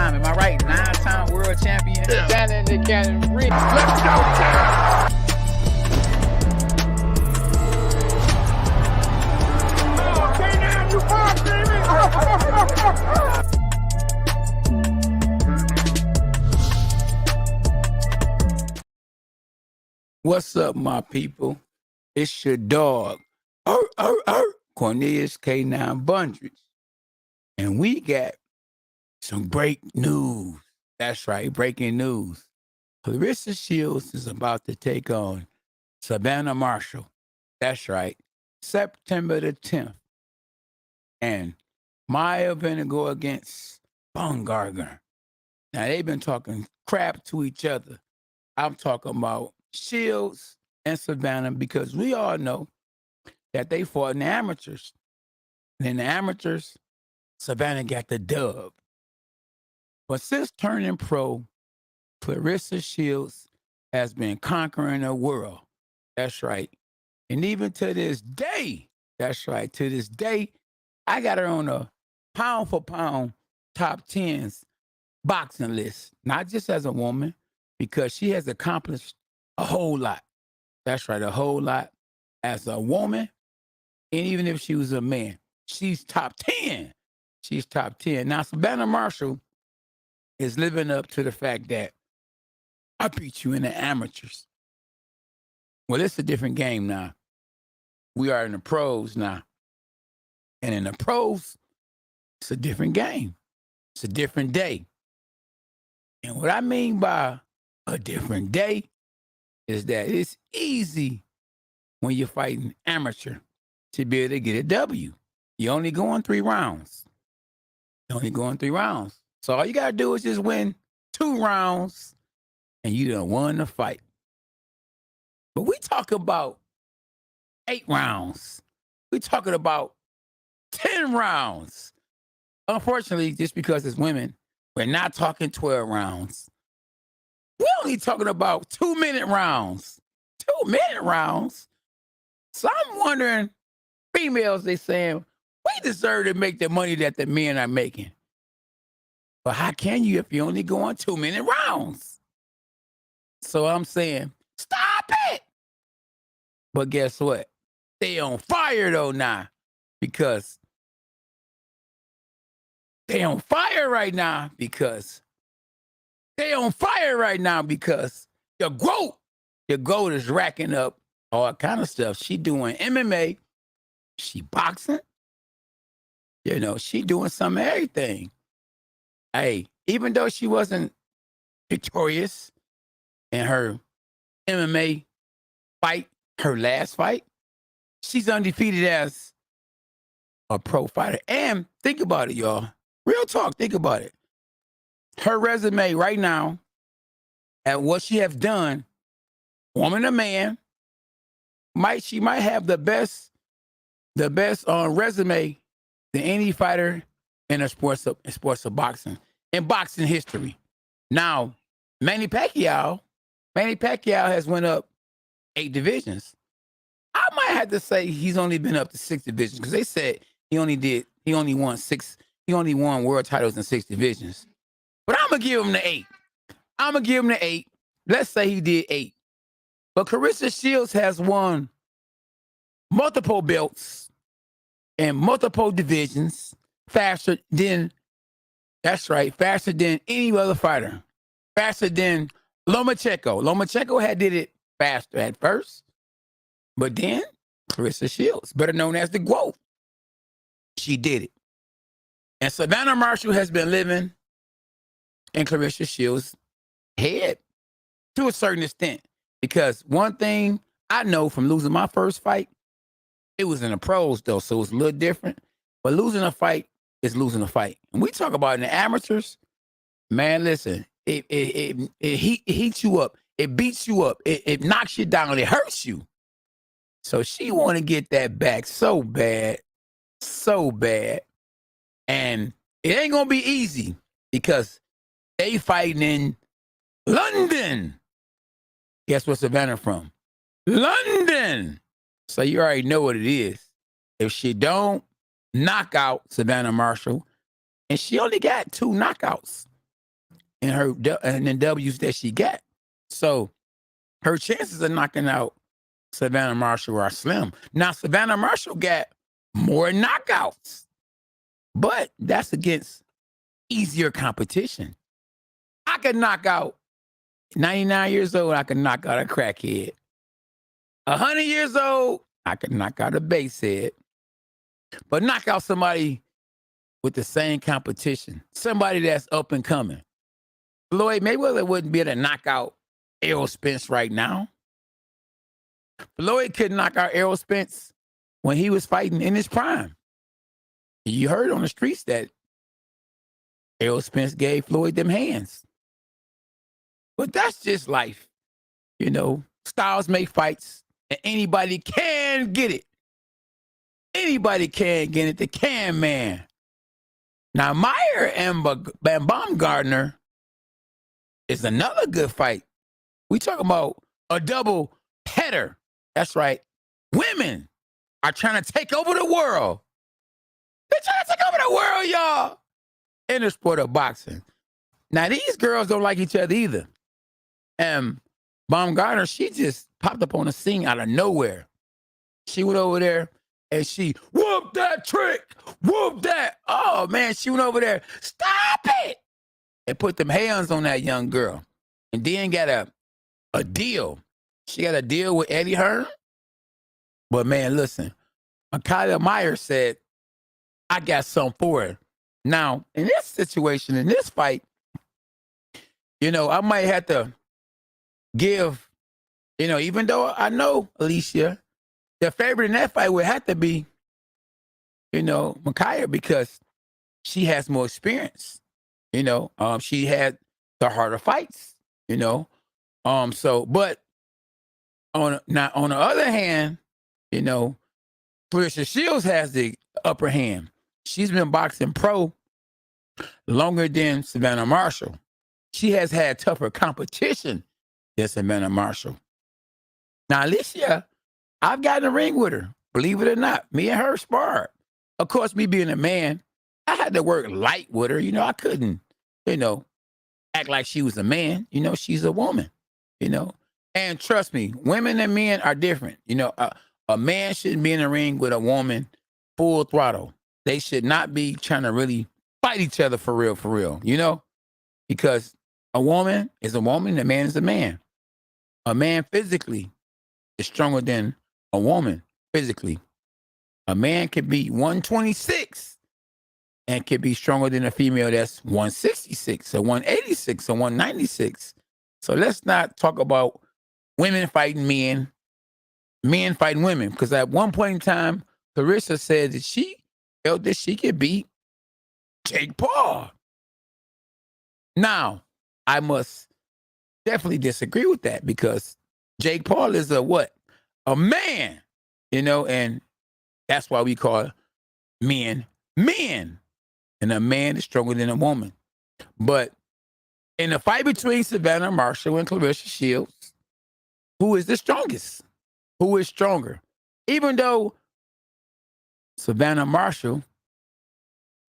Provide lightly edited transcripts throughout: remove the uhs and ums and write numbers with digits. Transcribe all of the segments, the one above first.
9-time, am I right? 9-time world champion. Yeah. Down in the cannon ring. Let's go, Tam. Okay, now you are, What's up, my people? It's your dog, Cornelius K9 Bundridge. And we got some great news. That's right, breaking news. Claressa Shields is about to take on Savannah Marshall. That's right, September the 10th. And Mayer going to go against Baumgardner. Now, they've been talking crap to each other. I'm talking about Shields and Savannah because we all know that they fought in the amateurs. And in the amateurs, Savannah got the dub. But since turning pro, Claressa Shields has been conquering the world. That's right. And even to this day, that's right, to this day, I got her on a pound for pound top 10s boxing list, not just as a woman, because she has accomplished a whole lot. That's right, a whole lot as a woman. And even if she was a man, she's top 10. She's top 10. Now, Savannah Marshall is living up to the fact that I beat you in the amateurs. Well, it's a different game now. We are in the pros now. And in the pros, it's a different game. It's a different day. And what I mean by a different day is that it's easy when you're fighting amateur to be able to get a W. You're only going 3 rounds. You're only going 3 rounds. So all you got to do is just win 2 rounds and you done won the fight. But we talk about 8 rounds. We talking about 10 rounds. Unfortunately, just because it's women, we're not talking 12 rounds. We're only talking about 2-minute rounds. 2-minute rounds. So I'm wondering, females, they saying, we deserve to make the money that the men are making. But how can you if you only go on 2-minute rounds? So I'm saying, stop it. But guess what? They on fire though now because they on fire right now because your GOAT is racking up all kind of stuff. She doing MMA, she boxing, she doing some of everything. Hey, even though she wasn't victorious in her MMA fight, her last fight, she's undefeated as a pro fighter. And think about it, y'all. Real talk, think about it. Her resume right now at what she has done, woman to man, she might have the best resume than any fighter in a sports of boxing, in boxing history. Now, Manny Pacquiao has went up 8 divisions. I might have to say he's only been up to 6 divisions because they said he only won world titles in 6 divisions. But I'm gonna give him the 8. Let's say he did 8. But Claressa Shields has won multiple belts and multiple divisions faster than any other fighter. Faster than Lomachenko. Lomachenko did it faster at first. But then Claressa Shields, better known as the GOAT, she did it. And Savannah Marshall has been living in Claressa Shields' head to a certain extent. Because one thing I know from losing my first fight, it was in the pros though, so it's a little different. But losing a fight is losing a fight. And we talk about in the amateurs, man, listen, it heats you up. It beats you up. It knocks you down. It hurts you. So she want to get that back so bad. And it ain't going to be easy because they fighting in London. Guess where Savannah from? London. So you already know what it is. If she don't knock out Savannah Marshall, and she only got 2 knockouts. in her and the W's that she got. So her chances of knocking out Savannah Marshall are slim. Now, Savannah Marshall got more knockouts, but that's against easier competition. I could knock out 99 years old, I could knock out a crackhead. 100 years old, I could knock out a basehead. But knock out somebody with the same competition, somebody that's up and coming. Floyd Mayweather wouldn't be able to knock out Errol Spence right now. Floyd couldn't knock out Errol Spence when he was fighting in his prime. You heard on the streets that Errol Spence gave Floyd them hands. But that's just life. You know, styles make fights, and anybody can get it. Anybody can get it. The can man. Now, Meyer and Baumgardner is another good fight. We talking about a double header. That's right. Women are trying to take over the world. They're trying to take over the world, y'all, in the sport of boxing. Now, these girls don't like each other either. And Baumgardner, she just popped up on the scene out of nowhere. She went over there and she whooped that trick, whooped that. Oh, man, she went over there, stop it, and put them hands on that young girl. And then got a deal. She got a deal with Eddie Hearn. But, man, listen, Mikaela Mayer said, I got something for her. Now, in this situation, in this fight, you know, I might have to give, you know, even though I know Alicia, the favorite in that fight would have to be, you know, Mikaela, because she has more experience. You know, she had the harder fights, you know. So, but on the other hand, you know, Claressa Shields has the upper hand. She's been boxing pro longer than Savannah Marshall. She has had tougher competition than Savannah Marshall. Now, Alicia, I've gotten in the ring with her. Believe it or not, me and her sparred. Of course, me being a man, I had to work light with her. You know, I couldn't, you know, act like she was a man. You know, she's a woman, you know. And trust me, women and men are different. You know, a man shouldn't be in the ring with a woman full throttle. They should not be trying to really fight each other for real, you know, because a woman is a woman, a man is a man. A man physically is stronger than a woman physically. A man can be 126 and can be stronger than a female that's 166 or 186 or 196. So let's not talk about women fighting men, men fighting women, because at one point in time, Claressa said that she felt that she could beat Jake Paul. Now, I must definitely disagree with that, because Jake Paul is a what? A man, you know, and that's why we call men men. And a man is stronger than a woman. But in the fight between Savannah Marshall and Claressa Shields, who is the strongest? Who is stronger? Even though Savannah Marshall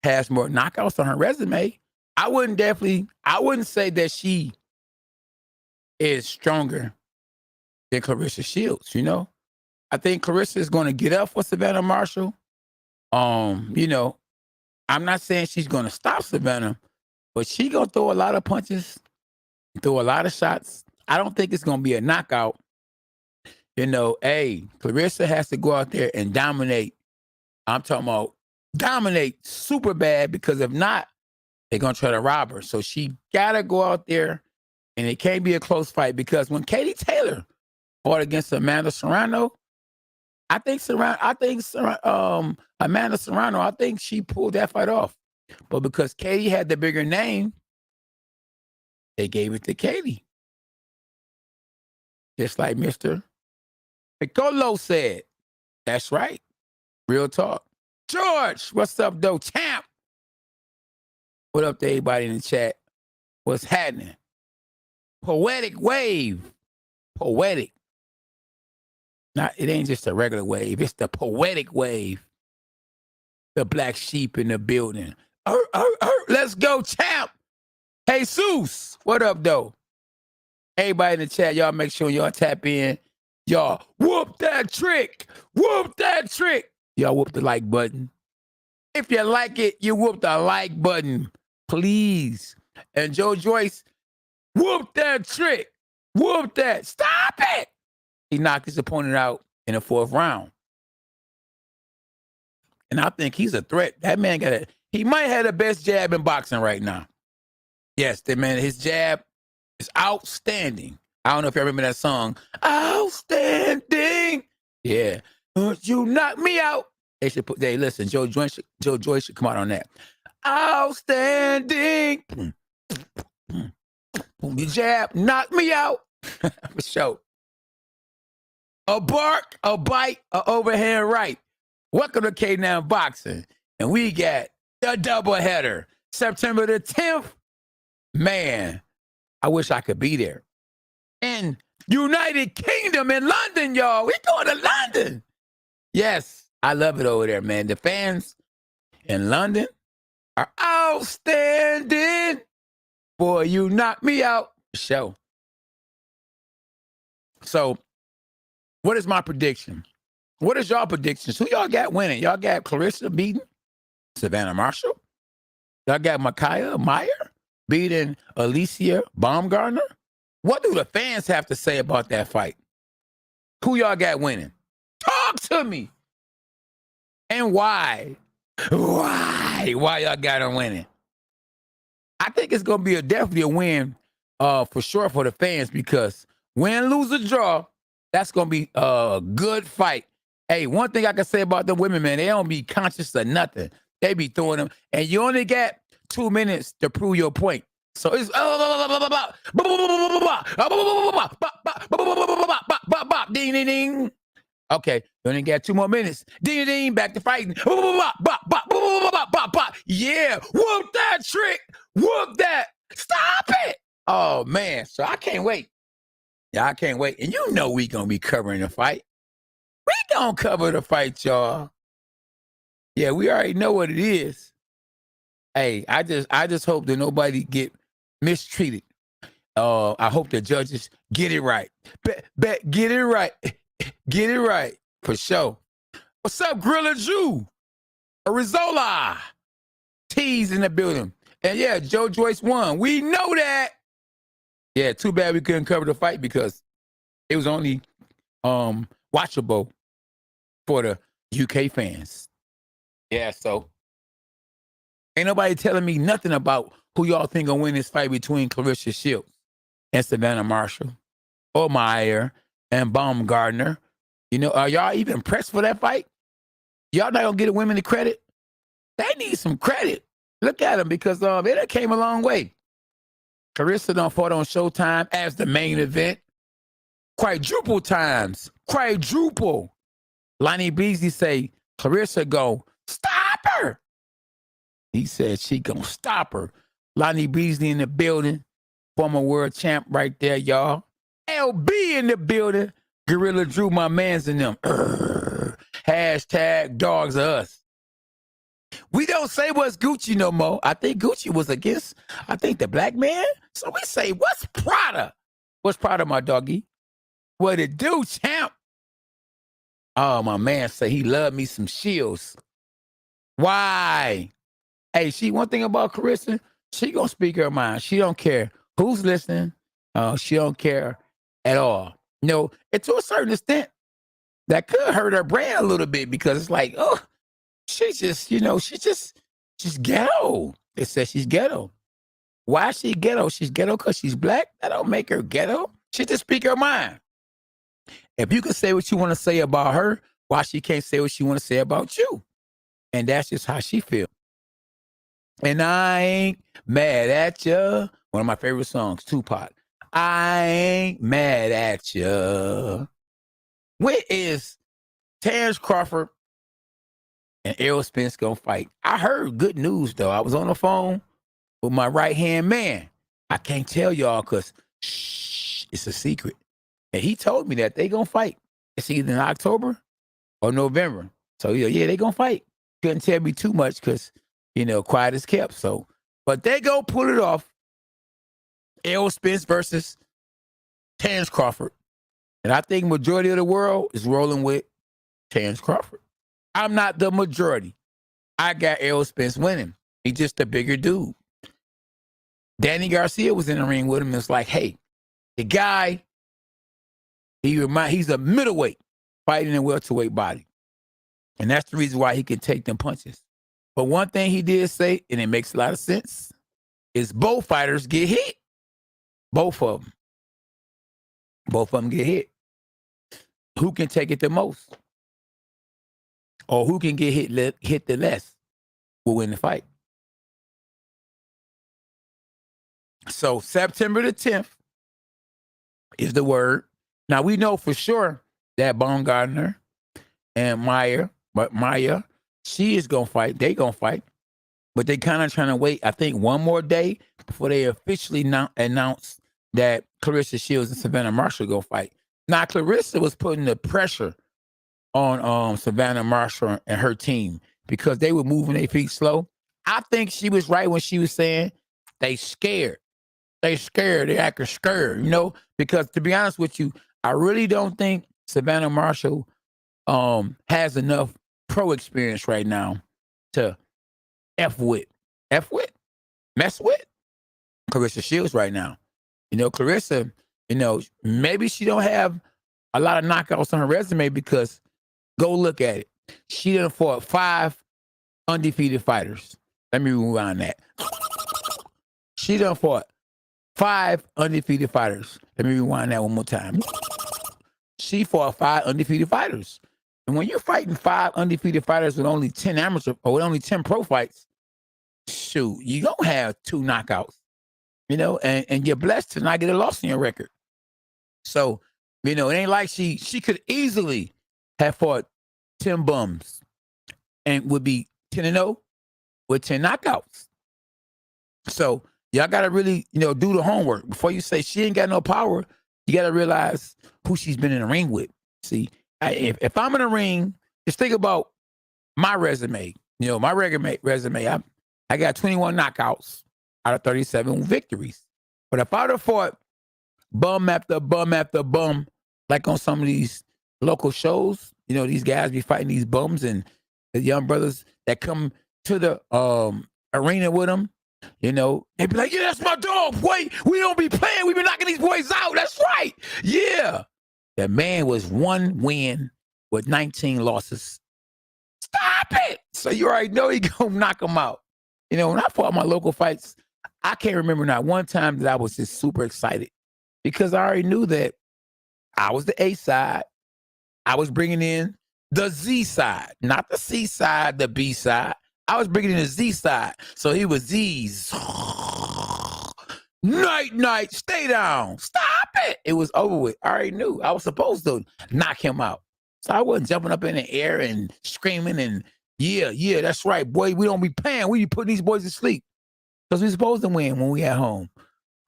has more knockouts on her resume, I wouldn't say that she is stronger than Claressa Shields, you know? I think Claressa is going to get up for Savannah Marshall. You know, I'm not saying she's going to stop Savannah, but she's going to throw a lot of punches, throw a lot of shots. I don't think it's going to be a knockout. You know, hey, Claressa has to go out there and dominate. I'm talking about dominate super bad, because if not, they're going to try to rob her. So she got to go out there, and it can't be a close fight, because when Katie Taylor fought against Amanda Serrano, Amanda Serrano, I think she pulled that fight off. But because Katie had the bigger name, they gave it to Katie. Just like Mr. Piccolo said. That's right. Real talk. George, what's up, though? Champ. What up to everybody in the chat? What's happening? Poetic wave. Poetic. Not, it ain't just a regular wave. It's the poetic wave. The black sheep in the building. Let's go, champ. Hey, Seuss, what up, though? Everybody in the chat, y'all make sure y'all tap in. Y'all whoop that trick. Whoop that trick. Y'all whoop the like button. If you like it, you whoop the like button, please. And Joe Joyce, whoop that trick. Whoop that. Stop it. He knocked his opponent out in the 4th round. And I think he's a threat. That man he might have the best jab in boxing right now. Yes, that man, his jab is outstanding. I don't know if you remember that song. Outstanding. Yeah. You knock me out. Listen, Joe Joyce should come out on that. Outstanding. Your jab, knock me out. For sure. A bark, a bite, a overhand right. Welcome to K9 Boxing. And we got the doubleheader. September the 10th. Man, I wish I could be there. In United Kingdom in London, y'all. We going to London. Yes, I love it over there, man. The fans in London are outstanding. Boy, you knocked me out. Show. So, what is my prediction? What is y'all predictions? Who y'all got winning? Y'all got Claressa beating Savannah Marshall? Y'all got Mikaela Mayer beating Alycia Baumgardner? What do the fans have to say about that fight? Who y'all got winning? Talk to me. And why? Why y'all got them winning? I think it's going to be definitely a win for sure for the fans because win, lose, or draw, that's going to be a good fight. Hey, one thing I can say about the women, man, they don't be conscious of nothing. They be throwing them. And you only got 2 minutes to prove your point. So it's ding ding ding. Okay, you only got 2 more minutes. Ding ding, back to fighting. Yeah, whoop that trick. Whoop that. Stop it. Oh man, so I can't wait. Yeah, I can't wait. And you know we gonna be covering the fight. We gonna cover the fight, y'all. Yeah, we already know what it is. Hey, I just hope that nobody get mistreated. I hope the judges get it right. Get it right. Get it right. For sure. What's up, Grilla Jew? Arizola. T's in the building. And yeah, Joe Joyce won. We know that. Yeah, too bad we couldn't cover the fight because it was only watchable for the UK fans. Yeah, so ain't nobody telling me nothing about who y'all think gonna win this fight between Claressa Shields and Savannah Marshall or Meyer and Baumgardner. You know, are y'all even pressed for that fight? Y'all not gonna get the women the credit? They need some credit. Look at them because it came a long way. Claressa done fought on Showtime as the main event. Quadruple times. Quadruple. Lonnie Beasley say, Claressa go, stop her. He said she gonna stop her. Lonnie Beasley in the building. Former world champ right there, y'all. LB in the building. Gorilla Drew, my mans in them. Hashtag dogs of us. We don't say what's Gucci no more. I think Gucci was against, the black man. So we say, what's Prada? What's Prada, my doggy? What it do, champ? Oh, my man say he loved me some Shields. Why? Hey, one thing about Claressa, she gonna speak her mind. She don't care who's listening. She don't care at all. No, and to a certain extent, that could hurt her brand a little bit because it's like, oh, she's just ghetto. They said she's ghetto. Why is she ghetto? She's ghetto because she's black? That don't make her ghetto. She just speak her mind. If you can say what you want to say about her, why she can't say what she want to say about you? And that's just how she feel. And I ain't mad at you. One of my favorite songs, Tupac. I ain't mad at you. Where is Terrence Crawford and Errol Spence gonna fight? I heard good news though. I was on the phone with my right-hand man. I can't tell y'all because it's a secret. And he told me that they gonna fight. It's either in October or November. So yeah, they gonna fight. Couldn't tell me too much because, quiet as kept. So, but they go pull it off. Spence versus Terrence Crawford. And I think majority of the world is rolling with Terrence Crawford. I'm not the majority. I got Spence winning. He's just a bigger dude. Danny Garcia was in the ring with him. It's like, hey, the guy, he's a middleweight fighting in welterweight body. And that's the reason why he can take them punches. But one thing he did say, and it makes a lot of sense, is both fighters get hit. Both of them. Both of them get hit. Who can take it the most? Or who can get hit the less will win the fight. So September the 10th is the word. Now we know for sure that Baumgardner and Meyer, she is going to fight. They going to fight. But they kind of trying to wait, I think, one more day before they officially announce that Claressa Shields and Savannah Marshall go fight. Now, Claressa was putting the pressure on Savannah Marshall and her team because they were moving their feet slow. I think she was right when she was saying they scared. They scared. They acting scared, because to be honest with you, I really don't think Savannah Marshall has enough pro experience right now to mess with Claressa Shields right now. Claressa, maybe she don't have a lot of knockouts on her resume because go look at it. She done fought 5 undefeated fighters. Let me rewind that. She done fought 5 undefeated fighters. Let me rewind that one more time. She fought 5 undefeated fighters. And when you're fighting 5 undefeated fighters with only 10 amateur or with only 10 pro fights, shoot, you don't have 2 knockouts, and you're blessed to not get a loss in your record. So, it ain't like she could easily have fought 10 bums and would be 10-0 with 10 knockouts. So y'all got to really, do the homework. Before you say she ain't got no power, you got to realize who she's been in the ring with. See, if I'm in a ring, just think about my resume. My resume, I got 21 knockouts out of 37 victories. But if I'd have fought bum after bum after bum, like on some of these local shows, these guys be fighting these bums and the young brothers that come to the arena with them, they be like, yeah, that's my dog. Wait, we don't be playing. We be knocking these boys out. That's right. Yeah. That man was 1 win with 19 losses. Stop it. So you already know he gonna knock him out. When I fought my local fights, I can't remember not one time that I was just super excited because I already knew that I was the A side. I was bringing in the Z side, not the C side, the B side. I was bringing in the Z side. So he was Z's. Night, stay down. Stop it. It was over with. I already knew I was supposed to knock him out. So I wasn't jumping up in the air and screaming and, yeah, that's right, boy. We don't be paying. We be putting these boys to sleep because we're supposed to win when we at home.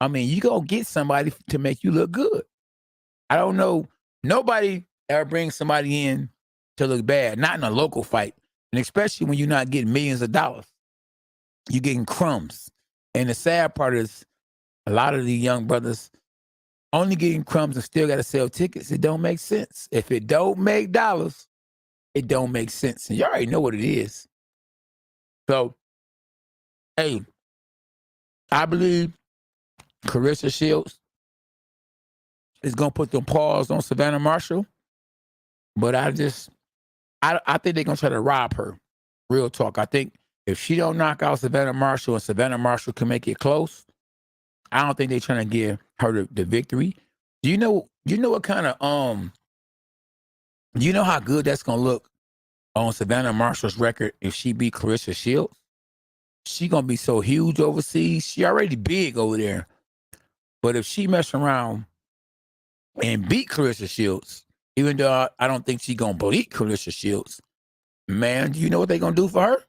I mean, you go get somebody to make you look good. I don't know. Nobody ever brings somebody in to look bad, not in a local fight. And especially when you're not getting millions of dollars. You're getting crumbs. And the sad part is a lot of these young brothers only getting crumbs and still got to sell tickets. It don't make sense. If it don't make dollars, it don't make sense. And you already know what it is. So, hey, I believe Claressa Shields is going to put them paws on Savannah Marshall. But I think they're going to try to rob her. Real talk. I think if she don't knock out Savannah Marshall and Savannah Marshall can make it close, I don't think they're trying to give her the victory. Do you know what kind of, do you know how good that's going to look on Savannah Marshall's record if she beat Claressa Shields? She going to be so huge overseas. She already big over there. But if she mess around and beat Claressa Shields, even though I don't think she going to beat Claressa Shields, man, do you know what they going to do for her?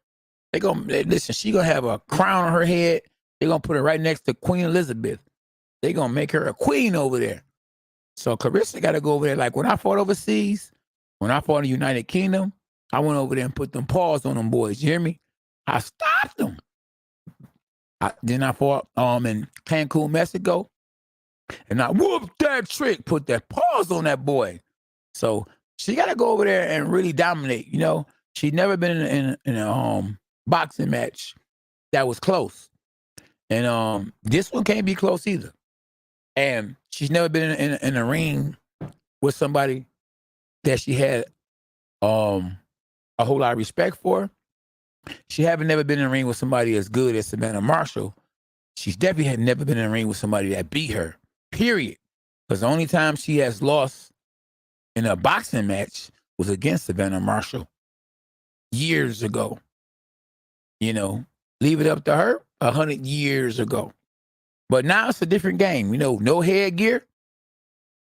Listen, she going to have a crown on her head. They're going to put her right next to Queen Elizabeth. They're going to make her a queen over there. So Claressa got to go over there. Like when I fought overseas, when I fought in the United Kingdom, I went over there and put them paws on them boys. You hear me? I stopped them. Then I fought in Cancun, Mexico. And I whooped that trick, put that pause on that boy. So she got to go over there and really dominate. You know, she'd never been in a boxing match that was close. And this one can't be close either. And she's never been in a ring with somebody that she had a whole lot of respect for. She haven't never been in a ring with somebody as good as Savannah Marshall. She's definitely had never been in a ring with somebody that beat her, period. Because the only time she has lost in a boxing match was against Savannah Marshall years ago. You know, leave it up to her 100 years ago. But now it's a different game. You know, no headgear,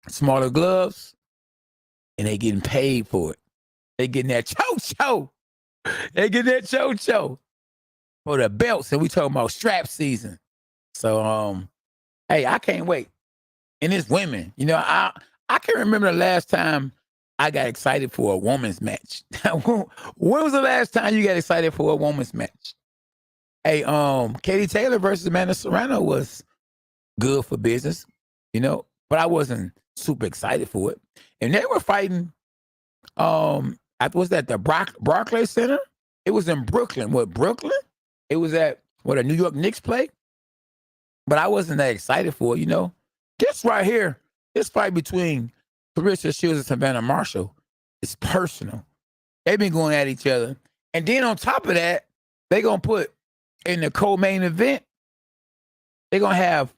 smaller gloves, and they getting paid for it. They getting that cho-cho. They getting that cho-cho for the belts. And we talking about strap season. So, hey, I can't wait. And it's women. You know, I can't remember the last time I got excited for a woman's match. When was the last time you got excited for a woman's match? Hey, Katie Taylor versus Amanda Serrano was good for business, you know, but I wasn't super excited for it. And they were fighting, was that the Barclays Center? It was in Brooklyn. What, Brooklyn? It was at, a New York Knicks play? But I wasn't that excited for it, you know. This right here, this fight between Claressa Shields and Savannah Marshall is personal. They've been going at each other. And then on top of that, they're going to put in the co-main event, they're going to have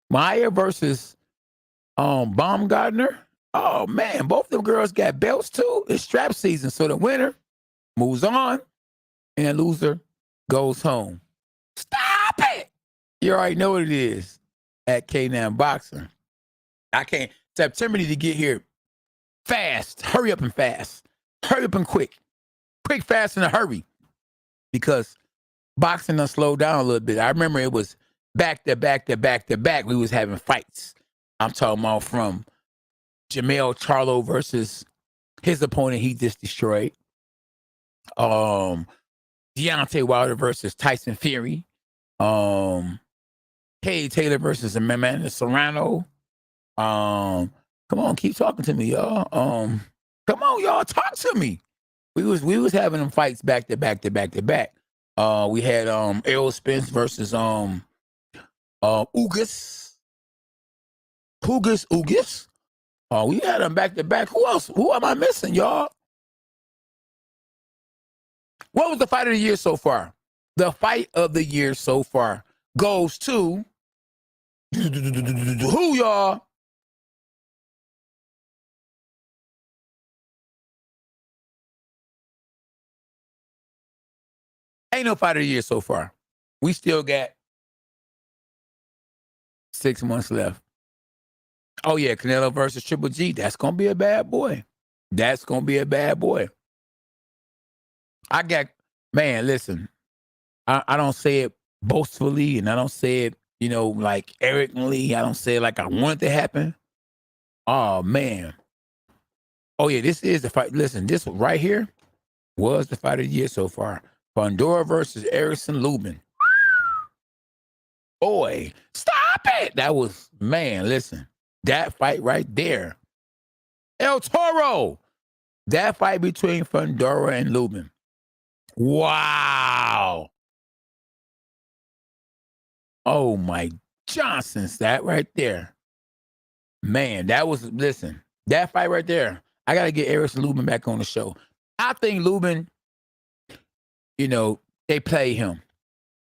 Meyer versus Baumgardner. Oh, man, both of them girls got belts, too. It's strap season. So the winner moves on, and the loser goes home. Stop it! You already know what it is at K9 Boxing. I can't. September need to get here fast. Hurry up and fast. Hurry up and quick. Quick, fast, and a hurry. Because boxing done slowed down a little bit. I remember it was back to back to back to back. We was having fights. I'm talking about from Jermell Charlo versus his opponent he just destroyed. Deontay Wilder versus Tyson Fury. Katie Taylor versus Amanda Serrano. Come on, keep talking to me, y'all. Come on, y'all, talk to me. We was having them fights back to back to back to back. We had Errol Spence versus Ugas. We had them back to back. Who else? Who am I missing, y'all? What was the fight of the year so far? The fight of the year so far goes to who, y'all? Ain't no fight of the year so far. We still got 6 months left. Oh, yeah, Canelo versus Triple G. That's going to be a bad boy. That's going to be a bad boy. Man, listen, I don't say it boastfully, and I don't say it, you know, like arrogantly. I don't say it like I want it to happen. Oh, man. Oh, yeah, this is the fight. Listen, this right here was the fight of the year so far. Fundora versus Erickson Lubin. Boy, stop it. That was, man, listen, that fight right there. El Toro. That fight between Fundora and Lubin. Wow. Oh, my Johnson's that right there. Man, that was, listen, that fight right there. I got to get Erickson Lubin back on the show. I think Lubin, you know, they play him.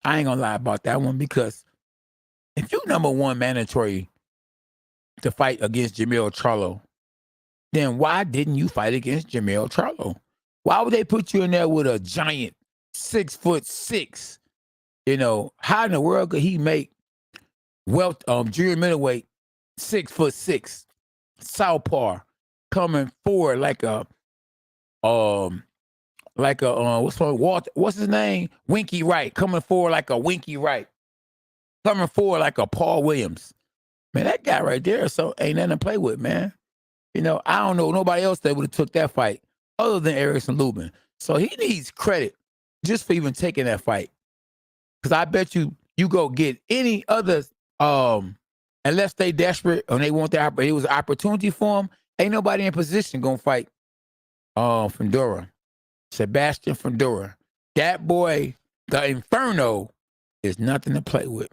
I ain't gonna lie about that one, because if you number one mandatory to fight against Jermell Charlo, then why didn't you fight against Jermell Charlo? Why would they put you in there with a giant 6'6"? You know, how in the world could he make junior middleweight 6'6", southpaw, coming forward like a what's his name? Winky Wright, coming forward like a Winky Wright, coming forward like a Paul Williams. Man, that guy right there, so ain't nothing to play with, man. You know, I don't know nobody else that would have took that fight other than Erickson Lubin. So he needs credit just for even taking that fight. Because I bet you go get any other unless they desperate and they want that, it was an opportunity for them. Ain't nobody in position gonna fight Fundora. Sebastian Fundora. That boy, the Inferno, is nothing to play with.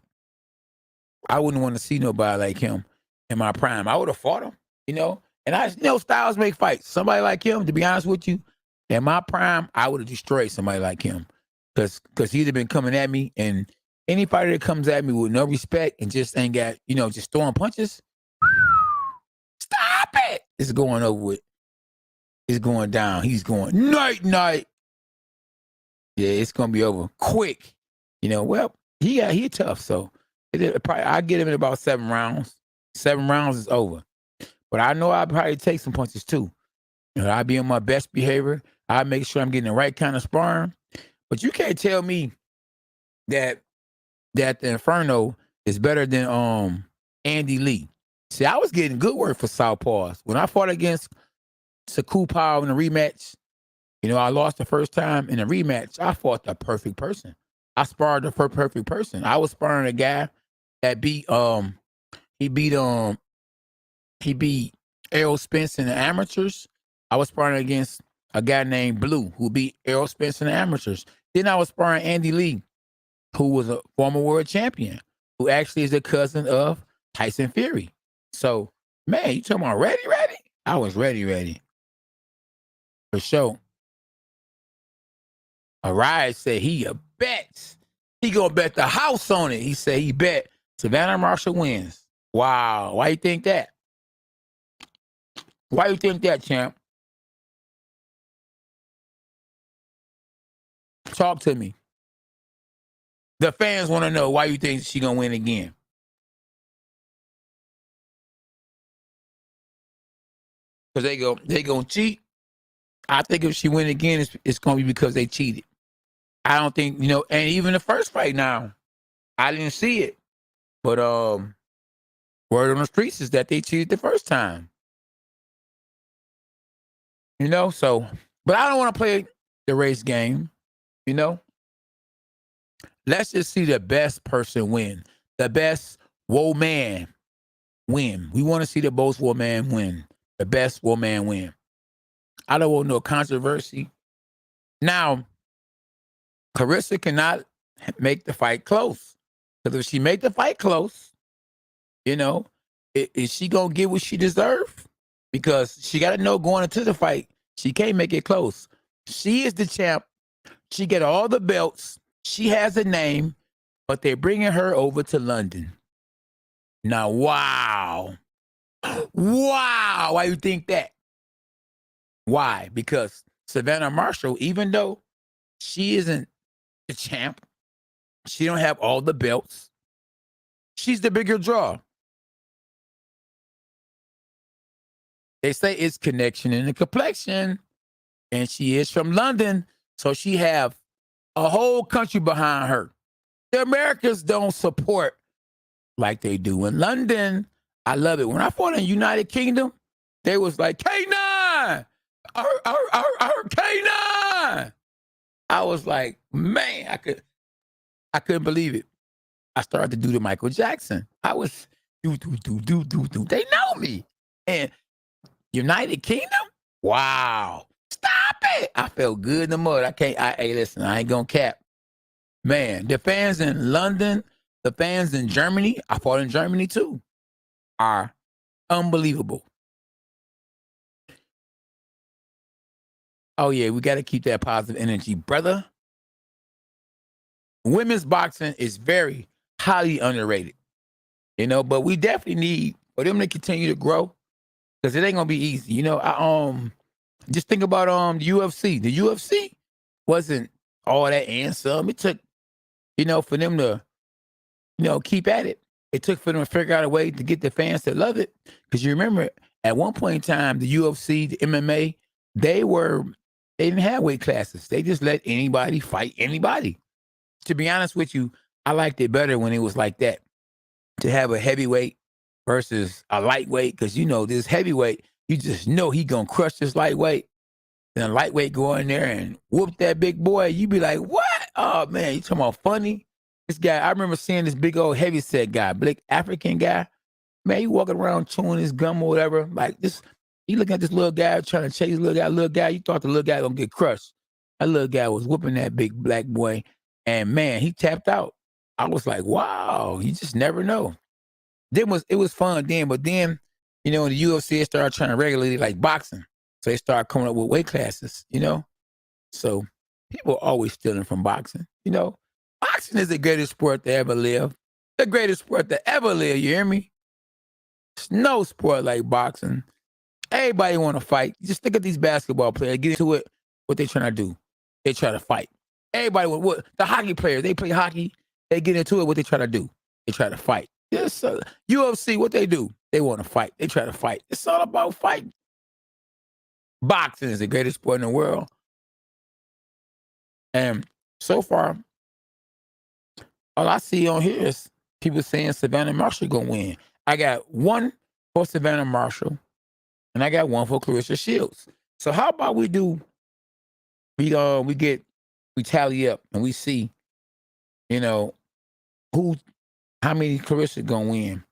I wouldn't want to see nobody like him in my prime. I would have fought him, you know. And I know styles make fights. Somebody like him, to be honest with you, in my prime, I would have destroyed somebody like him. Because he'd have been coming at me, and any fighter that comes at me with no respect and just ain't got, just throwing punches, stop it. It's going over with. It's going down. He's going night. Yeah, it's gonna be over quick. Well, he tough, so I get him in about 7 rounds. 7 rounds is over. But I know I'll probably take some punches too. I'll be on my best behavior. I'll make sure I'm getting the right kind of sparring. But you can't tell me that the Inferno is better than Andy Lee. See, I was getting good work for Southpaws. When I fought against Saku Pao in the rematch, I lost the first time. In the rematch, I fought the perfect person. I sparred the perfect person. I was sparring a guy that he beat Errol Spence in the amateurs. I was sparring against a guy named Blue who beat Errol Spence in the amateurs. Then I was sparring Andy Lee, who was a former world champion, who actually is a cousin of Tyson Fury. So, man, you talking about ready? I was ready. For sure. Arise said he a bet. He gonna bet the house on it. He said he bet Savannah Marshall wins. Wow. Why you think that? Why you think that, champ? Talk to me. The fans want to know why you think she gonna win again. Because they gonna cheat. I think if she win again, it's gonna be because they cheated. I don't think, and even the first fight now, I didn't see it. But word on the streets is that they cheated the first time. So, but I don't want to play the race game, Let's just see the best person win. The best woman win. We want to see the best woman win. The best woman win. I don't want no controversy. Now, Claressa cannot make the fight close. Because if she make the fight close, is she going to get what she deserves? Because she got to know going into the fight, she can't make it close. She is the champ. She get all the belts. She has a name, but they're bringing her over to London. Now, wow. Why you think that? Why? Because Savannah Marshall, even though she isn't the champ, she don't have all the belts, she's the bigger draw. They say it's connection in the complexion, and she is from London, so she have a whole country behind her. The Americans don't support like they do in London. I love it. When I fought in United Kingdom, they was like, K9! K9! I was like, man, I couldn't believe it. I started to do the Michael Jackson. I was do. They know me. And United Kingdom? Wow. Stop it. I felt good in the mud. Hey, listen, I ain't gonna cap. Man, the fans in London, the fans in Germany, I fought in Germany too, are unbelievable. Oh yeah, we got to keep that positive energy, brother. Women's boxing is very highly underrated, but we definitely need for them to continue to grow because it ain't gonna be easy. Just think about the UFC. The UFC wasn't all that and some. It took, for them to, keep at it. It took for them to figure out a way to get the fans to love it. Because you remember, at one point in time, the UFC, the MMA, they didn't have weight classes. They just let anybody fight anybody. To be honest with you, I liked it better when it was like that. To have a heavyweight versus a lightweight, because this heavyweight, you just know he gonna crush this lightweight. Then a lightweight go in there and whoop that big boy. You be like, what? Oh man, you talking about funny? This guy, I remember seeing this big old heavyset guy, big African guy. Man, he walking around chewing his gum or whatever. Like this, he looking at this little guy trying to chase the little guy. You thought the little guy gonna get crushed. That little guy was whooping that big black boy. And man, he tapped out. I was like, wow, you just never know. It was fun then, but then, you know, the UFC started trying to regulate it like boxing. So they started coming up with weight classes, you know? So people are always stealing from boxing, you know? Boxing is the greatest sport to ever live. The greatest sport to ever live, you hear me? There's no sport like boxing. Everybody want to fight. Just look at these basketball players. Get into it, what they trying to do. They try to fight. Everybody, what the hockey players, they play hockey. They get into it, what they try to do. They try to fight. Yes, UFC, what they do? They want to fight. They try to fight. It's all about fighting. Boxing is the greatest sport in the world. And so far, all I see on here is people saying Savannah Marshall gonna win. I got one for Savannah Marshall, and I got one for Claressa Shields. So how about we tally up and we see, you know, how many Claressa gonna win?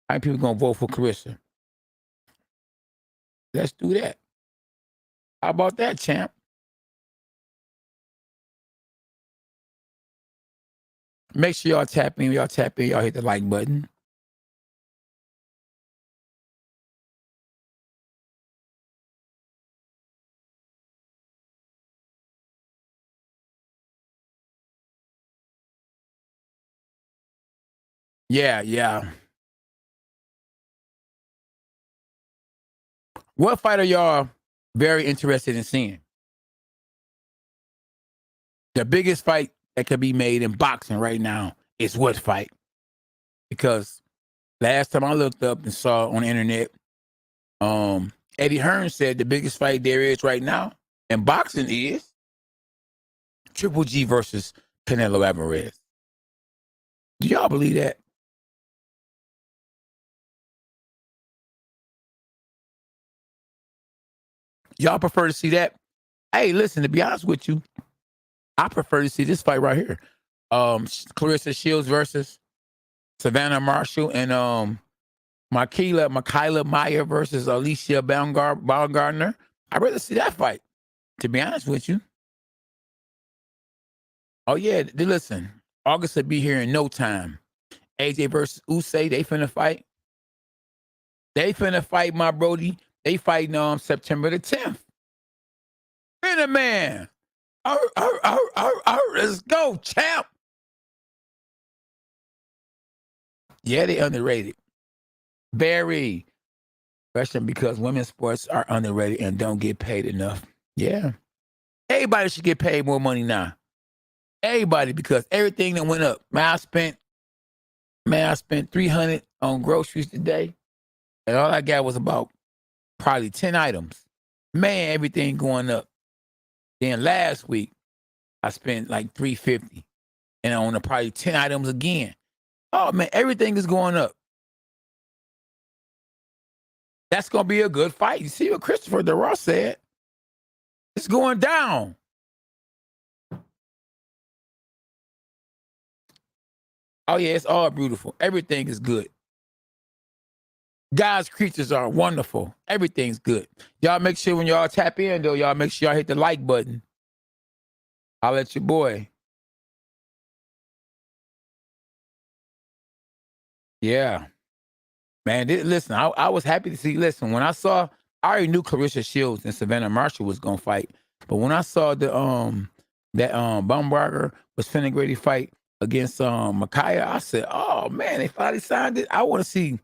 How many people gonna vote for Claressa? Let's do that. How about that, champ? Make sure y'all tap in. Y'all hit the like button. Yeah. What fight are y'all very interested in seeing? The biggest fight that could be made in boxing right now is what fight? Because last time I looked up and saw on the internet, Eddie Hearn said the biggest fight there is right now in boxing is Triple G versus Canelo Alvarez. Do y'all believe that? Y'all prefer to see that? Hey, listen, to be honest with you, I prefer to see this fight right here. Claressa Shields versus Savannah Marshall and Mikaela Mayer versus Alycia Baumgardner. I'd rather see that fight, to be honest with you. Oh, yeah, listen, August will be here in no time. AJ versus Usyk, they finna fight. They finna fight, my brody. They fighting September the 10th. Been a man. Let's go, champ. Yeah, they underrated. Very. Especially because women's sports are underrated and don't get paid enough. Yeah. Everybody should get paid more money now. Everybody, because everything that went up. Man, I spent $300 on groceries today, and all I got was about probably 10 items. Man, everything going up. Then last week, I spent like $350, and on probably 10 items again. Oh man, everything is going up. That's gonna be a good fight. You see what Christopher DeRoss said? It's going down. Oh yeah, it's all beautiful. Everything is good. God's creatures are wonderful. Everything's good. Y'all make sure when y'all tap in, though, y'all make sure y'all hit the like button. I'll let your boy. Yeah. Man, listen, I was happy to see. Listen, when I already knew Claressa Shields and Savannah Marshall was gonna fight, but when I saw that Baumgarder was finna ready to fight against Mikaela, I said, "Oh man, they finally signed it. I want to see,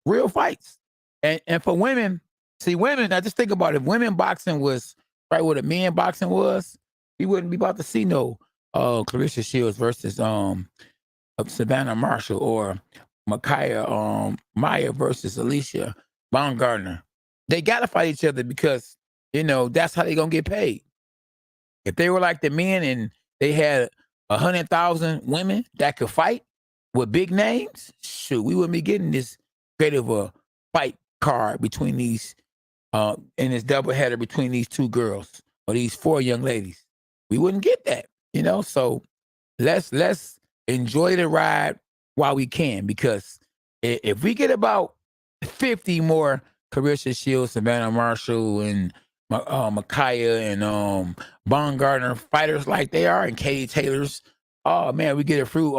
real fights." And for women, women. I just think about it. If women boxing was right where the men boxing was, we wouldn't be about to see no Claressa Shields versus Savannah Marshall or Mikaela Mayer versus Alycia Baumgardner. They got to fight each other because, that's how they going to get paid. If they were like the men and they had 100,000 women that could fight with big names, shoot, we wouldn't be getting this great of a fight card between these, in this doubleheader between these two girls or these four young ladies. We wouldn't get that, so let's enjoy the ride while we can, because If we get about 50 more Claressa Shields-Savannah Marshall and Mikaela and Baumgardner fighters like they are, and Katie Taylor's, oh man, we get it through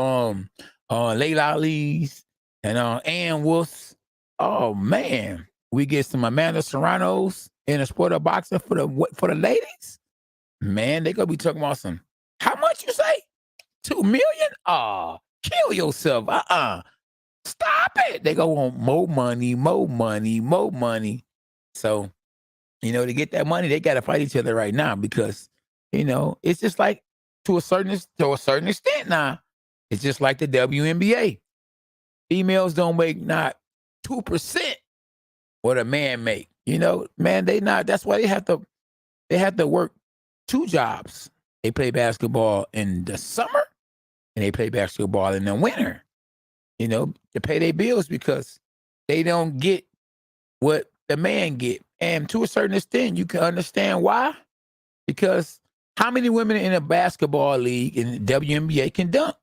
Layla Lee's and Ann Wolf's. Oh man, we get some Amanda Serrano's in the sport of boxing for the ladies. Man, they gonna be talking about some. How much you say? 2 million? Oh, kill yourself. Stop it. They go want more money, more money, more money. So, to get that money, they got to fight each other right now because, it's just like to a certain extent now. It's just like the WNBA. Females don't make not 2% what a man make. Man, that's why they have to work 2 jobs. They play basketball in the summer and they play basketball in the winter. To pay their bills because they don't get what the man get. And to a certain extent, you can understand why. Because how many women in a basketball league in the WNBA can dunk?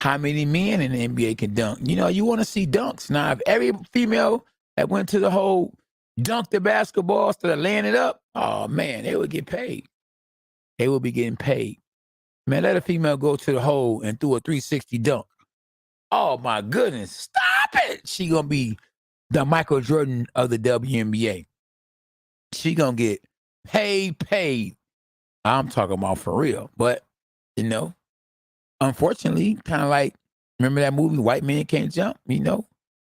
How many men in the NBA can dunk? You want to see dunks. Now, if every female that went to the hole dunked the basketball instead of laying it up, oh, man, they would get paid. They would be getting paid. Man, let a female go to the hole and do a 360 dunk. Oh, my goodness. Stop it. She going to be the Michael Jordan of the WNBA. She going to get paid. I'm talking about for real. But, unfortunately, kind of like, remember that movie, White Men Can't Jump? A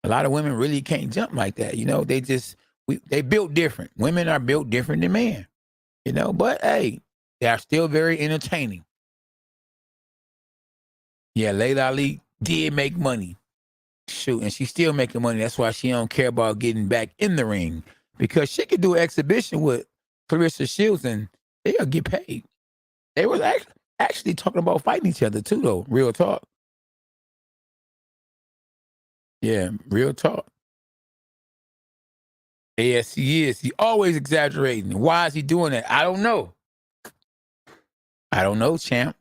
lot of women really can't jump like that. They built different. Women are built different than men. But, hey, they are still very entertaining. Yeah, Layla Ali did make money. Shoot, and she's still making money. That's why she don't care about getting back in the ring. Because she could do an exhibition with Claressa Shields and they'll get paid. They were actually talking about fighting each other too, though. Real talk. Yeah, real talk. Yes, he is. He always exaggerating. Why is he doing that? I don't know. Champ.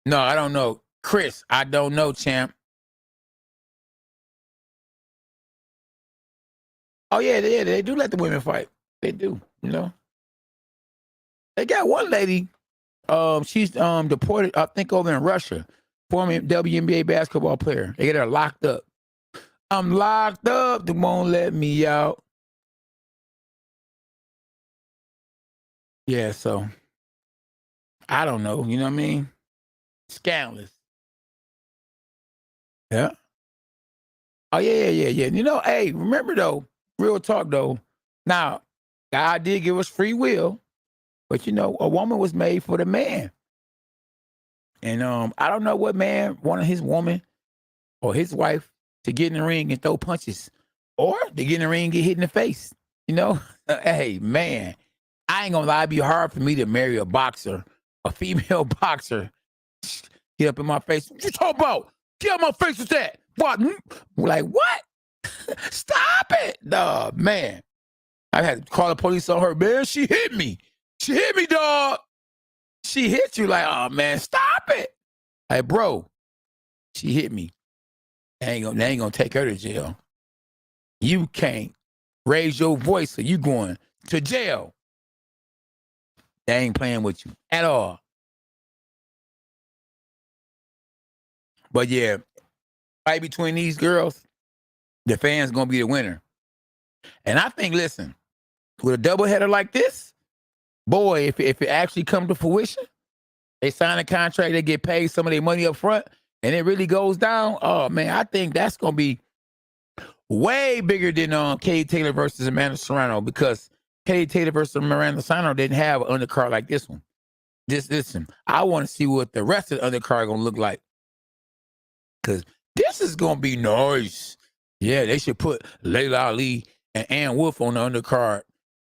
No, I don't know. Chris, I don't know, champ. Oh, yeah, they do let the women fight. They do, They got one lady, she's deported, I think, over in Russia, former WNBA basketball player. They get her locked up. I'm locked up. They won't let me out. Yeah, so I don't know. You know what I mean? Scandalous. Yeah. Oh, yeah. Hey, remember, though, real talk, though. Now, God did give us free will, but, a woman was made for the man. And I don't know what man wanted his woman or his wife to get in the ring and throw punches or to get in the ring and get hit in the face. Hey, man, I ain't going to lie. It'd be hard for me to marry a boxer, a female boxer. Get up in my face. What you talking about? Get out my face with that. What? Like, what? Stop it. No, man. I had to call the police on her. Man, she hit me. She hit me, dog. She hit you like, oh, man, stop it. Like, bro, she hit me. They ain't gonna take her to jail. You can't raise your voice, so you going to jail. They ain't playing with you at all. But yeah, fight between these girls, the fans gonna be the winner. And I think, listen, with a doubleheader like this, boy, if it actually comes to fruition, they sign a contract, they get paid some of their money up front, and it really goes down. Oh man, I think that's gonna be way bigger than Katie Taylor versus Amanda Serrano, because Katie Taylor versus Amanda Serrano didn't have an undercard like this one. Just listen, I want to see what the rest of the undercard gonna look like, because this is gonna be nice. Yeah, they should put Layla Ali and Ann Wolf on the undercard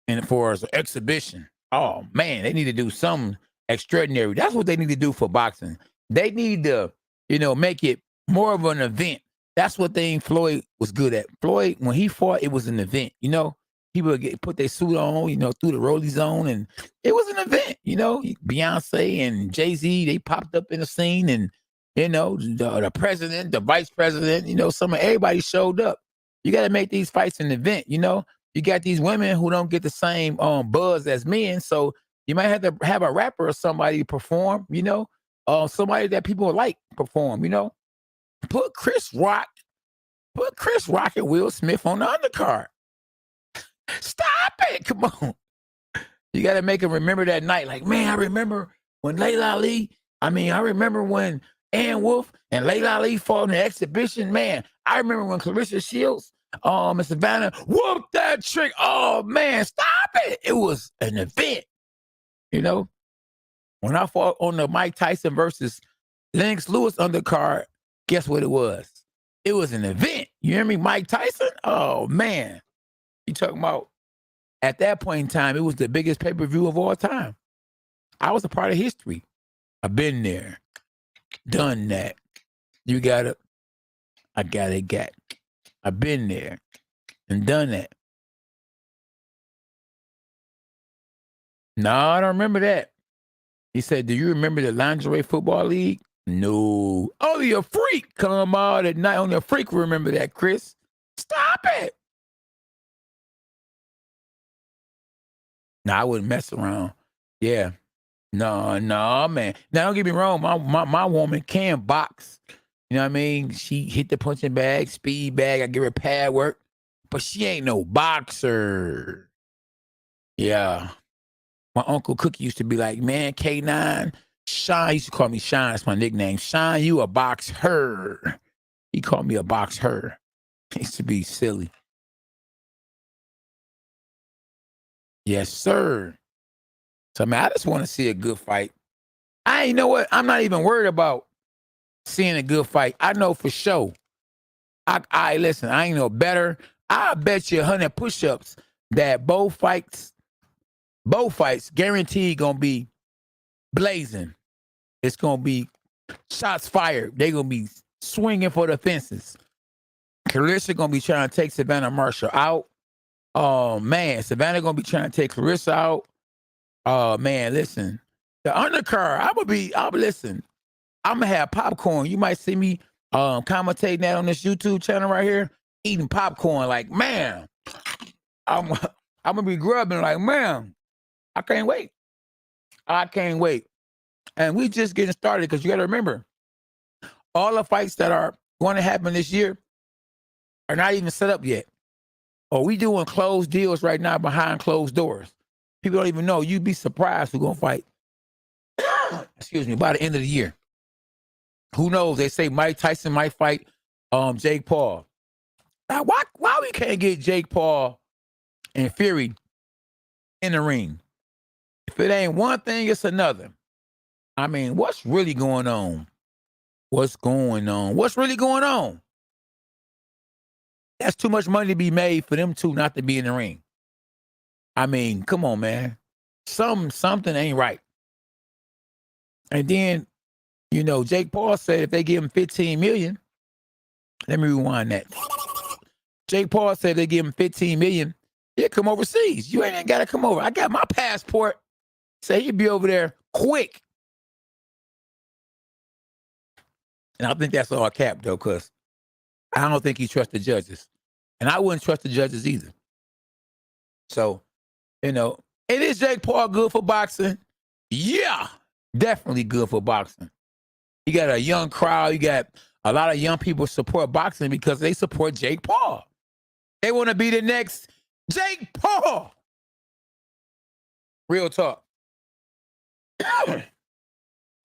and for as an exhibition. Oh man, they need to do something extraordinary. That's what they need to do for boxing. They need to, make it more of an event. That's what Floyd was good at. Floyd, when he fought, it was an event. People would put their suit on, through the rollie zone, and it was an event. Beyonce and Jay-Z, they popped up in the scene, and You know, the president, the vice president, you know, everybody showed up. You got to make these fights an event, you know. You got these women who don't get the same buzz as men, so you might have to have a rapper or somebody perform, you know, somebody that people like perform, you know. Put Chris Rock and Will Smith on the undercard. Stop it. Come on. You got to make them remember that night. Like, man, I remember when I remember when Ann Wolf and Layla Ali fought in the exhibition. Man, I remember when Claressa Shields, and Savannah whooped that trick. Oh, man, stop it. It was an event. You know, when I fought on the Mike Tyson versus Lennox Lewis undercard, guess what it was? It was an event. You hear me? Mike Tyson? Oh, man. You talking about, at that point in time, it was the biggest pay-per-view of all time. I was a part of history. I've been there, done that. You got it. I got it. I've been there and done that. No, I don't remember that. He said, do you remember the lingerie football league? No. Only a freak come out at night. Only a freak remember that, Chris. Stop it. No, I wouldn't mess around. Yeah. No, man. Now, don't get me wrong. My woman can box. You know what I mean? She hit the punching bag, speed bag. I give her pad work. But she ain't no boxer. Yeah. My Uncle Cookie used to be like, man, K9, Sean used to call me Sean. That's my nickname. Sean, you a boxer. He called me a boxer. He used to be silly. Yes, sir. So, man, I just want to see a good fight. You know what? I'm not even worried about seeing a good fight. I know for sure. Listen, I ain't no better. I bet you 100 push-ups that both fights guaranteed gonna be blazing. It's gonna be shots fired. They're gonna be swinging for the fences. Claressa gonna be trying to take Savannah Marshall out. Oh man, Savannah gonna be trying to take Claressa out. Oh man, listen. The undercard, I'm gonna have popcorn. You might see me commentating that on this YouTube channel right here, eating popcorn. Like, man, I'm gonna be grubbing like, man, I can't wait. And we just getting started, because you got to remember, all the fights that are going to happen this year are not even set up yet. Or we doing closed deals right now behind closed doors. People don't even know. You'd be surprised who's going to fight. Excuse me, by the end of the year. Who knows? They say Mike Tyson might fight Jake Paul. Now, why we can't get Jake Paul and Fury in the ring? If it ain't one thing, it's another. I mean, what's really going on? What's really going on? That's too much money to be made for them two not to be in the ring. I mean, come on, man. Something ain't right. And then, you know, Jake Paul said if they give him $15 million, let me rewind that. Jake Paul said if they give him $15 million, he'll come overseas. You ain't got to come over. I got my passport. Say he'd be over there quick. And I think that's all cap, though, because I don't think he trusts the judges. And I wouldn't trust the judges either. So, you know, and is Jake Paul good for boxing? Yeah, definitely good for boxing. You got a young crowd. You got a lot of young people support boxing because they support Jake Paul. They want to be the next Jake Paul. Real talk.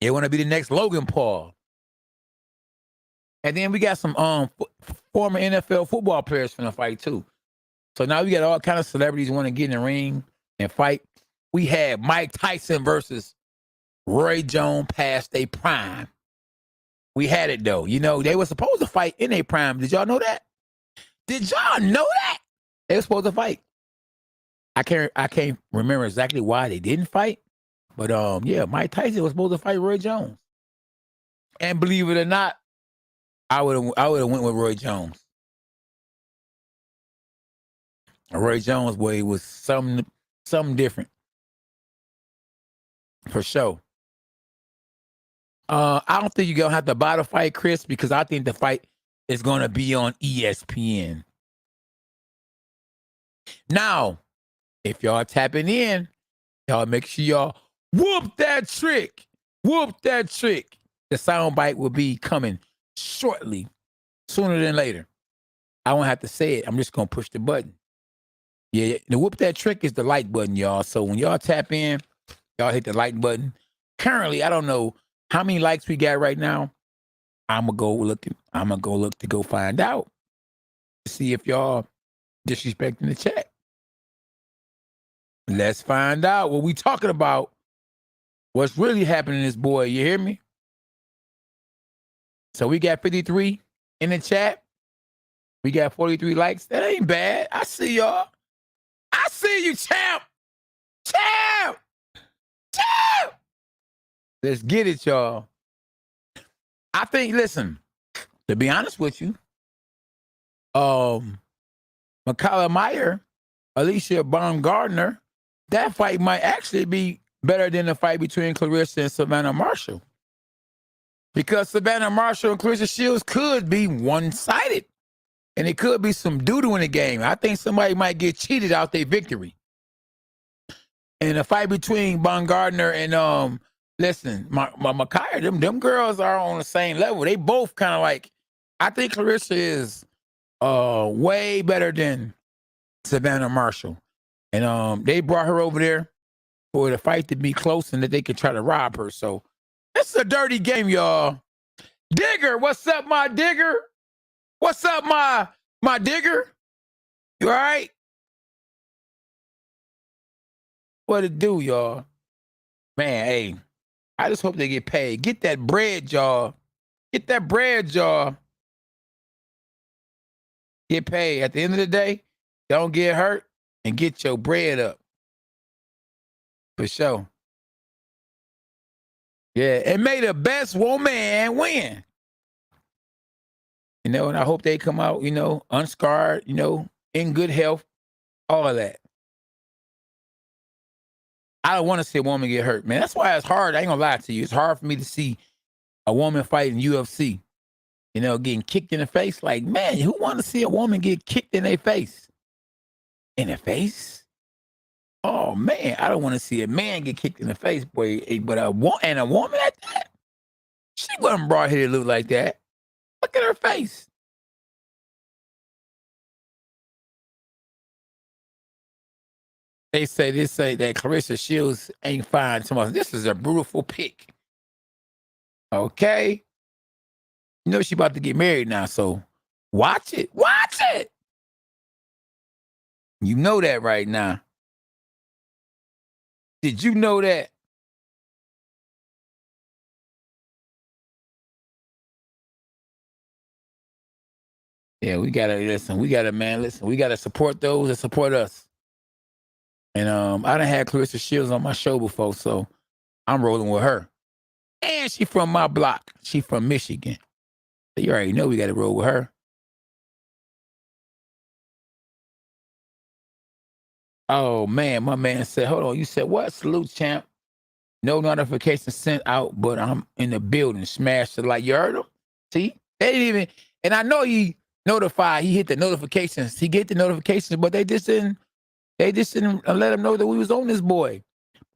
They want to be the next Logan Paul. And then we got some former NFL football players from the fight too. So now we got all kind of celebrities want to get in the ring and fight. We had Mike Tyson versus Roy Jones past their prime. We had it though. You know, they were supposed to fight in their prime. Did y'all know that? Did y'all know that? They were supposed to fight. I can't remember exactly why they didn't fight. But yeah, Mike Tyson was supposed to fight Roy Jones. And believe it or not, I would have went with Roy Jones. Roy Jones, boy, was something different. For sure. I don't think you're gonna have to buy the fight, Chris, because I think the fight is gonna be on ESPN. Now, if y'all tapping in, y'all make sure y'all whoop that trick. Whoop that trick. The soundbite will be coming shortly, sooner than later. I won't have to say it. I'm just gonna push the button. Yeah, the whoop that trick is the like button, y'all. So when y'all tap in, y'all hit the like button. Currently, I don't know how many likes we got right now. I'm gonna go look to go find out. See if y'all disrespecting the chat. Let's find out what we talking about. What's really happening to this boy? You hear me? So we got 53 in the chat. We got 43 likes. That ain't bad. I see y'all. I see you, champ. Champ. Champ. Let's get it, y'all. I think, listen, to be honest with you, Mikaela Mayer-Alycia Baumgardner, that fight might actually be better than the fight between Claressa and Savannah Marshall. Because Savannah Marshall and Claressa Shields could be one-sided. And it could be some doo-doo in the game. I think somebody might get cheated out their victory. And the fight between Baumgardner and listen, my Mikaela, them girls are on the same level. They both kind of like, I think Claressa is way better than Savannah Marshall. And they brought her over there for the fight to be close and that they could try to rob her. So this is a dirty game, y'all. Digger, what's up, my digger? What's up, my digger? You all right? What it do, y'all? Man, hey, I just hope they get paid. Get that bread, y'all. Get that bread, y'all. Get paid. At the end of the day, don't get hurt and get your bread up. For sure. Yeah, and may the best woman win. You know, and I hope they come out, you know, unscarred, you know, in good health, all of that. I don't want to see a woman get hurt, man. That's why it's hard. I ain't gonna lie to you. It's hard for me to see a woman fight in UFC, you know, getting kicked in the face. Like, man, who want to see a woman get kicked in their face? In the face? Oh, man, I don't want to see a man get kicked in the face, boy. But a woman at that? She wasn't brought here to look like that. Look at her face. They say that Claressa Shields ain't fine. This is a brutal pick. Okay. You know she about to get married now, so watch it. Watch it. You know that right now. Did you know that? Yeah, we gotta listen. We gotta support those that support us. And I done had Claressa Shields on my show before, so I'm rolling with her. And she from my block. She from Michigan. So you already know we gotta roll with her. Oh man, my man said, hold on. You said what? Salute, champ. No notification sent out, but I'm in the building. Smash the like. You heard him? See? They didn't even, and I know he notified, he hit the notifications. He get the notifications, but they just didn't let him know that we was on this boy.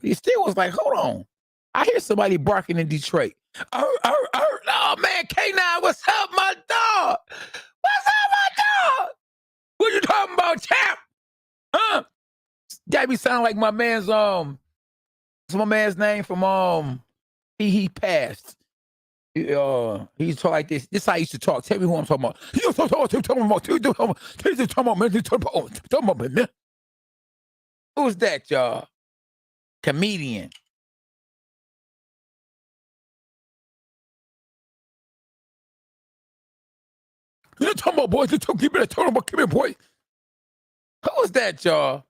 But he still was like, hold on. I hear somebody barking in Detroit. Oh man, K9, what's up, my dog? What's up, my dog? What you talking about, champ? Huh? Got me sound like my man's what's my man's name from he passed. He used to talk like this. This is how I used to talk. Tell me who I'm talking about. You talking about, man. Who's that, y'all? Comedian. You talking about, boys? Give me that, boy. Who was that, y'all?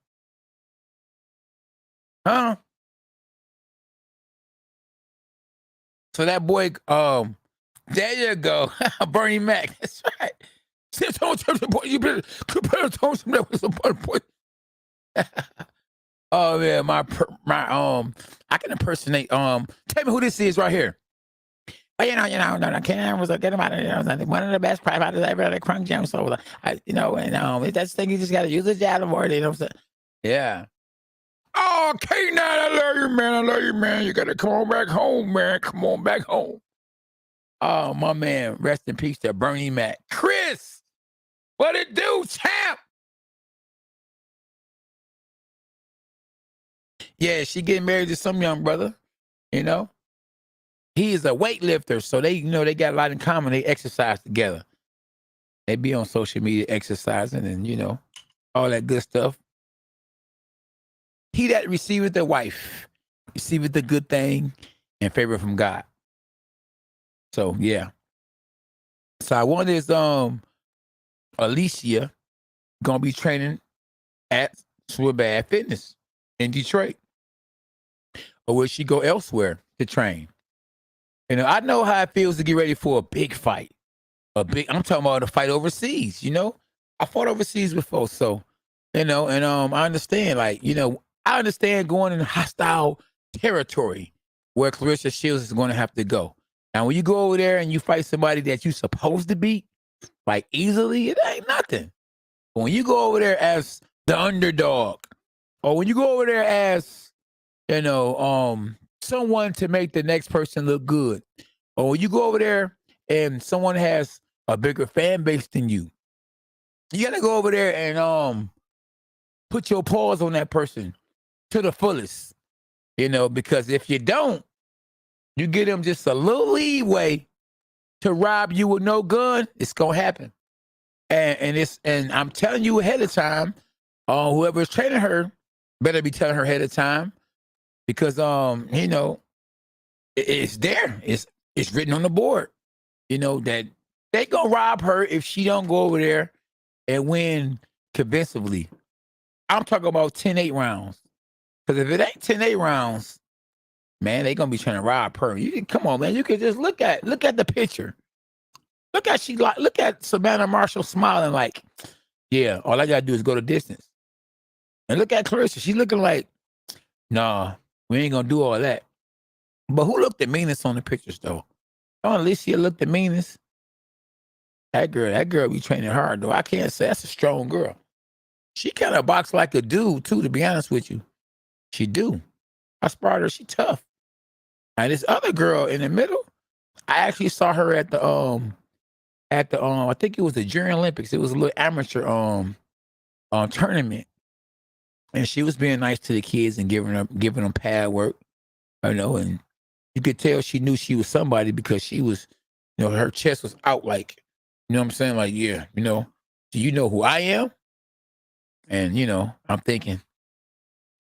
Huh? So that boy, there you go. Bernie Mac. That's right. You better tell him that was a boy. Oh man, my I can impersonate. Tell me who this is right here. But no, Ken was like, get him out of there. One of the best private fighters ever at a Crunk Gym. So, that's the thing. You just got to use the jab more. You know what I'm saying? Yeah. Oh, K9, I love you, man. I love you, man. You got to come on back home, man. Come on back home. Oh, my man. Rest in peace to Bernie Mac. Chris, what it do, champ? Yeah, she getting married to some young brother, you know. He is a weightlifter, so they got a lot in common. They exercise together. They be on social media exercising and, all that good stuff. He that receiveth the wife, receiveth the good thing and favor from God. So, yeah. So I wonder is Alycia gonna be training at Swabad Fitness in Detroit? Or will she go elsewhere to train? I know how it feels to get ready for a big fight. I'm talking about a fight overseas, I fought overseas before, so, and I understand, I understand going in hostile territory where Claressa Shields is going to have to go. Now, when you go over there and you fight somebody that you're supposed to beat, easily, it ain't nothing. But when you go over there as the underdog, or when you go over there as, someone to make the next person look good, or when you go over there and someone has a bigger fan base than you got to go over there and put your paws on that person to the fullest, because if you don't, you give them just a little leeway to rob you with no gun, it's going to happen. And I'm telling you ahead of time, whoever's training her better be telling her ahead of time, because it's there. It's written on the board, that they gonna rob her if she don't go over there and win convincingly. I'm talking about 10-8 rounds. Because if it ain't 10-8 rounds, man, they gonna be trying to rob her. You can come on, man. You can just look at the picture. Look at Savannah Marshall smiling like, yeah, all I gotta do is go the distance. And look at Claressa. She's looking like, nah, we ain't gonna do all that. But who looked the meanest on the pictures though? Oh, Alycia looked the meanest. That girl be training hard though. I can't say that's a strong girl. She kind of box like a dude too, to be honest with you. She do. I sparred her. She tough. And this other girl in the middle, I actually saw her at the I think it was the Junior Olympics. It was a little amateur tournament, and she was being nice to the kids and giving them pad work, and you could tell she knew she was somebody because she was, her chest was out like, you know what I'm saying? Like, yeah, do you know who I am? And, I'm thinking,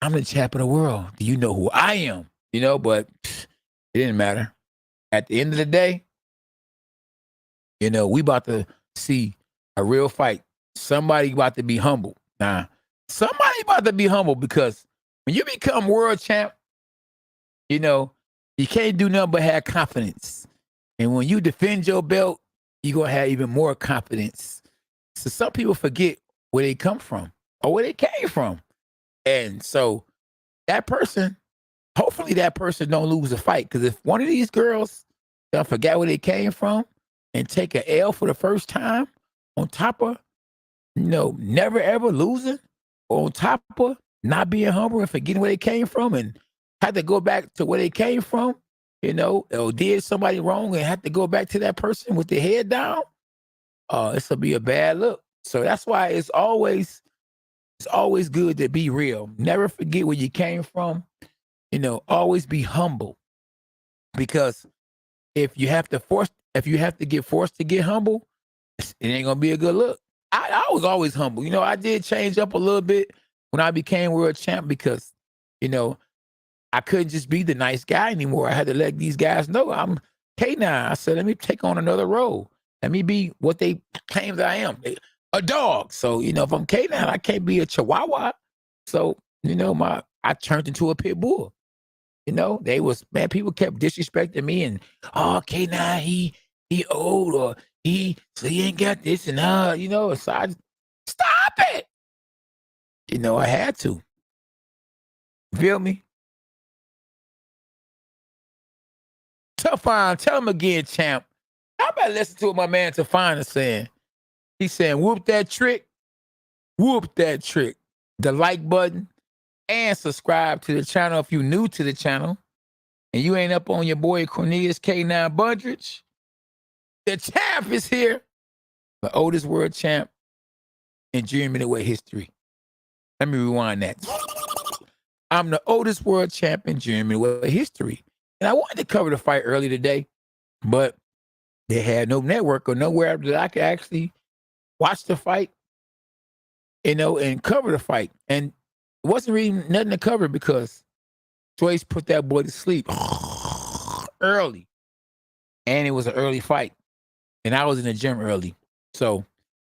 I'm the champ of the world. Do you know who I am? But it didn't matter. At the end of the day, we about to see a real fight. Somebody about to be humble. Nah, somebody about to be humble, because when you become world champ, you can't do nothing but have confidence. And when you defend your belt, you're going to have even more confidence. So some people forget where they come from or where they came from. And so that person, hopefully that person don't lose a fight. Because if one of these girls don't forget where they came from and take an L for the first time, on top of, never ever losing, or on top of not being humble and forgetting where they came from and had to go back to where they came from, or did somebody wrong and had to go back to that person with their head down, this will be a bad look. So that's why it's always good to be real. Never forget where you came from. Always be humble, because if you have to get forced to get humble, it ain't gonna be a good look. I was always humble. I did change up a little bit when I became world champ, because, I couldn't just be the nice guy anymore. I had to let these guys know I'm K9. I said, let me take on another role. Let me be what they claim that I am, a dog. So, if I'm K9, I can't be a chihuahua. So, I turned into a pit bull. People kept disrespecting me and, oh, K9, he old, or so he ain't got this and so I stop it. I had to. Feel me? Tefon, tell him again, champ. I better listen to what my man Tefon is saying. He's saying, whoop that trick. Whoop that trick. The like button and subscribe to the channel if you're new to the channel and you ain't up on your boy Cornelius K9 Bundridge. The champ is here. The oldest world champ in junior middleweight history. Let me rewind that. I'm the oldest world champ in junior middleweight history. And I wanted to cover the fight early today, but they had no network or nowhere that I could actually watch the fight, and cover the fight. And it wasn't really nothing to cover because Joyce put that boy to sleep early. And it was an early fight. And I was in the gym early. So,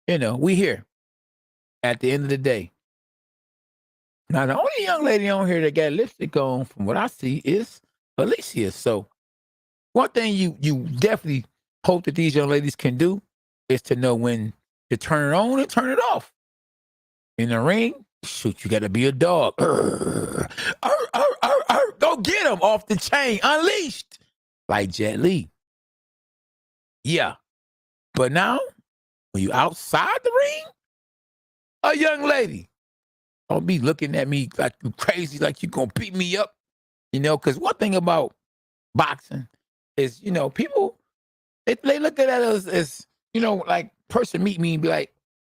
we here at the end of the day. Now, the only young lady on here that got lipstick on, from what I see, is Alycia. So, one thing you definitely hope that these young ladies can do is to know when to turn it on and turn it off. In the ring, shoot, you got to be a dog. Go get him off the chain, unleashed, like Jet Li. Yeah. But now, when you outside the ring, a young lady, don't be looking at me like you crazy, like you going to beat me up, because one thing about boxing is, people, they look at us as, like person meet me and be like,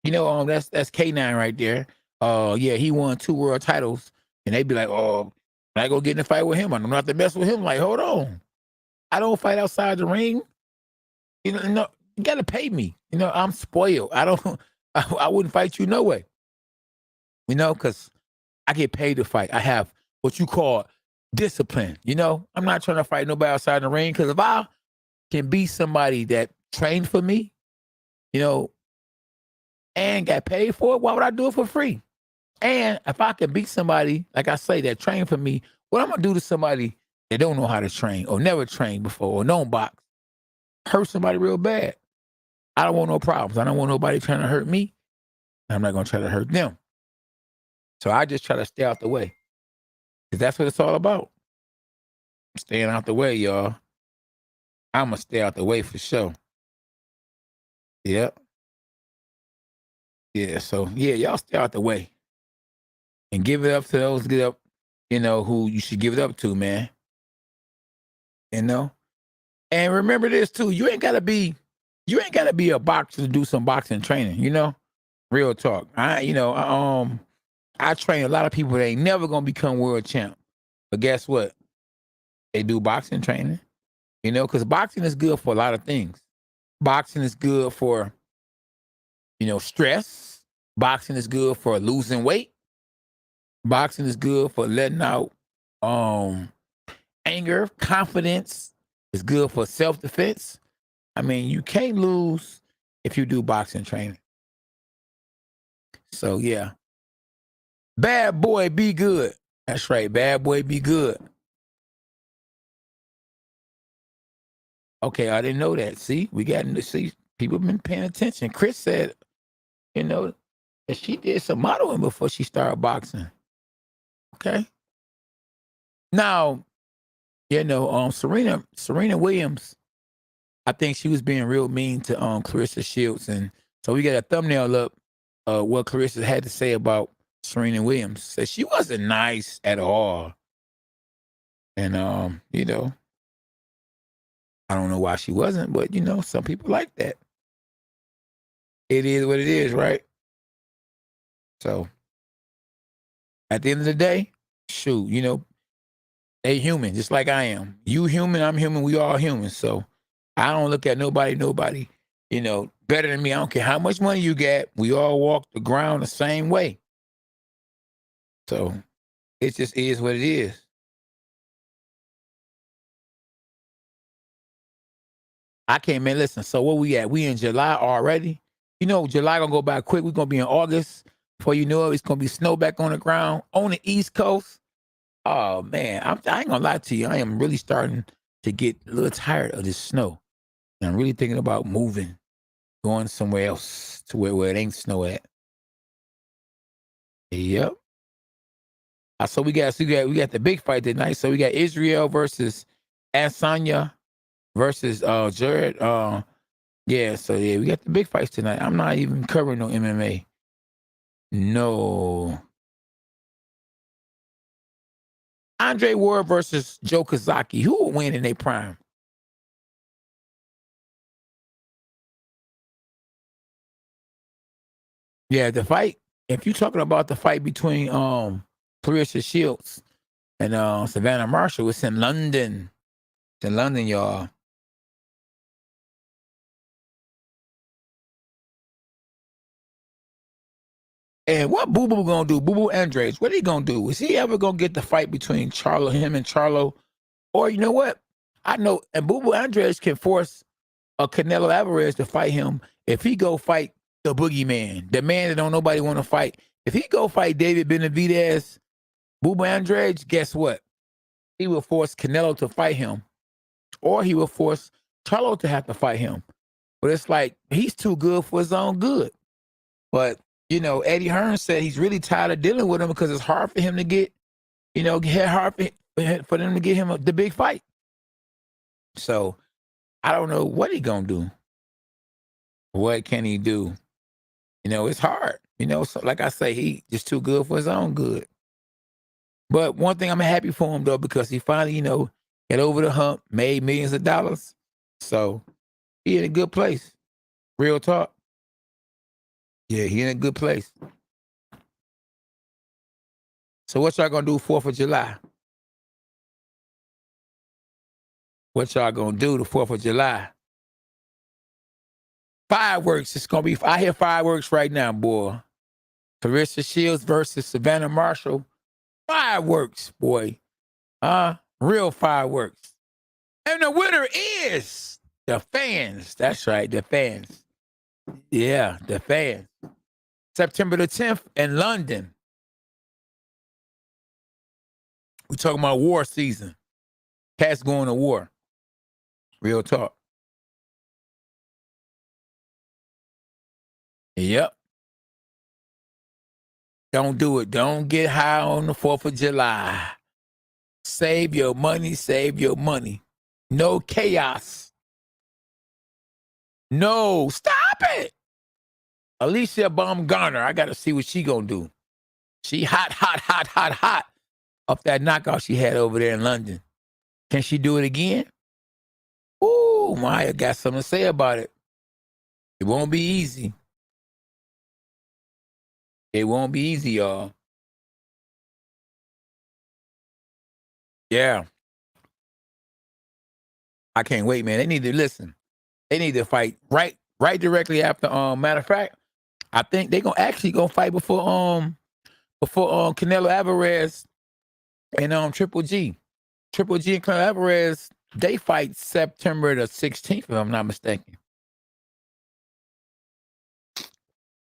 that's K9 right there. Yeah, he won 2 world titles. And they be like, oh, I go get in a fight with him. I'm not to mess with him. Like, hold on. I don't fight outside the ring. You got to pay me. I'm spoiled. I wouldn't fight you no way. Because I get paid to fight. I have what you call discipline. I'm not trying to fight nobody outside the ring, because if I can be somebody that trained for me, and got paid for it, why would I do it for free? And if I can beat somebody, like I say, that trained for me, what I'm going to do to somebody that don't know how to train or never trained before or don't box, hurt somebody real bad. I don't want no problems. I don't want nobody trying to hurt me. I'm not going to try to hurt them. So I just try to stay out the way, because that's what it's all about. Staying out the way, y'all. I'm going to stay out the way for sure. Yep. Yeah, so, y'all stay out the way. And give it up to those who you should give it up to, man. And remember this, too. You ain't got to be a boxer to do some boxing training, Real talk. I train a lot of people that ain't never going to become world champ. But guess what? They do boxing training, because boxing is good for a lot of things. Boxing is good for, stress. Boxing is good for losing weight. Boxing is good for letting out anger, confidence. It's good for self-defense. I mean, you can't lose if you do boxing training. So, yeah. Bad boy, be good. That's right. Bad boy, be good. Okay, I didn't know that. See, people have been paying attention. Chris said, that she did some modeling before she started boxing. Okay. Now, Serena Williams, I think she was being real mean to Claressa Shields. And so we got a thumbnail up what Claressa had to say about Serena Williams. Said she wasn't nice at all. And, I don't know why she wasn't, but, some people like that. It is what it is, right? So, at the end of the day, shoot, they human, just like I am. You human, I'm human, we all human. So, I don't look at nobody, better than me. I don't care how much money you got. We all walk the ground the same way. So, it just is what it is. I can't, man, listen. So, where we at? We in July already? July gonna go by quick. We're gonna be in August. Before you know it, it's gonna be snow back on the ground on the East Coast. Oh man, I ain't gonna lie to you. I am really starting to get a little tired of this snow. And I'm really thinking about moving, going somewhere else to where it ain't snow at. Yep. So we got the big fight tonight. So we got Israel versus Adesanya versus Jared. Yeah, so yeah, we got the big fights tonight. I'm not even covering no MMA. No. Andre Ward versus Joe Kazaki. Who will win in their prime? Yeah, the fight. If you're talking about the fight between Claressa Shields and Savannah Marshall, it's in London. It's in London, y'all. And what Boo Boo gonna do? Boo Boo Andres, what he gonna do? Is he ever gonna get the fight between him and Charlo? Or you know what? I know, and Boo Boo Andres can force a Canelo Alvarez to fight him if he go fight the boogeyman, the man that don't nobody want to fight. If he go fight David Benavidez, Boo Boo Andres, guess what? He will force Canelo to fight him, or he will force Charlo to have to fight him. But it's like he's too good for his own good. But you know, Eddie Hearn said he's really tired of dealing with him because it's hard for him to get, hard for them to get him the big fight. So I don't know what he gonna do. What can he do? You know, it's hard. You know, so like I say, he just too good for his own good. But one thing I'm happy for him though, because he finally, got over the hump, made millions of dollars. So he in a good place. Real talk. Yeah, he in a good place. So what y'all gonna do 4th of July? What y'all gonna do the 4th of July? Fireworks. It's gonna be. I hear fireworks right now, boy. Claressa Shields versus Savannah Marshall. Fireworks, boy. Real fireworks. And the winner is the fans. That's right, the fans. Yeah, the fans. September the 10th in London. We talking about war season. Cats going to war. Real talk. Yep. Don't do it. Don't get high on the 4th of July. Save your money. Save your money. No chaos. No. Stop it. Alycia Baumgardner. I got to see what she going to do. She hot off that knockout she had over there in London. Can she do it again? Ooh, Maya got something to say about it. It won't be easy. It won't be easy, y'all. Yeah. I can't wait, man. They need to listen. They need to fight right directly after. Matter of fact, I think they gonna fight before Canelo Alvarez and Triple G. Triple G and Canelo Alvarez, they fight September the 16th, if I'm not mistaken.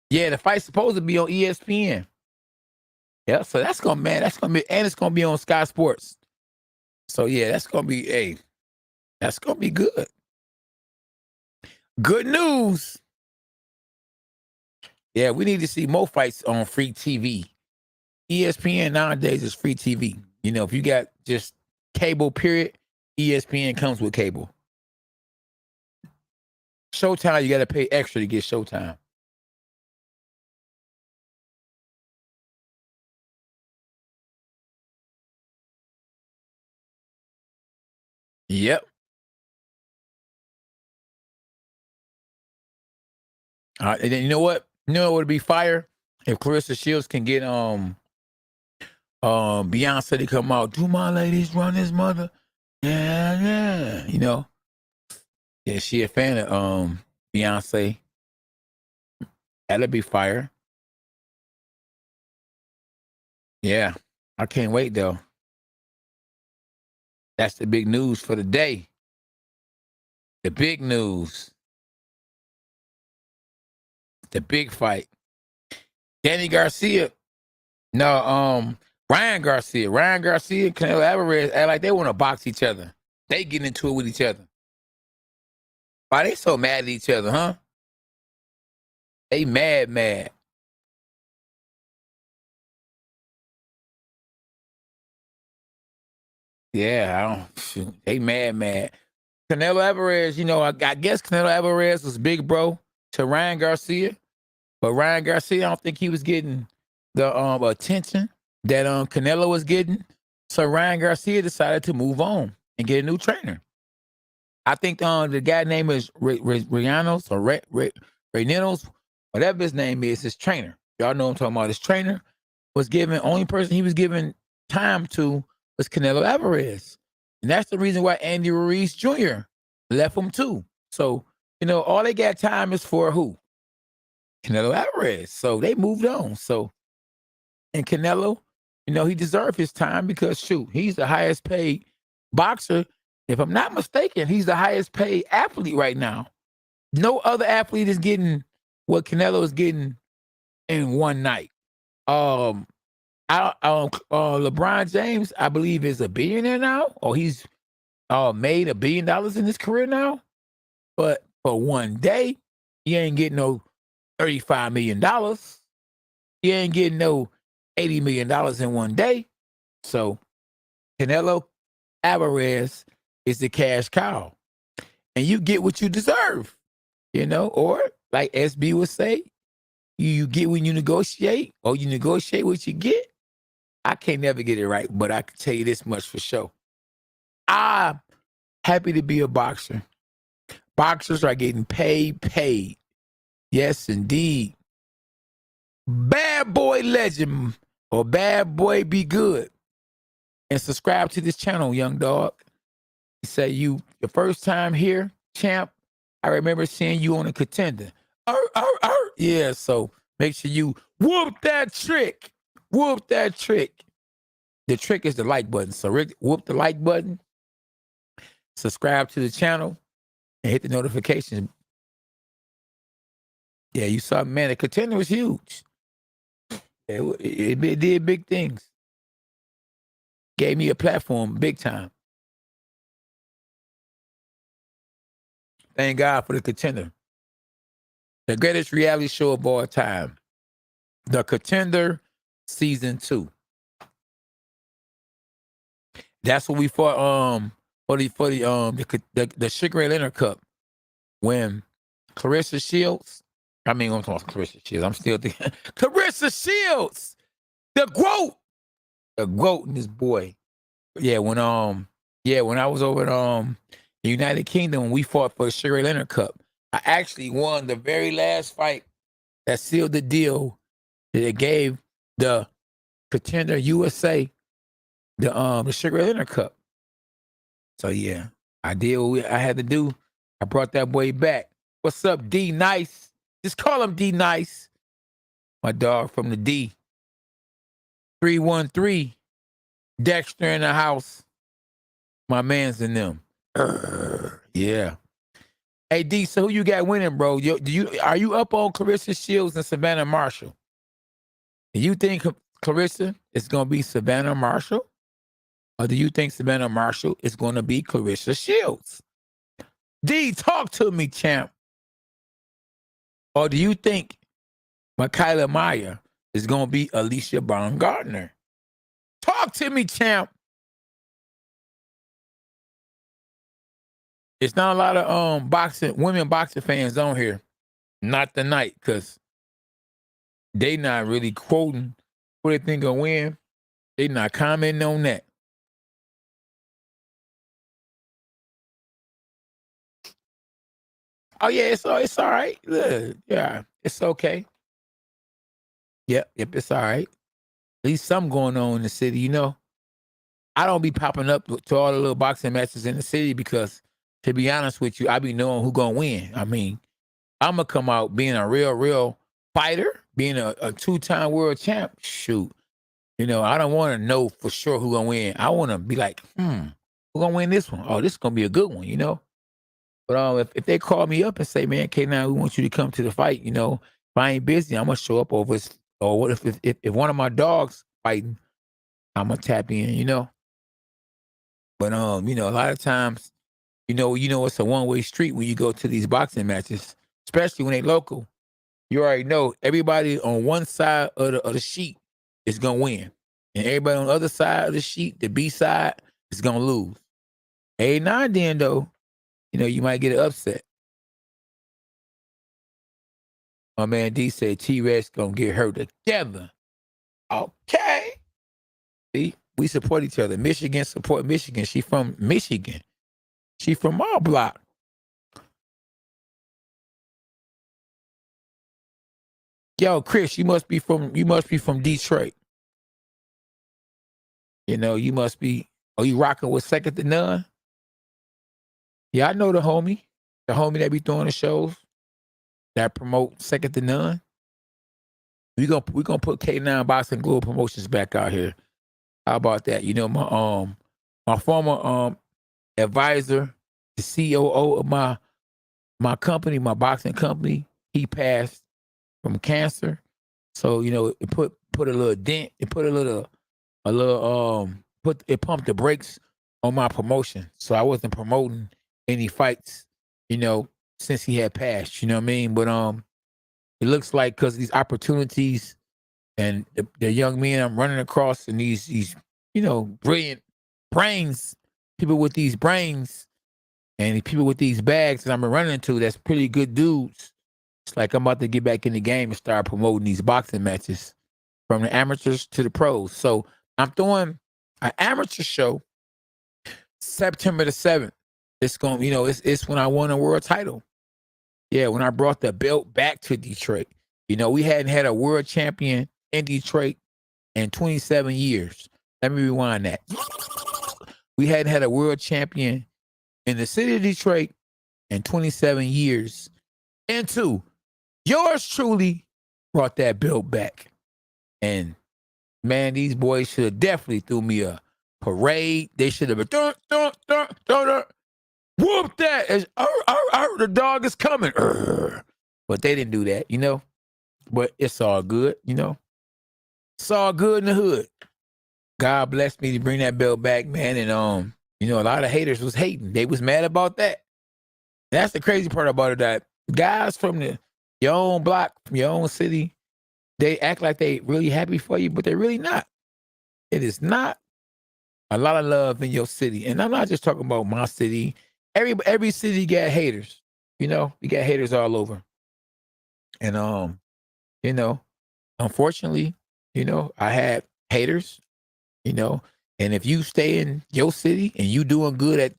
Yeah, the fight's supposed to be on ESPN. Yeah, so that's gonna be, and it's gonna be on Sky Sports. So yeah, that's gonna be good. Good news. Yeah, we need to see more fights on free TV. ESPN nowadays is free TV. You know, if you got just cable, period, ESPN comes with cable. Showtime, you got to pay extra to get Showtime. Yep. And then you know what? You know what would be fire? If Claressa Shields can get Beyonce to come out, do my ladies run this mother? Yeah. You know? Yeah, she a fan of Beyonce. That'll be fire. Yeah. I can't wait though. That's the big news for the day. The big news. The big fight. Danny Garcia. No, Ryan Garcia. Ryan Garcia and Canelo Alvarez act like they want to box each other. They get into it with each other. Why they so mad at each other, huh? They mad. Yeah, I don't shoot. They mad. Canelo Alvarez, I guess Canelo Alvarez was big bro to Ryan Garcia, but Ryan Garcia, I don't think he was getting the attention that Canelo was getting. So Ryan Garcia decided to move on and get a new trainer. I think the guy name is Rianos or Reynolds, whatever his name is, his trainer. Y'all know what I'm talking about. His trainer was given, only person he was giving time to was Canelo Alvarez. And that's the reason why Andy Ruiz Jr. left him too. So, all they got time is for who? Canelo Alvarez. So they moved on. So, and Canelo, he deserved his time because shoot, he's the highest paid boxer. If I'm not mistaken, he's the highest paid athlete right now. No other athlete is getting what Canelo is getting in one night. LeBron James, I believe, is a billionaire now, or he's made $1 billion in his career now. But for one day, he ain't getting no $35 million. He ain't getting no $80 million in one day. So Canelo Alvarez is the cash cow. And you get what you deserve, or like SB would say, you get when you negotiate, or you negotiate what you get. I can't never get it right, but I can tell you this much for sure. I'm happy to be a boxer. Boxers are getting paid. Yes, indeed. Bad boy legend or bad boy be good. And subscribe to this channel, young dog. He said your first time here, champ, I remember seeing you on a Contender. Yeah, so make sure you whoop that trick. Whoop that trick. The trick is the like button. So whoop the like button, subscribe to the channel, and hit the notifications. Yeah, you saw, man, the Contender was huge. It did big things. Gave me a platform big time. Thank God for the Contender. The greatest reality show of all time. The Contender Season 2. That's what we fought for the Sugar Ray Leonard Cup when Claressa Shields. I'm talking about Claressa Shields. I'm still thinking Claressa Shields, the GOAT and this boy. Yeah, when I was over in the United Kingdom when we fought for the Sugar Ray Leonard Cup, I actually won the very last fight that sealed the deal that it gave the Contender USA the Sugar Ray Leonard Cup. So yeah, I did what I had to do. I brought that boy back. What's up, D Nice? Just call him D Nice. My dog from the D. 313. Dexter in the house. My man's in them. Yeah. Hey D, so who you got winning, bro? Are you up on Claressa Shields and Savannah Marshall? Do you think Claressa is gonna be Savannah Marshall? Or do you think Savannah Marshall is gonna be Claressa Shields? D, talk to me, champ. Or do you think Mikaela Mayer is gonna be Alycia Baumgardner? Talk to me, champ. It's not a lot of women boxing fans on here. Not tonight, because they not really quoting who they think gonna win. They not commenting on that. Oh yeah, it's all right. Yeah, it's okay. Yep, it's all right. At least something going on in the city, I don't be popping up to all the little boxing matches in the city because, to be honest with you, I be knowing who gonna win. I'm gonna come out being a real fighter, being a 2-time world champ. Shoot, I don't want to know for sure who gonna win. I want to be like, who gonna win this one? Oh, this is gonna be a good one, But if they call me up and say, man, K9, we want you to come to the fight, if I ain't busy, I'm gonna show up over. Or what if one of my dogs fighting, I'm gonna tap in, But a lot of times, it's a one-way street when you go to these boxing matches, especially when they local. You already know everybody on one side of the sheet is gonna win, and everybody on the other side of the sheet, the B side, is gonna lose. Every now and then, though, you might get an upset. My man D said T-Rex gonna get her together. Okay. See, we support each other. Michigan support Michigan. She from Michigan. She from our block. Yo, Chris, you must be from Detroit. You must be. Oh, you rocking with Second to None? Yeah, I know the homie. The homie that be throwing the shows that promote Second to None. We gonna put K9 Boxing Global Promotions back out here. How about that? My former advisor, the COO of my company, my boxing company, he passed from cancer. So, it put a little dent, it put it pumped the brakes on my promotion. So I wasn't promoting any fights, since he had passed, you know what I mean? But it looks like because of these opportunities and the young men I'm running across and these brilliant brains, people with these brains and people with these bags that I'm running into that's pretty good dudes. It's like I'm about to get back in the game and start promoting these boxing matches from the amateurs to the pros. So I'm throwing an amateur show September the 7th. It's going, it's when I won a world title. Yeah, when I brought the belt back to Detroit. We hadn't had a world champion in Detroit in 27 years. Let me rewind that. We hadn't had a world champion in the city of Detroit in 27 years. And two, yours truly brought that belt back. And man, these boys should have definitely threw me a parade. They should have been whoop that. The dog is coming. But they didn't do that, But it's all good, It's all good in the hood. God blessed me to bring that belt back, man. And a lot of haters was hating. They was mad about that. That's the crazy part about it, that guys from your own block, from your own city, they act like they really happy for you, but they're really not. It is not a lot of love in your city. And I'm not just talking about my city. Every city got haters. You got haters all over. And unfortunately, I had haters, and if you stay in your city and you doing good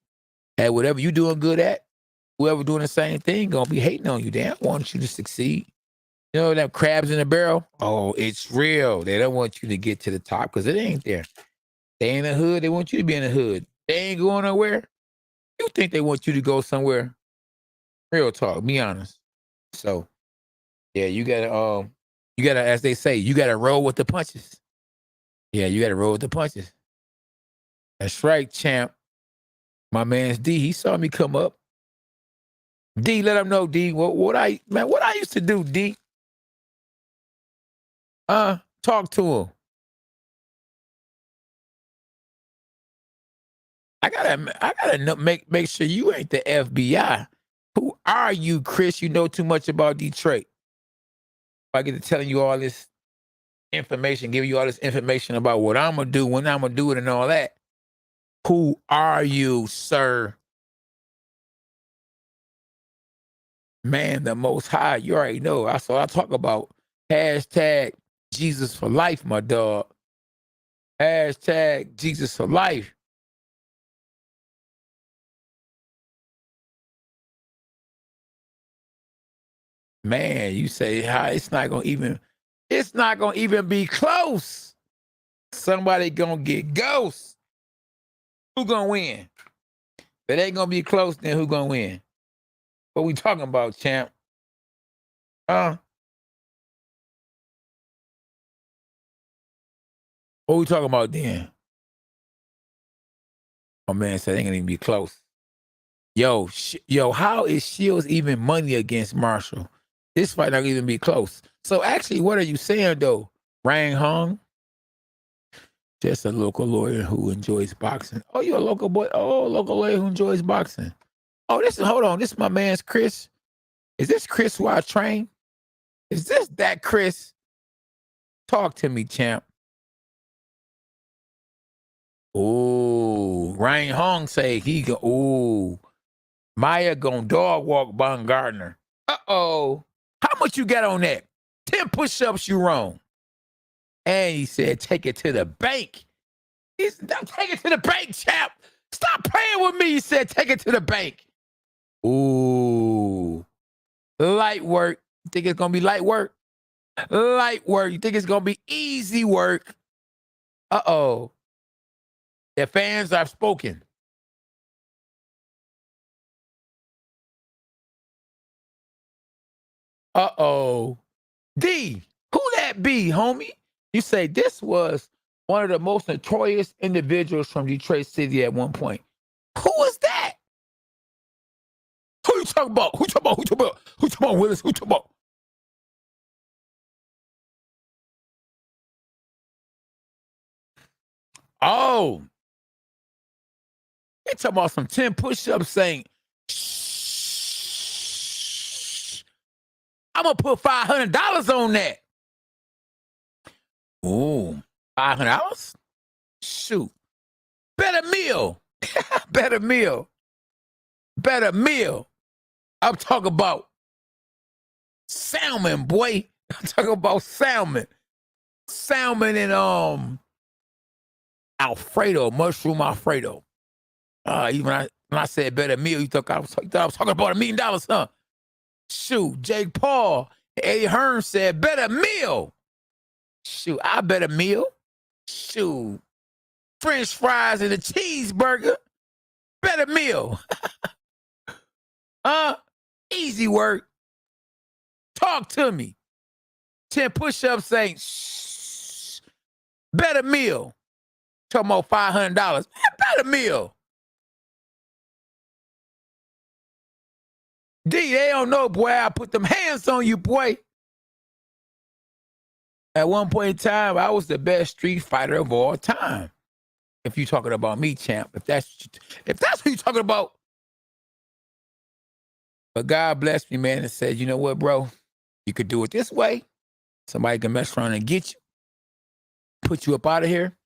at whatever you doing good at, whoever doing the same thing gonna be hating on you. They don't want you to succeed. Them crabs in the barrel. Oh, it's real. They don't want you to get to the top because it ain't there. They ain't in the hood. They want you to be in the hood. They ain't going nowhere. You think they want you to go somewhere? Real talk. Be honest. So, yeah, you gotta, as they say, you gotta roll with the punches. Yeah, you gotta roll with the punches. That's right, champ. My man's D. He saw me come up. D, let him know, D. What I used to do, D. Talk to him. I gotta make sure you ain't the FBI. Who are you, Chris? You know too much about Detroit. I get to telling you all this information, giving you all this information about what I'm gonna do, when I'm gonna do it, and all that. Who are you, sir? Man, the Most High. You already know. I talk about hashtag Jesus for life, my dog. Hashtag Jesus for life. Man, you say how it's not gonna even be close. Somebody gonna get ghost. Who gonna win? If it ain't gonna be close, then who gonna win? What we talking about, champ? What we talking about then? Oh man said it ain't gonna even be close. Yo, how is Shields even money against Marshall? This fight not even be close. So actually, what are you saying though? Rang Hong? Just a local lawyer who enjoys boxing. Oh, you're a local boy. Oh, local lawyer who enjoys boxing. Oh, hold on. This is my man's Chris. Is this Chris who I train? Is this that Chris? Talk to me, champ. Oh, Ryan Hong say he go. Oh, Mayer gonna dog walk Baumgardner. Uh-oh. How much you got on that? 10 push-ups you wrong. And he said, take it to the bank. He said, take it to the bank, chap. Stop playing with me. He said, take it to the bank. Ooh. Light work. You think it's gonna be light work? Light work. You think it's gonna be easy work? Uh-oh. The fans have spoken. Uh-oh. D, who that be, homie? You say this was one of the most notorious individuals from Detroit City at one point. Who was that? Who you talking about? Who you talking about? Who you talking about? Who you talking about, Willis? Who you talking about? Oh. They talking about some 10 push-ups saying, shh. I'm going to put $500 on that. Ooh, $500? Shoot. Better meal. Better meal. Better meal. I'm talking about salmon, boy. I'm talking about salmon. Salmon and Alfredo, mushroom Alfredo. Even when I said better meal, you thought I was talking about $1 million, huh? Shoot, Jake Paul and Eddie Hearn said better meal. Shoot, I better meal. Shoot, French fries and a cheeseburger. Better meal. Easy work. Talk to me. 10 push-ups saying, shh. Better meal. Talking about $500. Better meal. D, they don't know, boy. I put them hands on you, boy. At one point in time, I was the best street fighter of all time. If you're talking about me, champ. If that's what you're talking about. But God blessed me, man, and said, you know what, bro? You could do it this way. Somebody can mess around and get you, put you up out of here,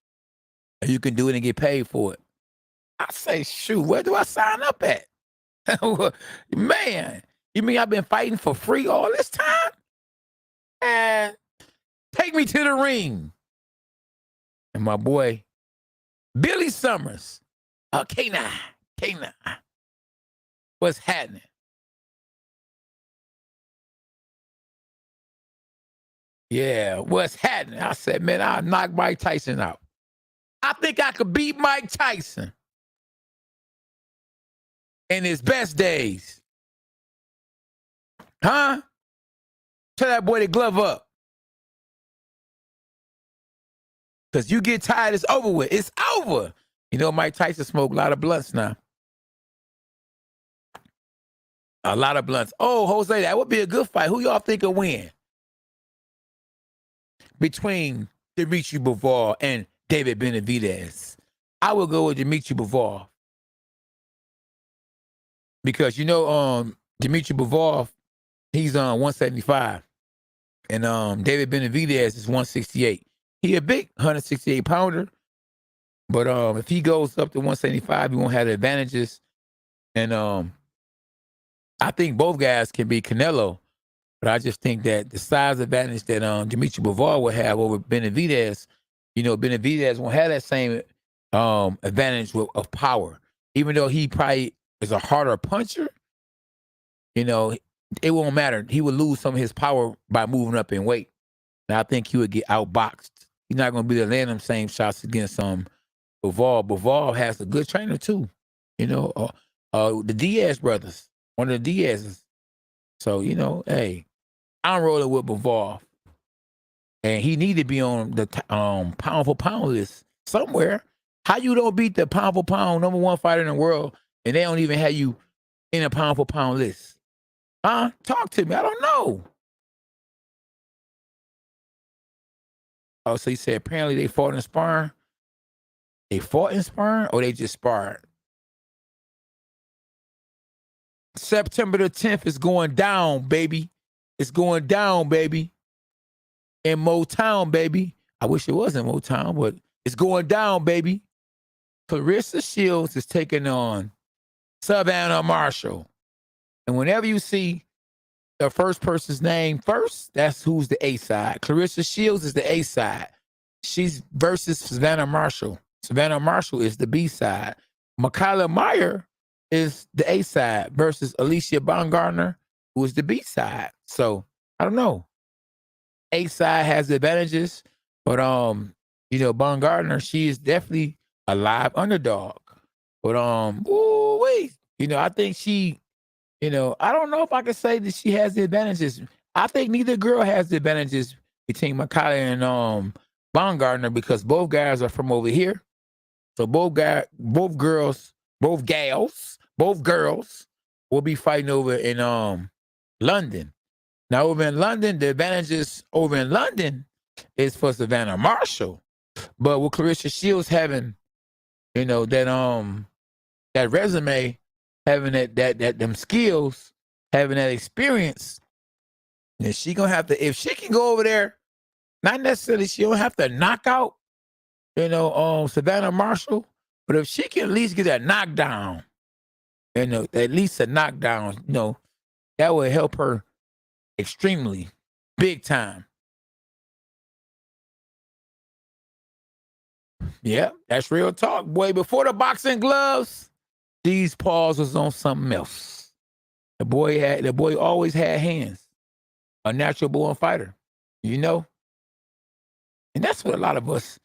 and you can do it and get paid for it. I say, shoot, where do I sign up at? Man, you mean I've been fighting for free all this time? And take me to the ring. And my boy, Billy Summers, K9, what's happening? Yeah, what's happening? I said, man, I'll knock Mike Tyson out. I think I could beat Mike Tyson in his best days. Huh? Tell that boy to glove up. Because you get tired, it's over with. It's over. You know, Mike Tyson smoked a lot of blunts now. A lot of blunts. Oh, Jose, that would be a good fight. Who y'all think will win? Between Dimitri Bivol and David Benavidez. I will go with Dimitri Bivol. Because, you know, Dimitri Bivol, he's on 175. And David Benavidez is 168. He a big 168-pounder. But if he goes up to 175, he won't have the advantages. And I think both guys can be Canelo. But I just think that the size advantage that Dimitri Bivol will have over Benavidez, you know, Benavidez won't have that same advantage of power. Even though he probably is a harder puncher, you know, it won't matter. He would lose some of his power by moving up in weight. And I think he would get outboxed. He's not going to be able to land them same shots against Bivol. Bivol has a good trainer too. You know, the Diaz brothers, one of the Diaz's. So, you know, hey, I'm rolling with Bivol. And he need to be on the pound for pound list somewhere. How you don't beat the pound for pound #1 fighter in the world and they don't even have you in a pound for pound list? Huh? Talk to me. I don't know. Oh, so you said apparently they fought in sparring? They fought in sparring or they just sparred? September the 10th is going down, baby. It's going down, baby. In Motown, baby. I wish it was in Motown, but it's going down, baby. Claressa Shields is taking on Savannah Marshall. And whenever you see the first person's name first, that's who's the A side. Claressa Shields is the A side. She's versus Savannah Marshall. Savannah Marshall is the B side. Mikaela Mayer is the A side versus Alycia Baumgardner, who is the B side. So I don't know. A side has the advantages, but Baumgardner, she is definitely a live underdog. But wait, I think she, I don't know if I can say that she has the advantages. I think neither girl has the advantages between Mikaela and Baumgardner because both guys are from over here. So both girls will be fighting over in London. Now over in London, the advantages over in London is for Savannah Marshall. But with Claressa Shields having, that resume, having that them skills, having that experience, and she gonna have to, if she can go over there, not necessarily she don't have to knock out, Savannah Marshall, but if she can at least get a knockdown, at least a knockdown, that would help her extremely, big time. Yeah, that's real talk, boy. Before the boxing gloves, these paws was on something else. The boy always had hands. A natural born fighter, And that's what a lot of us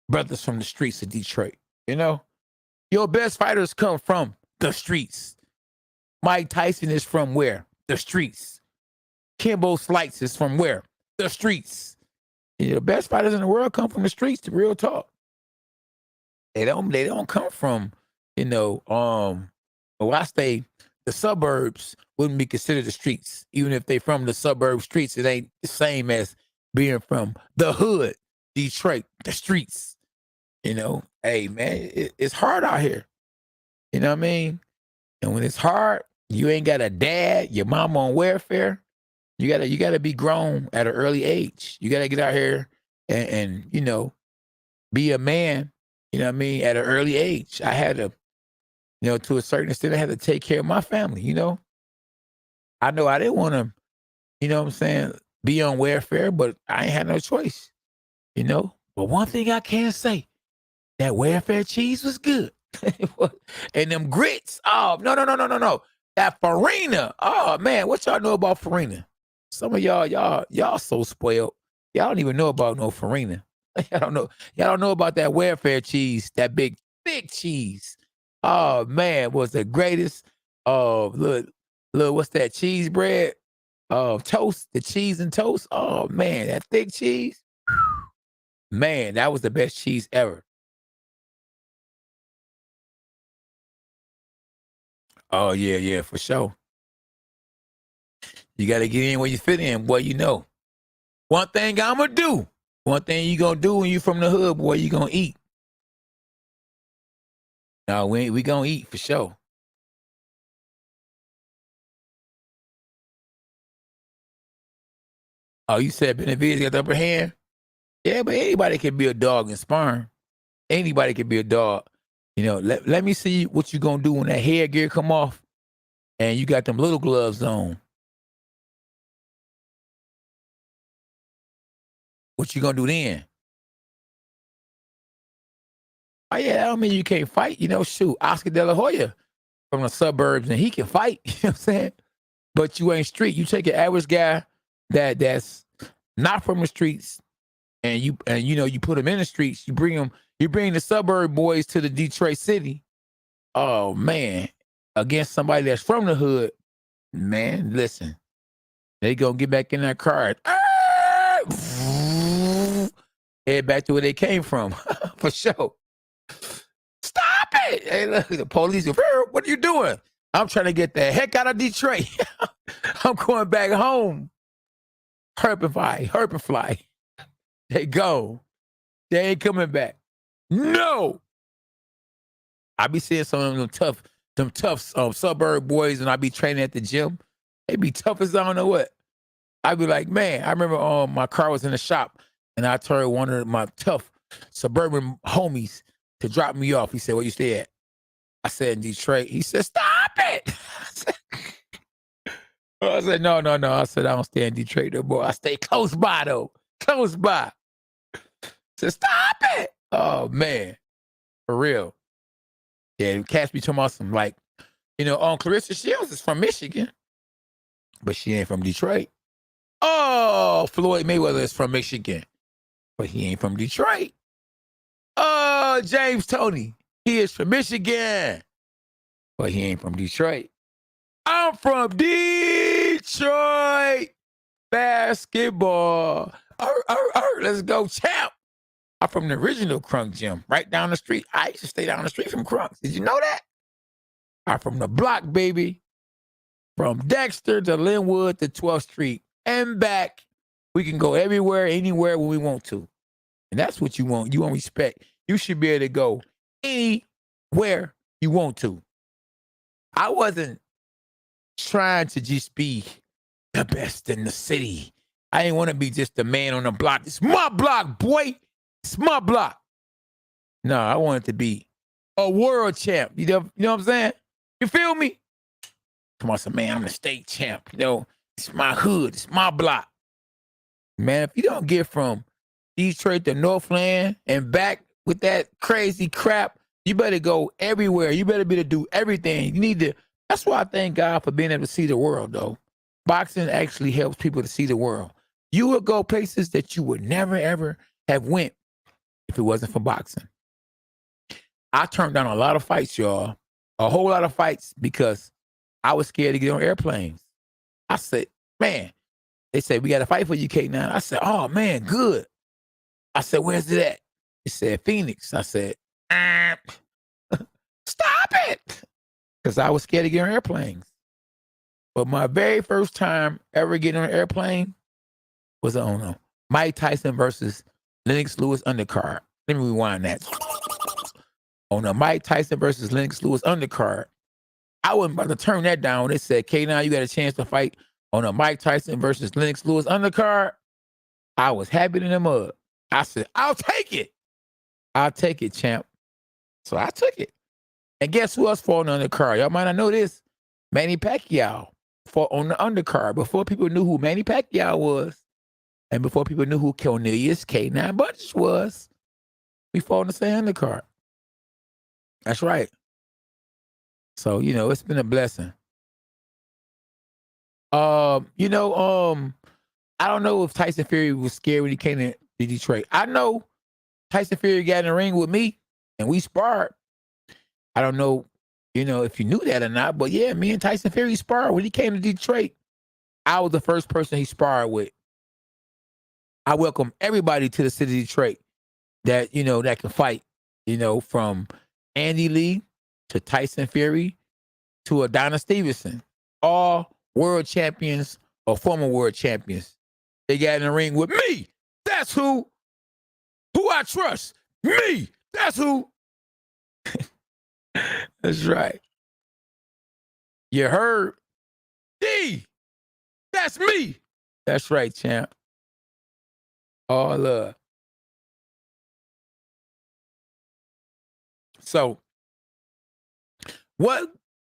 brothers from the streets of Detroit, Your best fighters come from the streets. Mike Tyson is from where? The streets. Kimbo Slice is from where? The streets. The best fighters in the world come from the streets, to real talk. They don't come from, I say the suburbs wouldn't be considered the streets. Even if they from the suburb streets, it ain't the same as being from the hood, Detroit, the streets. Hey man, it's hard out here. You know what I mean? And when it's hard, you ain't got a dad, your mama on welfare. You gotta be grown at an early age. You gotta get out here and be a man. You know what I mean? At an early age, I had to, to a certain extent, I had to take care of my family. I know I didn't want to, what I'm saying, be on welfare, but I ain't had no choice. But one thing I can say, that welfare cheese was good. And them grits, oh, no. That farina, oh man, what y'all know about farina? Some of y'all so spoiled. Y'all don't even know about no farina. Y'all don't know about that welfare cheese, that big cheese. Oh man, was the greatest. Look, what's that cheese bread? Toast, the cheese and toast. Oh man, that thick cheese. Man, that was the best cheese ever. Oh yeah, for sure. You got to get in where you fit in, boy. One thing I'ma do. One thing you gonna do when you from the hood, boy, you gonna eat. No, we gonna eat for sure. Oh, you said Benavidez got the upper hand? Yeah, but anybody can be a dog in sparring. Anybody can be a dog. Let me see what you gonna do when that headgear come off and you got them little gloves on. What you gonna do then? Oh yeah, I don't mean you can't fight. Shoot, Oscar De La Hoya from the suburbs and he can fight. You know what I'm saying? But you ain't street. You take an average guy that's not from the streets, and you put him in the streets. You bring the suburb boys to the Detroit city. Oh man, against somebody that's from the hood, man. Listen, they gonna get back in that car. Head back to where they came from, for sure. Stop it! Hey, look, the police. What are you doing? I'm trying to get the heck out of Detroit. I'm going back home. Herpify. They go. They ain't coming back. No. I be seeing some of them tough suburb boys, and I be training at the gym. They be tough as I don't know what. I be like, man, I remember my car was in the shop, and I told one of my tough suburban homies to drop me off. He said, where you stay at? I said, in Detroit. He said, stop it. I said, no. I said, I don't stay in Detroit no more. I stay close by, though. Close by. I said, stop it. Oh, man. For real. Yeah, cats be talking about some, like, Claressa Shields is from Michigan, but she ain't from Detroit. Oh, Floyd Mayweather is from Michigan, but he ain't from Detroit. Oh, James Toney, he is from Michigan, but he ain't from Detroit. I'm from Detroit basketball. Let's go, champ. I'm from the original Crunk Gym, right down the street. I used to stay down the street from Crunks. Did you know that? I'm from the block, baby. From Dexter to Linwood to 12th Street and back. We can go everywhere, anywhere when we want to. And that's what you want. You want respect. You should be able to go anywhere you want to. I wasn't trying to just be the best in the city. I didn't want to be just the man on the block. It's my block, boy. It's my block. No, I wanted to be a world champ. You know what I'm saying? You feel me? Come on, man, I'm the state champ. It's my hood. It's my block. Man, if you don't get from Detroit to Northland and back with that crazy crap, you better go everywhere. You better be able to do everything. You need to. That's why I thank God for being able to see the world, though. Boxing actually helps people to see the world. You will go places that you would never, ever have went if it wasn't for boxing. I turned down a lot of fights, y'all. A whole lot of fights because I was scared to get on airplanes. I said, man, they said, we got to fight for you, K9. I said, oh, man, good. I said, where's it at? They said, Phoenix. I said, stop it. Because I was scared to get on airplanes. But my very first time ever getting on an airplane was on Mike Tyson versus Lennox Lewis undercard. Let me rewind that. On a Mike Tyson versus Lennox Lewis undercard. I wasn't about to turn that down. They said, K9, you got a chance to fight on a Mike Tyson versus Lennox Lewis undercard. I was happy in the mud. I said, I'll take it. I'll take it, champ. So I took it. And guess who else fought on the undercard? Y'all might not know this. Manny Pacquiao fought on the undercard before people knew who Manny Pacquiao was and before people knew who Cornelius K9 Butch was. We fought on the same undercard. That's right. So, it's been a blessing. I don't know if Tyson Fury was scared when he came to Detroit. I know Tyson Fury got in the ring with me and we sparred. I don't know, if you knew that or not, but yeah, me and Tyson Fury sparred when he came to Detroit. I was the first person he sparred with. I welcome everybody to the city of Detroit that, that can fight, from Andy Lee to Tyson Fury to Adonis Stevenson, all world champions or former world champions. They got in the ring with me. That's who I trust. Me. That's who. That's right. You heard? D. That's me. That's right, champ. All love. So, what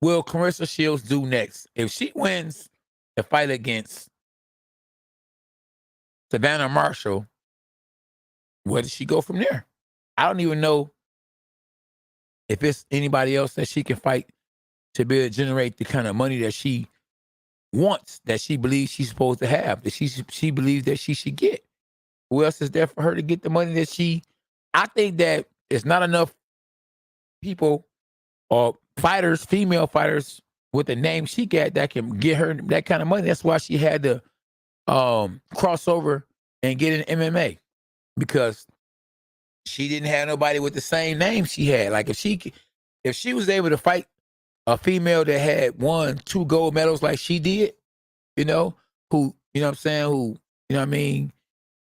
will Claressa Shields do next? If she wins the fight against Savannah Marshall, where does she go from there? I don't even know if it's anybody else that she can fight to be able to generate the kind of money that she wants, that she believes she's supposed to have, that she believes that she should get. Who else is there for her to get the money that I think that it's not enough people or fighters, female fighters with the name she got that can get her that kind of money. That's why she had to cross over and get in MMA, because she didn't have nobody with the same name she had. Like if she was able to fight a female that had 1, 2 gold medals like she did, who, who,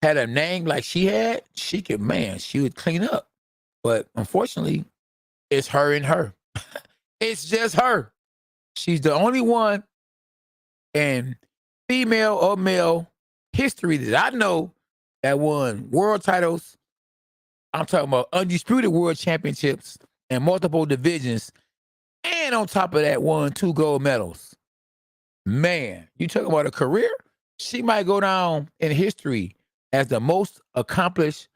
had a name like she had, she would clean up. But unfortunately, it's her and her. It's just her. She's the only one in female or male history that I know that won world titles. I'm talking about undisputed world championships and multiple divisions And on top of that, won 2 gold medals. Man, you talking about a career? She might go down in history as the most accomplished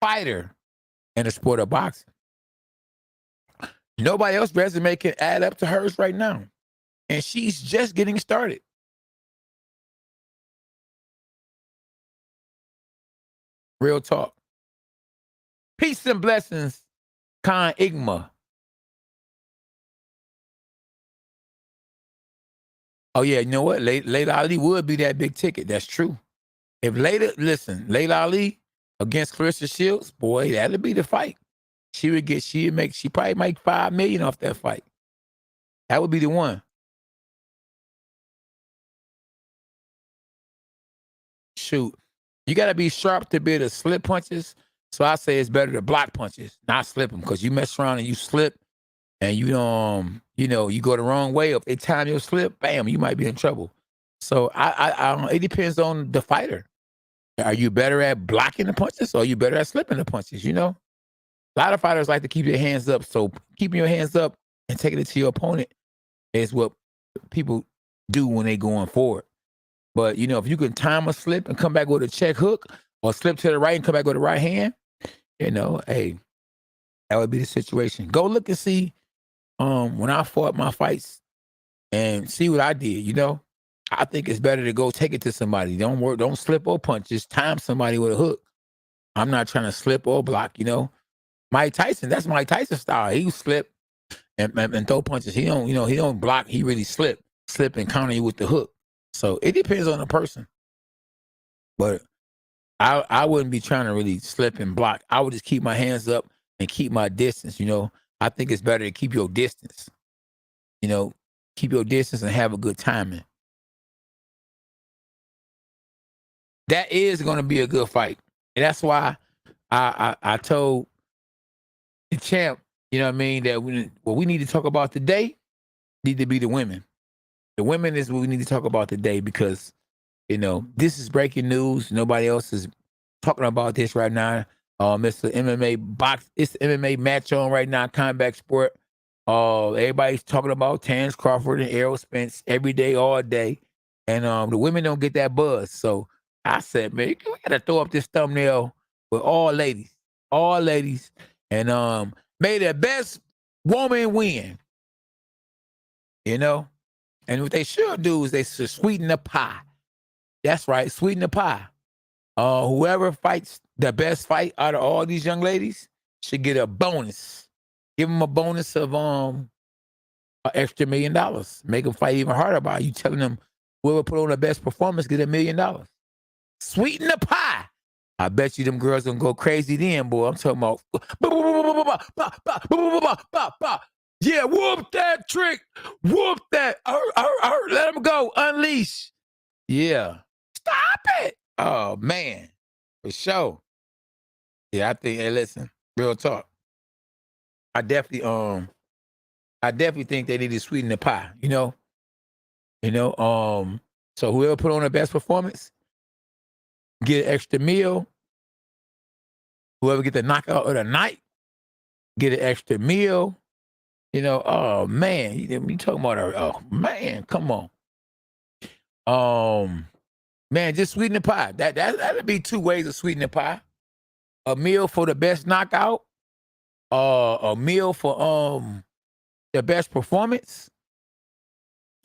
fighter in the sport of boxing. Nobody else's resume can add up to hers right now. And she's just getting started. Real talk. Peace and blessings, Khan Igma. Oh, yeah, you know what? Layla Ali would be that big ticket. That's true. If Layla Ali against Claressa Shields, boy, that'd be the fight. She probably make $5 million off that fight. That would be the one. Shoot. You got to be sharp to be able to slip punches. So I say it's better to block punches, not slip them, because you mess around and you slip and you you go the wrong way. If they time your slip, bam, you might be in trouble. So it depends on the fighter. Are you better at blocking the punches or are you better at slipping the punches? A lot of fighters like to keep their hands up. So keeping your hands up and taking it to your opponent is what people do when they going forward. But, if you can time a slip and come back with a check hook or slip to the right and come back with the right hand, hey, that would be the situation. Go look and see when I fought my fights and see what I did, I think it's better to go take it to somebody. Don't slip or punch. Just time somebody with a hook. I'm not trying to slip or block, Mike Tyson, that's Mike Tyson's style. He slip and throw punches. He don't block. He really slip and counter you with the hook. So it depends on the person. But I wouldn't be trying to really slip and block. I would just keep my hands up and keep my distance, I think it's better to keep your distance. Keep your distance and have a good timing. That is going to be a good fight. And that's why I told the champ, that what we need to talk about today need to be the women. The women is what we need to talk about today because, this is breaking news. Nobody else is talking about this right now. It's the MMA match on right now, combat sport. Everybody's talking about Terrence Crawford and Errol Spence every day, all day. And the women don't get that buzz. So I said, man, we gotta throw up this thumbnail with all ladies. And may the best woman win. And what they should do is they should sweeten the pie. That's right, sweeten the pie. Whoever fights the best fight out of all these young ladies should get a bonus. Give them a bonus of an extra $1 million. Make them fight even harder by you telling them whoever put on the best performance get $1 million. Sweeten the pie. I bet you them girls gonna go crazy then, boy. I'm talking about yeah, whoop that trick. Whoop that. Let them go. Unleash. Yeah. Stop it. Oh, man. For sure. Yeah, I think, hey, listen, real talk. I definitely think they need to sweeten the pie, So whoever put on the best performance, get an extra meal. Whoever get the knockout of the night, get an extra meal. Oh man, you talking about oh man, come on. Man, just sweeten the pie. That'd be 2 ways of sweetening the pie. A meal for the best knockout, a meal for the best performance,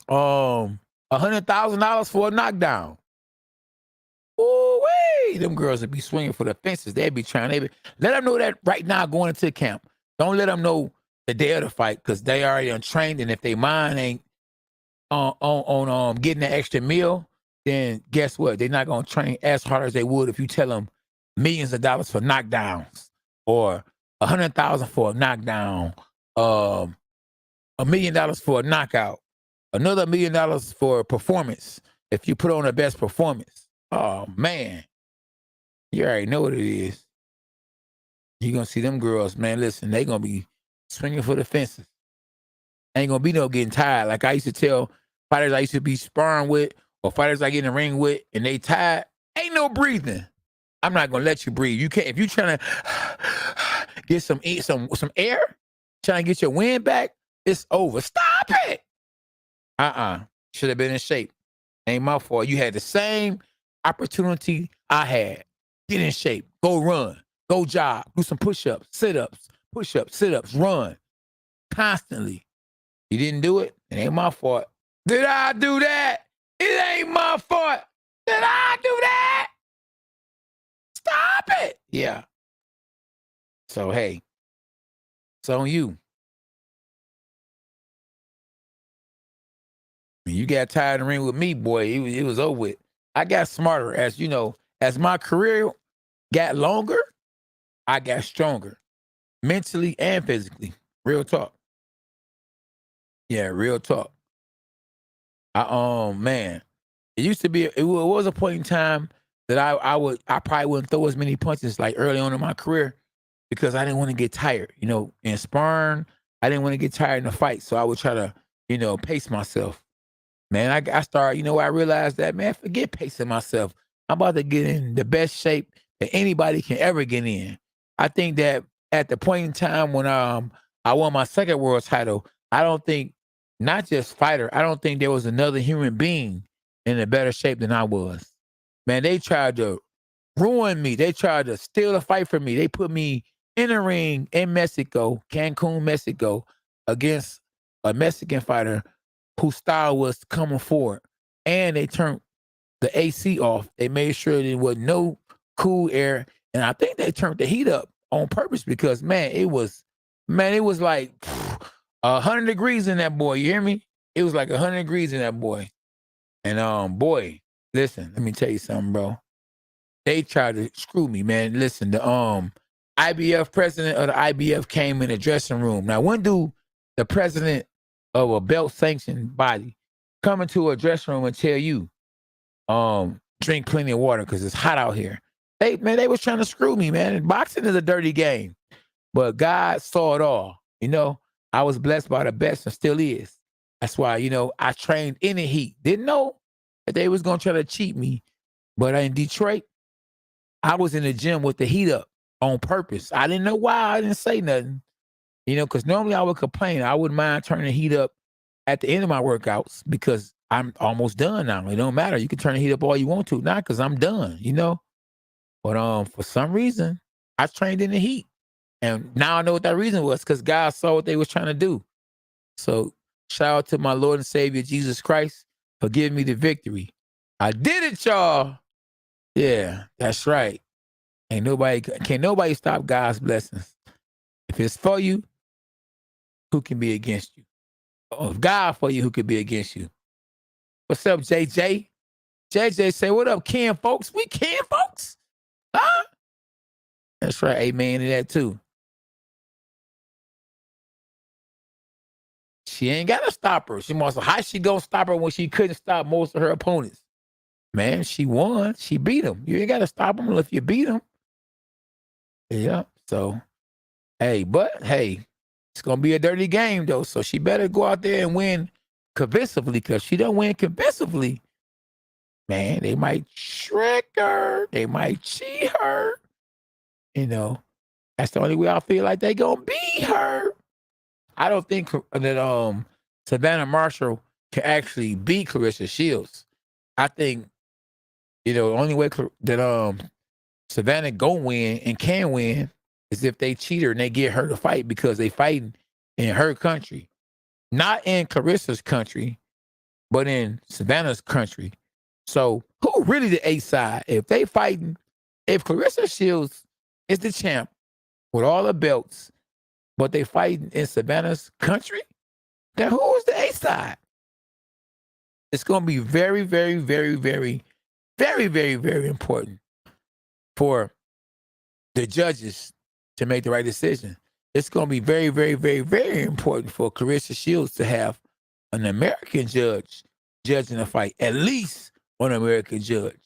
$100,000 for a knockdown. Oh wait, them girls would be swinging for the fences. They'd be trying. Let them know that right now going into the camp. Don't let them know the day of the fight because they already untrained, and if they mind ain't on getting the extra meal, then guess what? They're not gonna train as hard as they would if you tell them millions of dollars for knockdowns or $100,000 for a knockdown, $1 million for a knockout, another $1 million for a performance. If you put on the best performance, oh man, you already know what it is. You're gonna see them girls, man. Listen, they gonna be swinging for the fences. Ain't gonna be no getting tired. Like I used to tell fighters I used to be sparring with or fighters I get in the ring with and they tired, ain't no breathing. I'm not gonna let you breathe. You can't, if you trying to get some air, trying to get your wind back, It's over. Stop it. Should have been in shape. Ain't my fault. You had the same opportunity I had. Get in shape. Go run. Go jog. Do some push-ups, sit-ups, push-ups, sit-ups, run. Constantly. You didn't do it? It ain't my fault. Did I do that? It ain't my fault. Did I do that? Stop it. Yeah. So, hey, it's on you. You got tired of the ring with me, boy. It was over with. I got smarter as my career got longer, I got stronger mentally and physically. Real talk. Yeah, real talk. Man, it used to be. It was a point in time that I probably wouldn't throw as many punches like early on in my career because I didn't want to get tired. In sparring, I didn't want to get tired in the fight, so I would try to pace myself. Man, I started. I realized that, man, forget pacing myself. I'm about to get in the best shape that anybody can ever get in. I think that at the point in time when I won my second world title, I don't think, not just fighter, I don't think there was another human being in a better shape than I was. Man, they tried to ruin me. They tried to steal the fight from me. They put me in a ring in Mexico, Cancun, Mexico, against a Mexican fighter whose style was coming forward. And they turned the AC off. They made sure there was no cool air. And I think they turned the heat up on purpose because, man, it was like 100 degrees in that boy. You hear me? It was like 100 degrees in that boy. And boy, listen, let me tell you something, bro. They tried to screw me, man. Listen, the IBF president of the IBF came in the dressing room. Now, when do the president of a belt sanctioned body come into a dressing room and tell you, drink plenty of water because it's hot out here? They was trying to screw me, man. And boxing is a dirty game, but God saw it all. I was blessed by the best and still is. That's why, I trained in the heat. Didn't know that they was going to try to cheat me. But in Detroit, I was in the gym with the heat up on purpose. I didn't know why I didn't say nothing, because normally I would complain. I wouldn't mind turning the heat up at the end of my workouts because I'm almost done now. It don't matter. You can turn the heat up all you want to now because I'm done, But for some reason, I trained in the heat. And now I know what that reason was, because God saw what they was trying to do. So shout out to my Lord and Savior, Jesus Christ, for giving me the victory. I did it, y'all. Yeah, that's right. Can't nobody stop God's blessings. If it's for you, who can be against you? Or if God for you, who can be against you? What's up, JJ? JJ say, what up, Ken folks? We Ken folks? Huh? That's right. Amen to that too. She ain't got to stop her. How she gonna stop her when she couldn't stop most of her opponents? Man, she won. She beat them. You ain't got to stop them if you beat them. Yeah. So, hey, it's going to be a dirty game, though. So she better go out there and win convincingly, because she don't win convincingly, man, they might trick her. They might cheat her. That's the only way I feel like they going to beat her. I don't think that Savannah Marshall can actually beat Claressa Shields. I think, the only way that Savannah go win and can win is if they cheat her and they get her to fight, because they fighting in her country. Not in Claressa's country, but in Savannah's country. So who really the A side? If they fighting, if Claressa Shields is the champ with all the belts, but they fighting in Savannah's country, then who is the A side? It's going to be very, very, very, very, very, very, very important for the judges to make the right decision. It's going to be very, very, very, very important for Claressa Shields to have an American judge judging the fight, at least one American judge.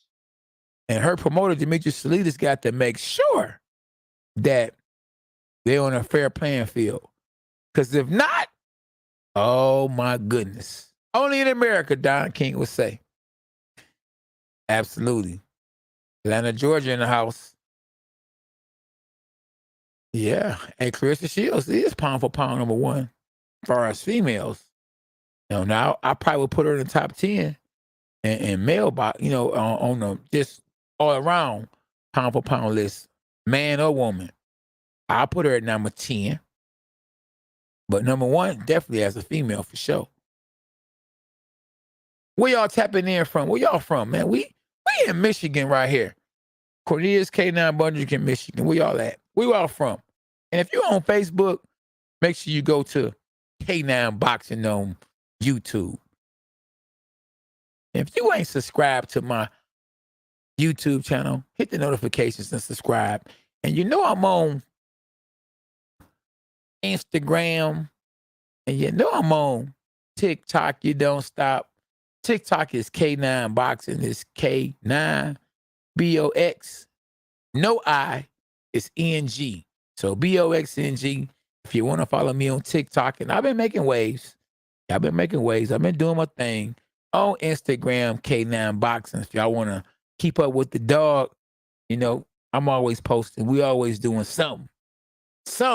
And her promoter, Demetrius Salidas, got to make sure that they're on a fair playing field. Because if not, oh my goodness. Only in America, Don King would say. Absolutely. Atlanta, Georgia in the house. Yeah. And Claressa Shields is pound for pound number one. far as females. Now I probably would put her in the top 10 and male box, on the just all around pound for pound list, man or woman. I'll put her at number 10. But number 1, definitely as a female for sure. Where y'all tapping in from? Where y'all from, man? We in Michigan right here. Cornelius K9 Bundrick in Michigan. Where y'all at? Where y'all from? And if you're on Facebook, make sure you go to K9 Boxing on YouTube. If you ain't subscribed to my YouTube channel, hit the notifications and subscribe. And I'm on Instagram, and I'm on TikTok. You don't stop. TikTok is K9 Boxing. It's K9 BOX. No I. It's NG. So BOXNG. If you want to follow me on TikTok, and I've been making waves. I've been doing my thing on Instagram, K9 Boxing. If y'all want to keep up with the dog, I'm always posting. We always doing something.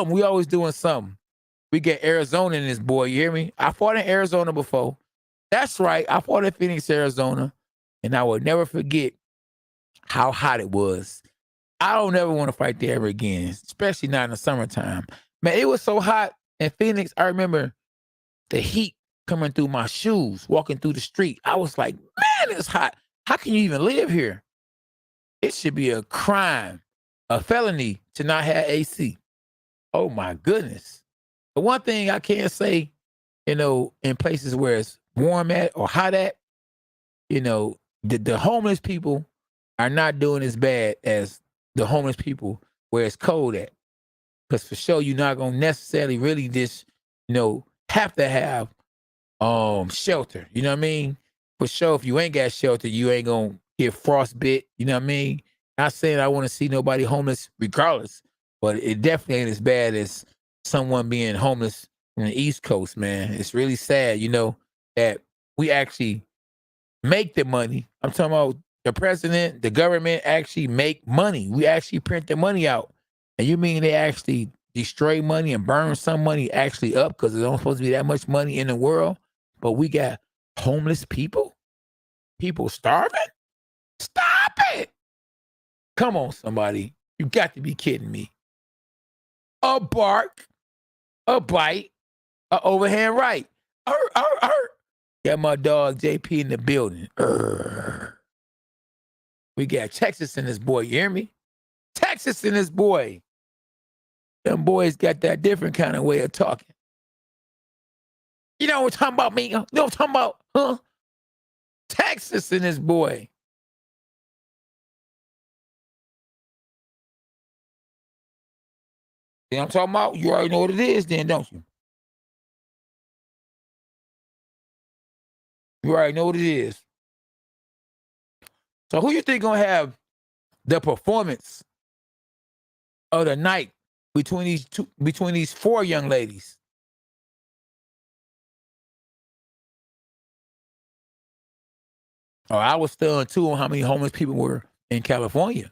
We always doing something. We get Arizona in this boy, you hear me? I fought in Arizona before. That's right. I fought in Phoenix, Arizona, and I will never forget how hot it was. I don't ever want to fight there ever again, especially not in the summertime. Man, it was so hot in Phoenix. I remember the heat coming through my shoes, walking through the street. I was like, man, it's hot. How can you even live here? It should be a crime, a felony to not have AC. Oh, my goodness. The one thing I can't say, in places where it's warm at or hot at, the homeless people are not doing as bad as the homeless people where it's cold at. Because for sure, you're not going to necessarily really just, have to have shelter. You know what I mean? For sure, if you ain't got shelter, you ain't going to get frostbit. You know what I mean? Not saying I want to see nobody homeless regardless, but it definitely ain't as bad as someone being homeless on the East Coast, man. It's really sad, that we actually make the money. I'm talking about the president, the government actually make money. We actually print the money out. And you mean they actually destroy money and burn some money actually up because there's not supposed to be that much money in the world? But we got homeless people? People starving? Stop it. Come on, somebody. You got to be kidding me. A bark, a bite, a overhand right. Got my dog JP in the building. We got Texas in this boy, you hear me? Texas in this boy. Them boys got that different kind of way of talking. You know what I'm talking about, me? You know what I'm talking about, huh? Texas in this boy. You know what I'm talking about? You already know what it is then, don't you? You already know what it is. So who you think gonna have the performance of the night between these 4 young ladies? Oh, I was stunned too on how many homeless people were in California.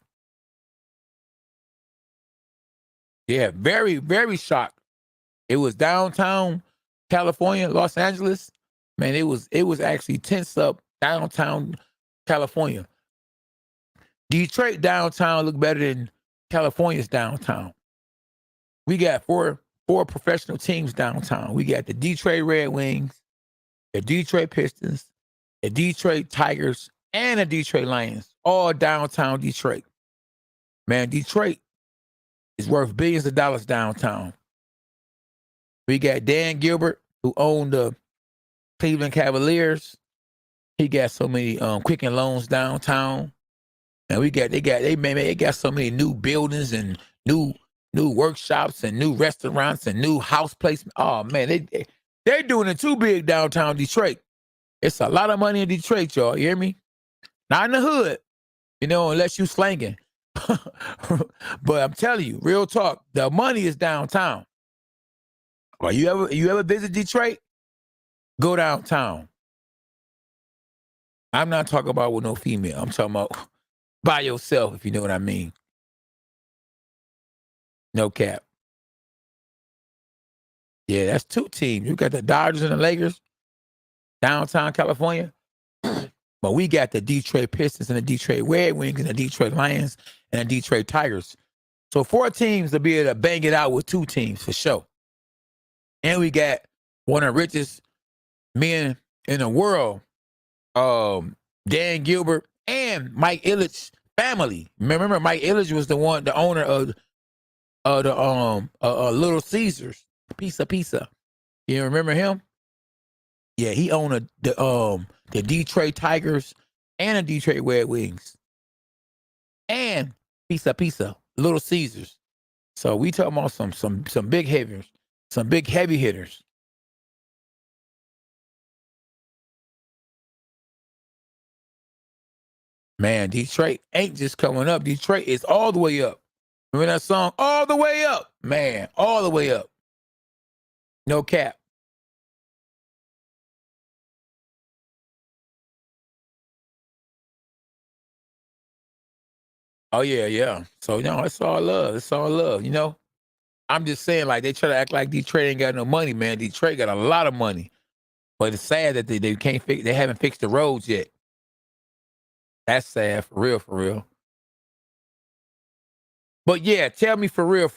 Yeah, very, very shocked. It was downtown California, Los Angeles. Man, it was actually tense up downtown California. Detroit downtown look better than California's downtown. We got four professional teams downtown. We got the Detroit Red Wings, the Detroit Pistons, the Detroit Tigers, and the Detroit Lions, all downtown Detroit. Man, Detroit is worth billions of dollars downtown. We got Dan Gilbert, who owned the Cleveland Cavaliers. He got so many Quicken Loans downtown. And they got so many new buildings and new workshops and new restaurants and new house placement. Oh man, they're doing it too big downtown Detroit. It's a lot of money in Detroit, y'all. You hear me? Not in the hood, unless you slanging. But I'm telling you, real talk, the money is downtown. Well, you ever visit Detroit? Go downtown. I'm not talking about with no female. I'm talking about by yourself, if you know what I mean. No cap. Yeah, that's 2 teams. You got the Dodgers and the Lakers, downtown California. But we got the Detroit Pistons and the Detroit Red Wings and the Detroit Lions and the Detroit Tigers. So 4 teams to be able to bang it out with 2 teams for sure. And we got one of the richest men in the world, Dan Gilbert and Mike Ilitch family. Remember, Mike Ilitch was the owner of the Little Caesars, Pizza. You remember him? Yeah, he owned the Detroit Tigers and the Detroit Red Wings and Pizza, Little Caesars. So we talking about some big hitters, some big heavy hitters. Man, Detroit ain't just coming up. Detroit is all the way up. Remember that song? All the way up. Man, all the way up. No cap. Oh, yeah. So, it's all love. It's all love, I'm just saying, like, they try to act like Detroit ain't got no money, man. Detroit got a lot of money. But it's sad that they can't they haven't fixed the roads yet. That's sad, for real. But yeah, tell me for real,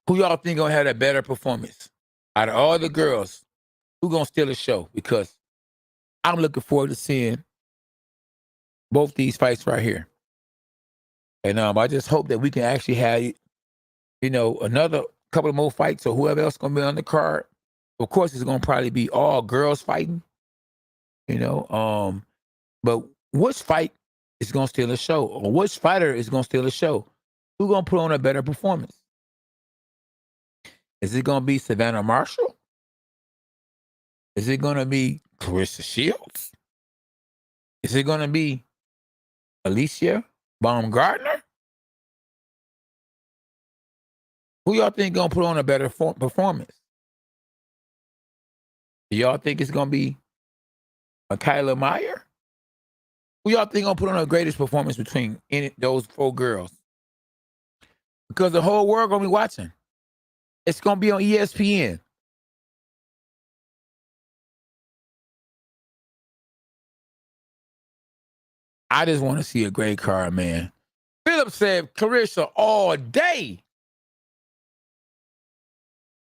who y'all think gonna have a better performance? Out of all the girls, who gonna steal the show? Because I'm looking forward to seeing both these fights right here. And I just hope that we can actually have, another couple of more fights or whoever else gonna be on the card. Of course, it's gonna probably be all girls fighting, but which fight is gonna steal the show? Or which fighter is gonna steal the show? Who gonna put on a better performance? Is it gonna be Savannah Marshall? Is it gonna be Claressa Shields? Is it gonna be Alycia Baumgardner? Who y'all think gonna put on a better performance? Do y'all think it's gonna be Mikaela Mayer? Who y'all think gonna put on the greatest performance between those 4 girls? Because the whole world gonna be watching. It's gonna be on ESPN. I just want to see a great card, man. Philip said Claressa all day.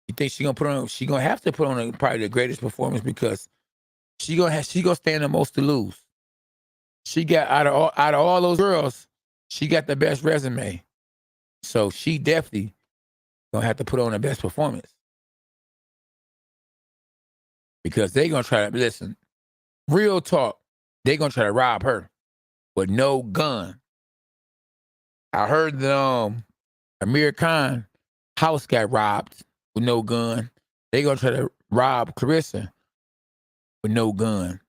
You think she gonna have to put on probably the greatest performance because she gonna stand the most to lose. She got out of all those girls, she got the best resume. So she definitely gonna have to put on the best performance. Because they gonna try to listen. Real talk, they gonna try to rob her with no gun. I heard that Amir Khan house got robbed with no gun. They gonna try to rob Claressa with no gun.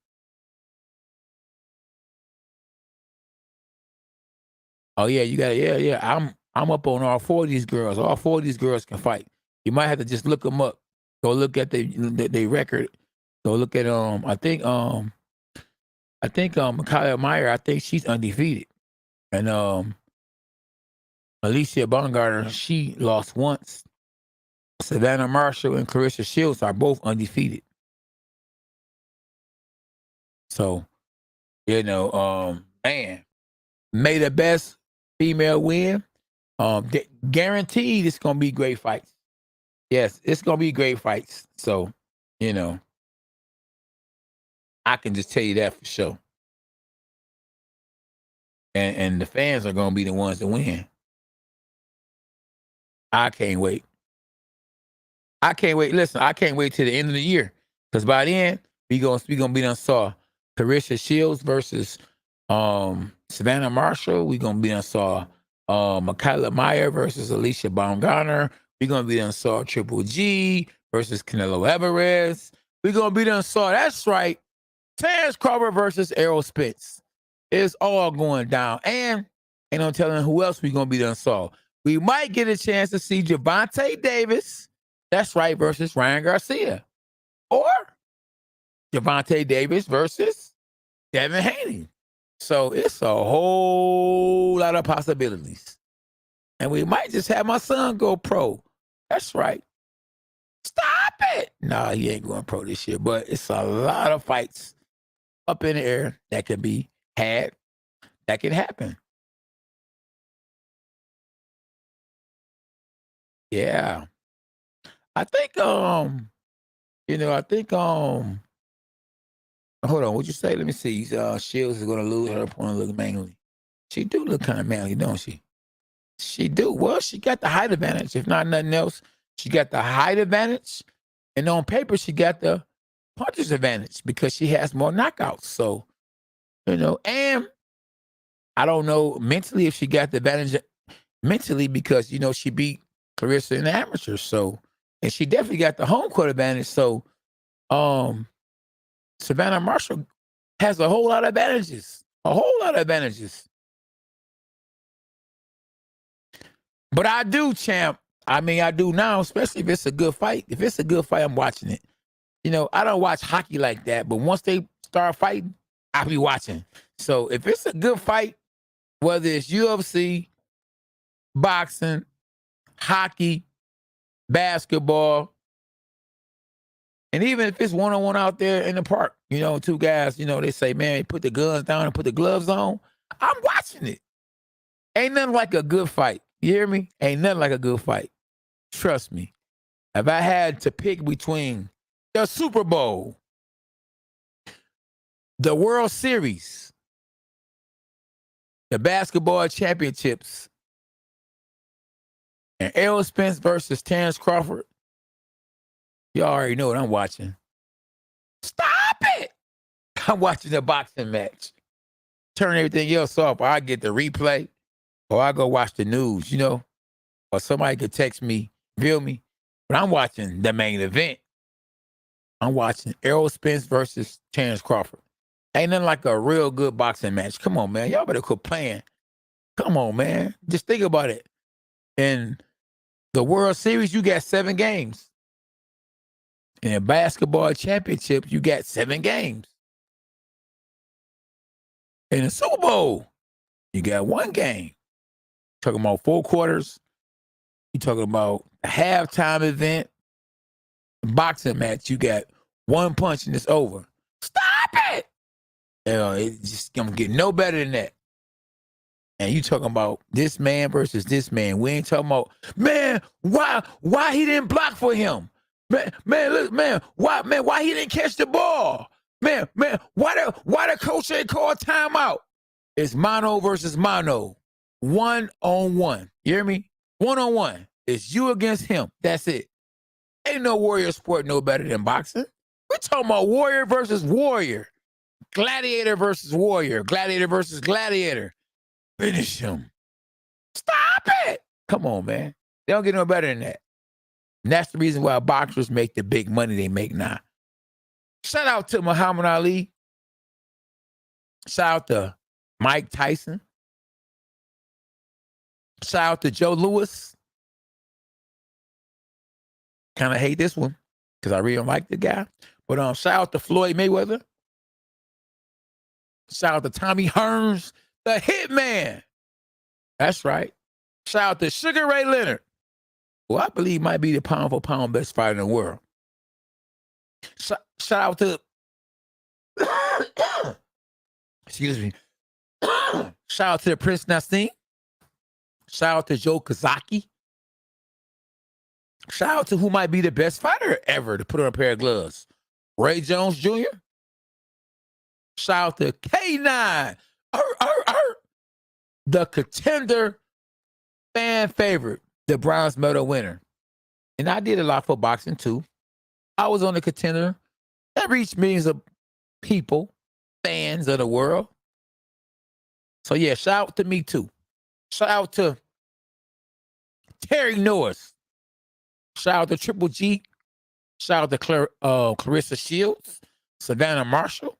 Oh yeah, you got yeah. I'm up on all 4 of these girls. All 4 of these girls can fight. You might have to just look them up. Go look at their record. Go look at I think Mikaela Mayer, I think she's undefeated. And Alycia Baumgardner, she lost once. Savannah Marshall and Claressa Shields are both undefeated. So, man, may the best female win. Guaranteed it's gonna be great fights. Yes, it's gonna be great fights. So, I can just tell you that for sure. And the fans are gonna be the ones to win. I can't wait. Listen, I can't wait till the end of the year. Because by then, we gonna be done saw Claressa Shields versus Savannah Marshall. We gonna be done saw Mikaela Mayer versus Alycia Baumgardner. We gonna be done saw Triple G versus Canelo Alvarez. We gonna be done saw, that's right, Terrence Crawford versus Errol Spence. It's all going down. And ain't no telling who else we gonna be done saw. We might get a chance to see Gervonta Davis, that's right, versus Ryan Garcia. Or Gervonta Davis versus Devin Haney. So it's a whole lot of possibilities. And we might just have my son go pro. That's right. it. No, he ain't going pro this year. But it's a lot of fights up in the air that can be had. That can happen. Yeah. I think, hold on, what'd you say? Let me see. Shields is gonna lose. Her opponent look manly. She do look kind of manly, don't she? She do. Well, she got the height advantage. If not nothing else, she got the height advantage. And on paper, she got the puncher's advantage because she has more knockouts. So, and I don't know mentally if she got the advantage mentally because, she beat Claressa in the amateurs. So, and she definitely got the home court advantage. So, Savannah Marshall has a whole lot of advantages. A whole lot of advantages. But I do, champ. I mean, I do now, especially if it's a good fight. If it's a good fight, I'm watching it. I don't watch hockey like that, but once they start fighting, I'll be watching. So if it's a good fight, whether it's UFC, boxing, hockey, basketball, and even if it's one-on-one out there in the park, two guys, they say, man, put the guns down and put the gloves on. I'm watching it. Ain't nothing like a good fight. You hear me? Ain't nothing like a good fight. Trust me. If I had to pick between the Super Bowl, the World Series, the basketball championships, and Errol Spence versus Terrence Crawford, you already know what I'm watching. Stop it! I'm watching the boxing match. Turn everything else off, or I get the replay, or I go watch the news, or somebody could text me, feel me. But I'm watching the main event. I'm watching Errol Spence versus Terrence Crawford. Ain't nothing like a real good boxing match. Come on, man. Y'all better quit playing. Come on, man. Just think about it. In the World Series, you got 7 games. In a basketball championship, you got 7 games. In the Super Bowl, you got 1 game. Talking about 4 quarters. You talking about a halftime event. Boxing match, you got 1 punch and it's over. Stop it! It's just gonna get no better than that. And you talking about this man versus this man. We ain't talking about, man, why he didn't block for him? Man, look, why he didn't catch the ball? Man, why the coach ain't call timeout? It's mono versus mono. 1-on-1. You hear me? 1-on-1. It's you against him. That's it. Ain't no warrior sport no better than boxing. We're talking about warrior versus warrior. Gladiator versus warrior. Gladiator versus gladiator. Finish him. Stop it. Come on, man. They don't get no better than that. And that's the reason why boxers make the big money they make now. Shout out to Muhammad Ali. Shout out to Mike Tyson. Shout out to Joe Louis. Kind of hate this one because I really don't like the guy. But shout out to Floyd Mayweather. Shout out to Tommy Hearns, the Hitman. That's right. Shout out to Sugar Ray Leonard, who I believe might be the pound for pound best fighter in the world. Shout out to, excuse me. Shout out to the Prince Nassim. Shout out to Joe Kazaki. Shout out to who might be the best fighter ever to put on a pair of gloves. Ray Jones Jr. Shout out to K9. The contender fan favorite, the bronze medal winner. And I did a lot for boxing too. I was on the contender that reached millions of people, fans of the world. So yeah, shout out to me too. Shout out to Terry Norris. Shout out to Triple G. Shout out to Claressa Shields-Savannah Marshall.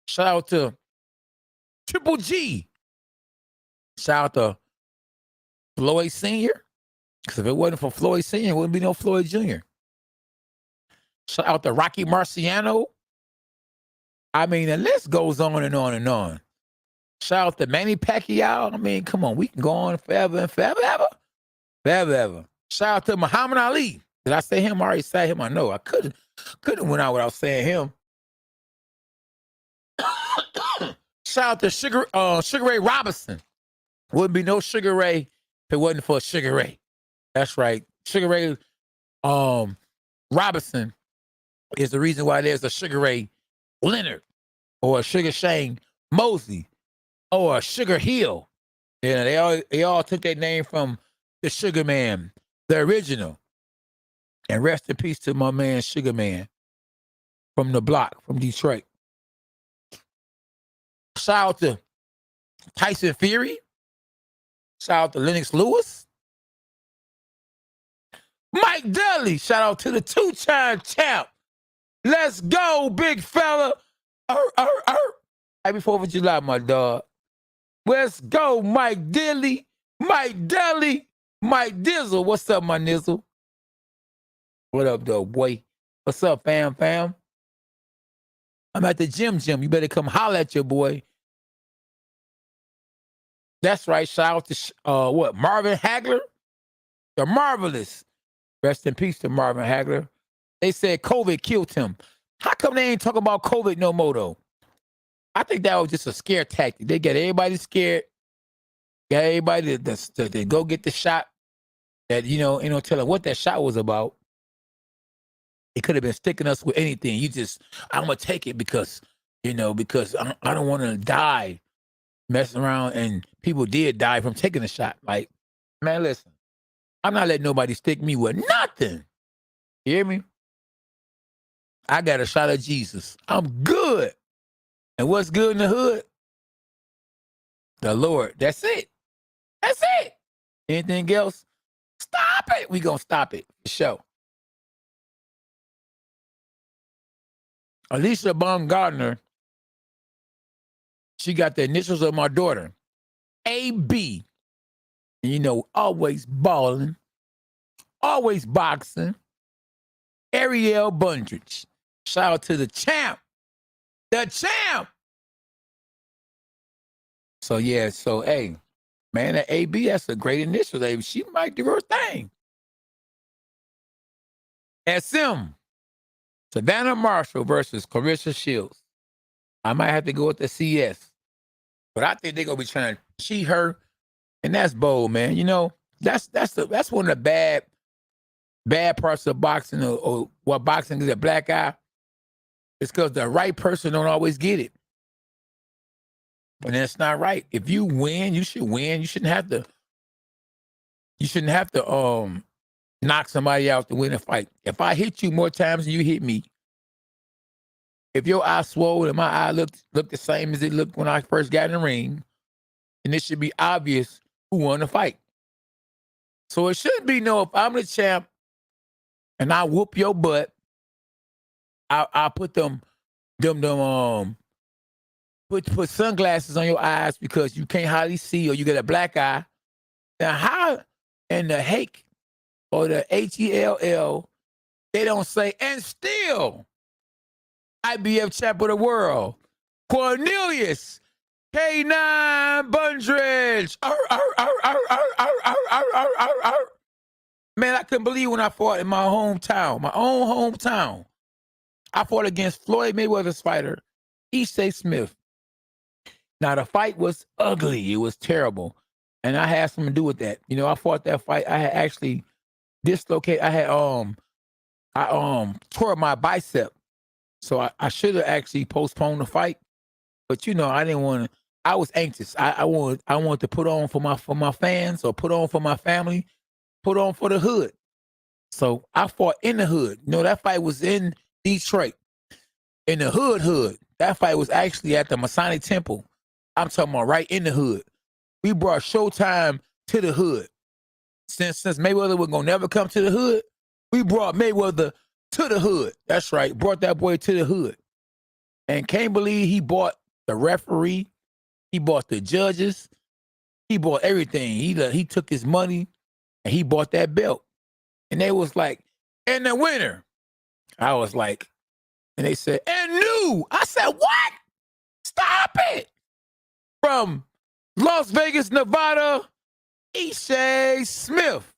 Shout out to Triple G. Shout out to Floyd Sr. Because if it wasn't for Floyd Sr., it wouldn't be no Floyd Jr. Shout out to Rocky Marciano. I mean, the list goes on and on and on. Shout out to Manny Pacquiao. I mean, come on, we can go on forever and forever, ever. Forever, ever. Shout out to Muhammad Ali. Did I say him? I already said him. I know. I couldn't went out without saying him. Shout out to Sugar Ray Robinson. Wouldn't be no Sugar Ray if it wasn't for Sugar Ray. That's right. Sugar Ray Robinson is the reason why there's a Sugar Ray Leonard or a Sugar Shane Mosley or a Sugar Hill. Yeah, they all took their name from the Sugar Man, the original. And rest in peace to my man Sugar Man from the block, from Detroit. Shout out to Tyson Fury. Shout out to Lennox Lewis. Mike Dudley. Shout out to the two-time champ. Let's go, big fella. Happy 4th of July, my dog. Let's go, Mike Dudley. Mike Dudley. Mike Dizzle. What's up, my nizzle? What up, though, boy? What's up, fam? I'm at the gym. You better come holler at your boy. That's right. Shout out to Marvin Hagler? The Marvelous. Rest in peace to Marvin Hagler. They said COVID killed him. How come they ain't talking about COVID no more, though? I think that was just a scare tactic. They got everybody scared. Got everybody to go get the shot. That, ain't no telling what that shot was about. It could have been sticking us with anything. I'm going to take it because I don't want to die messing around. And people did die from taking the shot. Like, man, listen, I'm not letting nobody stick me with nothing. You hear me? I got a shot of Jesus. I'm good. And what's good in the hood? The Lord. That's it. That's it. Anything else? Stop it. We going to stop it for sure. Alycia Baumgardner, she got the initials of my daughter, AB. Always balling, always boxing. Ariel Bundridge. Shout out to the champ. The champ. So, hey, man, that AB, that's a great initial. She might do her thing. SM. Savannah Marshall versus Claressa Shields. I might have to go with the CS. But I think they're going to be trying to cheat her. And that's bold, man. That's one of the bad parts of boxing or what boxing is a black eye. It's because the right person don't always get it. And that's not right. If you win, you should win. You shouldn't have to knock somebody out to win a fight. If I hit you more times than you hit me, if your eye swole and my eye looked the same as it looked when I first got in the ring, then it should be obvious who won the fight. So it shouldn't be if I'm the champ and I whoop your butt, I put put sunglasses on your eyes because you can't hardly see or you get a black eye. Now how in the hake or the HELL, they don't say, and still IBF champ of the world, Cornelius K9 Bundridge. Man, I couldn't believe when I fought in my hometown, my own hometown. I fought against Floyd Mayweather's fighter, E.J. Smith. Now, the fight was ugly. It was terrible. And I had something to do with that. I fought that fight. I had actually dislocated. I tore my bicep. So I should have actually postponed the fight. But, I didn't want to. I was anxious. I wanted to put on for my fans or put on for my family, put on for the hood. So I fought in the hood. That fight was in Detroit, in the hood. That fight was actually at the Masonic Temple. I'm talking about right in the hood. We brought Showtime to the hood. Since Mayweather was going to never come to the hood, we brought Mayweather to the hood. That's right. Brought that boy to the hood. And can't believe he bought the referee. He bought the judges. He bought everything. He took his money and he bought that belt. And they was like, and the winner. I was like, and they said, and new. I said, what? Stop it. From Las Vegas, Nevada, E.J. Smith.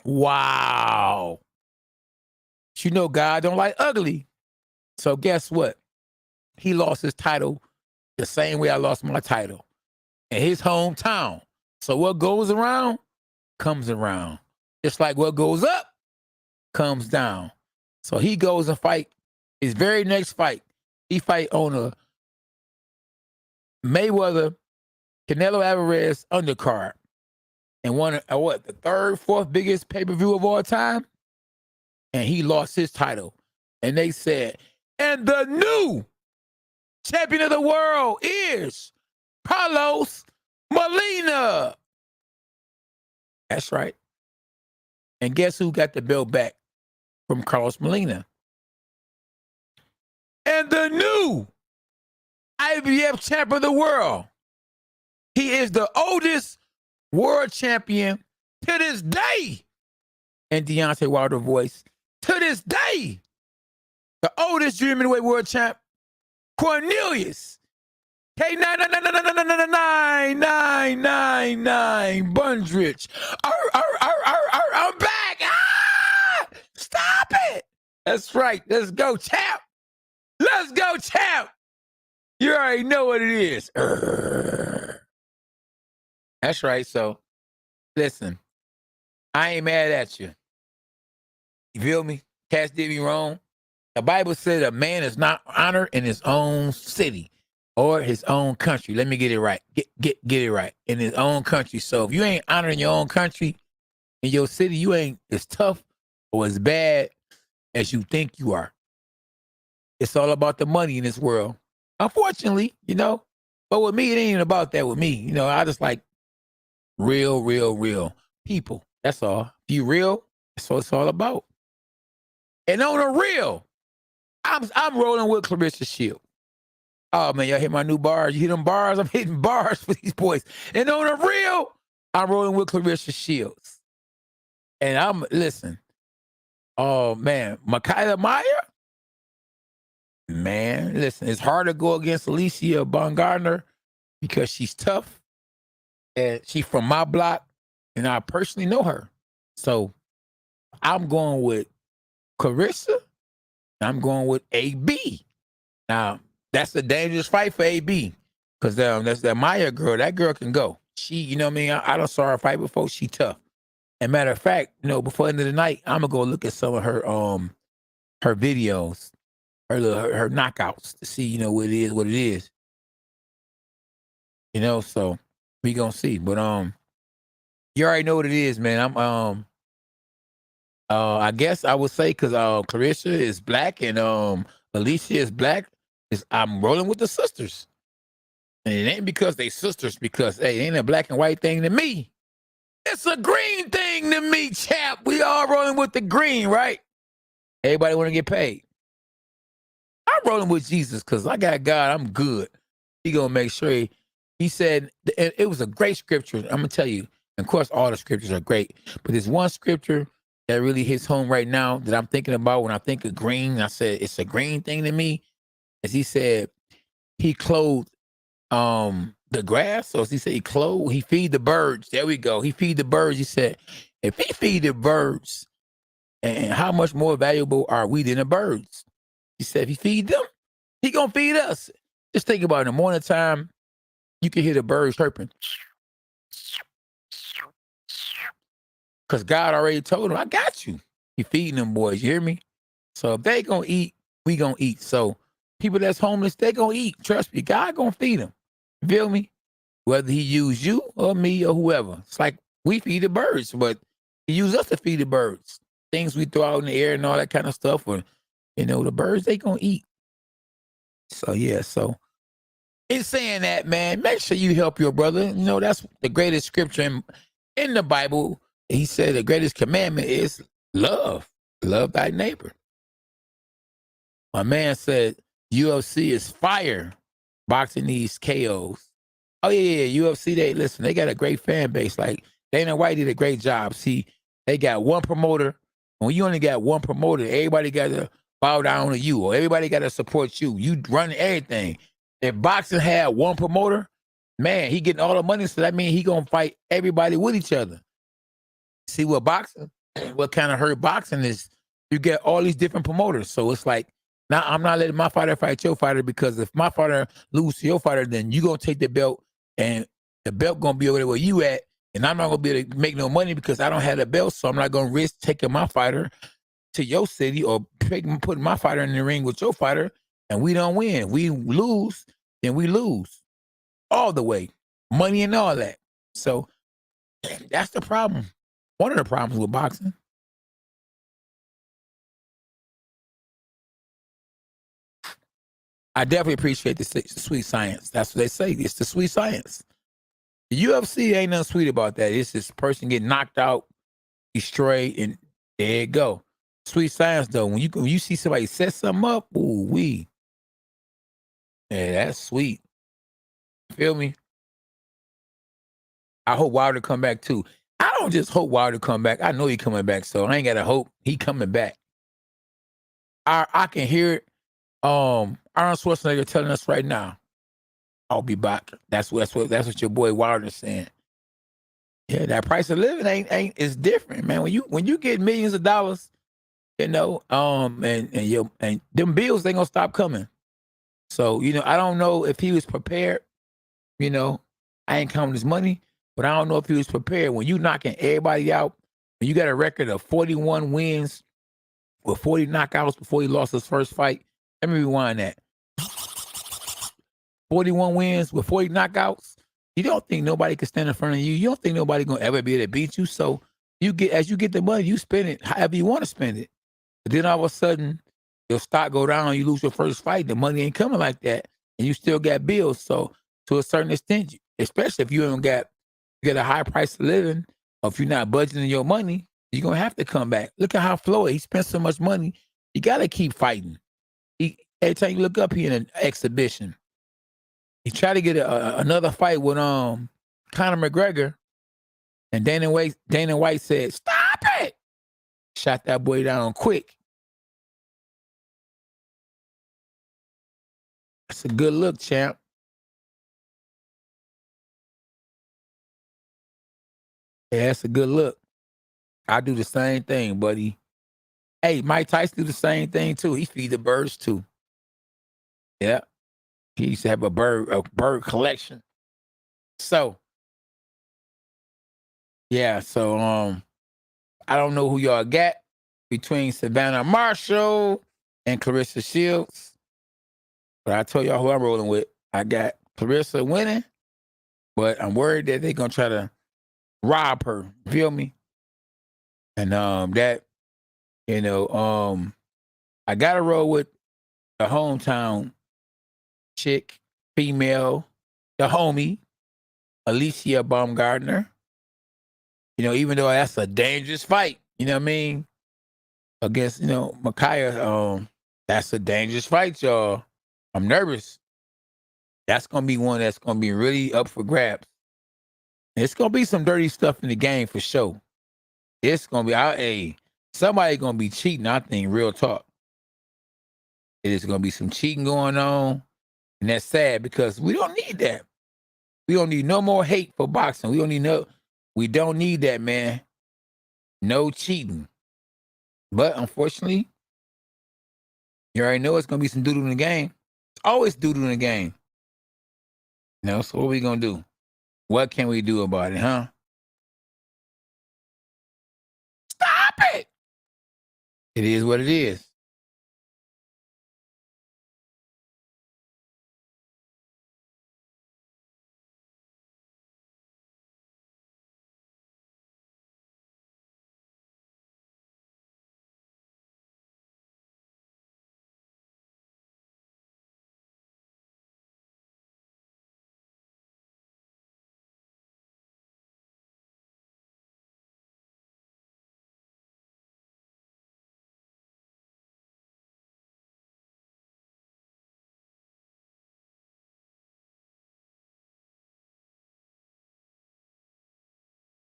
Wow. You know God don't like ugly. So guess what? He lost his title the same way I lost my title in his hometown. So what goes around comes around. Just like what goes up comes down. So he goes and fight his very next fight. He fight on a Mayweather Canelo Alvarez undercard and won the third, fourth biggest pay-per-view of all time. And he lost his title. And they said, and the new champion of the world is Carlos Molina. That's right. And guess who got the belt back from Carlos Molina? And the new IBF champion of the world. He is the oldest world champion to this day. And Deontay Wilder voice, to this day, the oldest junior middleweight world champ, Cornelius K99999 Bundrich. I'm back. Stop it. That's right. Let's go, champ. Let's go, champ. You already know what it is. That's right. So, listen, I ain't mad at you. You feel me? Cats did me wrong. The Bible said a man is not honored in his own city or his own country. Let me get it right. Get it right. In his own country. So if you ain't honored in your own country, in your city, you ain't as tough or as bad as you think you are. It's all about the money in this world. Unfortunately, you know. But with me, it ain't about that with me. You know, I just like real people. That's all. If you real, that's what it's all about. And on the real, I'm rolling with Claressa Shields. Oh man, y'all hit my new bars. You hear them bars? I'm hitting bars for these boys. And on the real, I'm rolling with Claressa Shields. And listen. Oh man, Mikaela Mayer. Man, listen, it's hard to go against Alycia Baumgardner because she's tough and she's from my block, and I personally know her. So I'm going with Claressa. I'm going with AB. Now, that's a dangerous fight for AB because that's that Meyer girl. That girl can go. She, you know what I mean? I don't saw her fight before. She tough. And matter of fact, you know, before the end of the night, I'm going to go look at some of her videos, her knockouts to see, you know, what it is. You know, so we going to see. But you already know what it is, man. I guess I would say because Claressa is black and Alycia is black, I'm rolling with the sisters. And it ain't because they sisters, because hey, it ain't a black and white thing to me. It's a green thing to me, chap. We all rolling with the green, right? Everybody want to get paid. I'm rolling with Jesus because I got God. I'm good. He gonna make sure. He said, and it was a great scripture. I'm gonna tell you. And of course, all the scriptures are great, but there's one scripture that really hits home right now that I'm thinking about when I think of green. I said it's a green thing to me. As he said, he clothed the grass. So as he said, he feed the birds. There we go. He feed the birds. He said, if he feed the birds, and how much more valuable are we than the birds? He said, if he feed them, he gonna feed us. Just think about it. In the morning time, you can hear the birds chirping. Because God already told him, I got you. He feeding them boys, you hear me? So if they gonna eat, we gonna eat. So people that's homeless, they gonna eat. Trust me, God gonna feed them. You feel me? Whether he use you or me or whoever. It's like we feed the birds, but he use us to feed the birds. Things we throw out in the air and all that kind of stuff. Or, you know, the birds, they gonna eat. So yeah, so in saying that, man, make sure you help your brother. You know, that's the greatest scripture in the Bible. He said the greatest commandment is love. Love thy neighbor. My man said UFC is fire. Boxing needs KOs. Oh, yeah. UFC, they got a great fan base. Like, Dana White did a great job. See, they got one promoter. When you only got one promoter, everybody got to bow down to you, or everybody got to support you. You run everything. If boxing had one promoter, man, he getting all the money, so that means he going to fight everybody with each other. See what boxing? what kind of hurt boxing is you get all these different promoters. So it's like, now I'm not letting my fighter fight your fighter, because if my fighter lose to your fighter, then you gonna take the belt and the belt gonna be over there where you at, and I'm not gonna be able to make no money because I don't have the belt. So I'm not gonna risk taking my fighter to your city or putting my fighter in the ring with your fighter, and we don't win. We lose, then we lose all the way, money and all that. So that's the problem. One of the problems with boxing. I definitely appreciate the sweet science. That's what they say. It's the sweet science. The UFC ain't nothing sweet about that. It's this person getting knocked out, destroyed, and there you go. Sweet science though. When you see somebody set something up, ooh wee. Yeah, that's sweet. Feel me? I hope Wilder come back too. I don't just hope Wilder come back. I know he coming back, so I ain't gotta hope he coming back. I can hear it. Arnold Schwarzenegger telling us right now, I'll be back. That's what your boy Wilder's saying. Yeah, that price of living ain't is different, man. When you get millions of dollars, and them bills ain't gonna stop coming. So, I don't know if he was prepared. I ain't counting his money, but I don't know if he was prepared. When you knocking everybody out, when you got a record of 41 wins with 40 knockouts before he lost his first fight. Let me rewind that. 41 wins with 40 knockouts. You don't think nobody can stand in front of you. You don't think nobody gonna ever be able to beat you. So as you get the money, you spend it however you want to spend it. But then all of a sudden, your stock go down, you lose your first fight, the money ain't coming like that, and you still got bills. So to a certain extent, especially if you don't get a high price of living, or if you're not budgeting your money, you're gonna have to come back. Look at how Floyd, he spent so much money. You gotta keep fighting. Every time you look up, he in an exhibition. He tried to get another fight with Conor McGregor, and Dana White said, "Stop it!" Shot that boy down quick. That's a good look, champ. Yeah, that's a good look. I do the same thing, buddy. Hey, Mike Tyson do the same thing too. He feed the birds too. Yeah. He used to have a bird collection. So, yeah, so I don't know who y'all got between Savannah Marshall and Claressa Shields. But I told y'all who I'm rolling with. I got Claressa winning, but I'm worried that they're gonna try to rob her. Feel me? And I gotta roll with the hometown chick, female, the homie, Alycia Baumgardner. Even though that's a dangerous fight, you know what I mean? Against, Mikaela, that's a dangerous fight, y'all. I'm nervous. That's gonna be one that's gonna be really up for grabs. It's gonna be some dirty stuff in the game for sure. It's gonna be somebody gonna be cheating, I think, real talk. It is gonna be some cheating going on. And that's sad because we don't need that. We don't need no more hate for boxing. We don't need that, man. No cheating. But unfortunately, you already know it's gonna be some doodle in the game. It's always doodle in the game. So what are we gonna do? What can we do about it, huh? Stop it! It is what it is.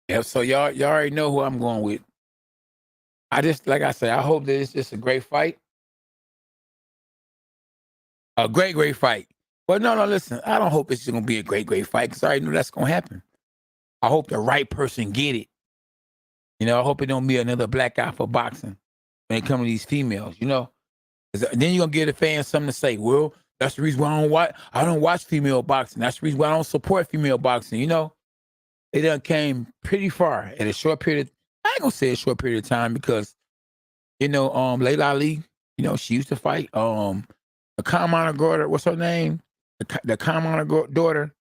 Yeah, so y'all already know who I'm going with. Like I said, I hope that it's just a great fight. A great, great fight. But no, listen, I don't hope it's going to be a great, great fight because I already know that's going to happen. I hope the right person get it. You know, I hope it don't be another blackout for boxing when it comes to these females, you know. 'Cause then you're gonna give the fans something to say. Well, that's the reason why I don't watch female boxing. That's the reason why I don't support female boxing, you know. It done came pretty far in a short period. I ain't gonna say a short period of time because, you know, Layla Ali, you know, she used to fight. The Baumgardner, what's her name? The Baumgardner daughter,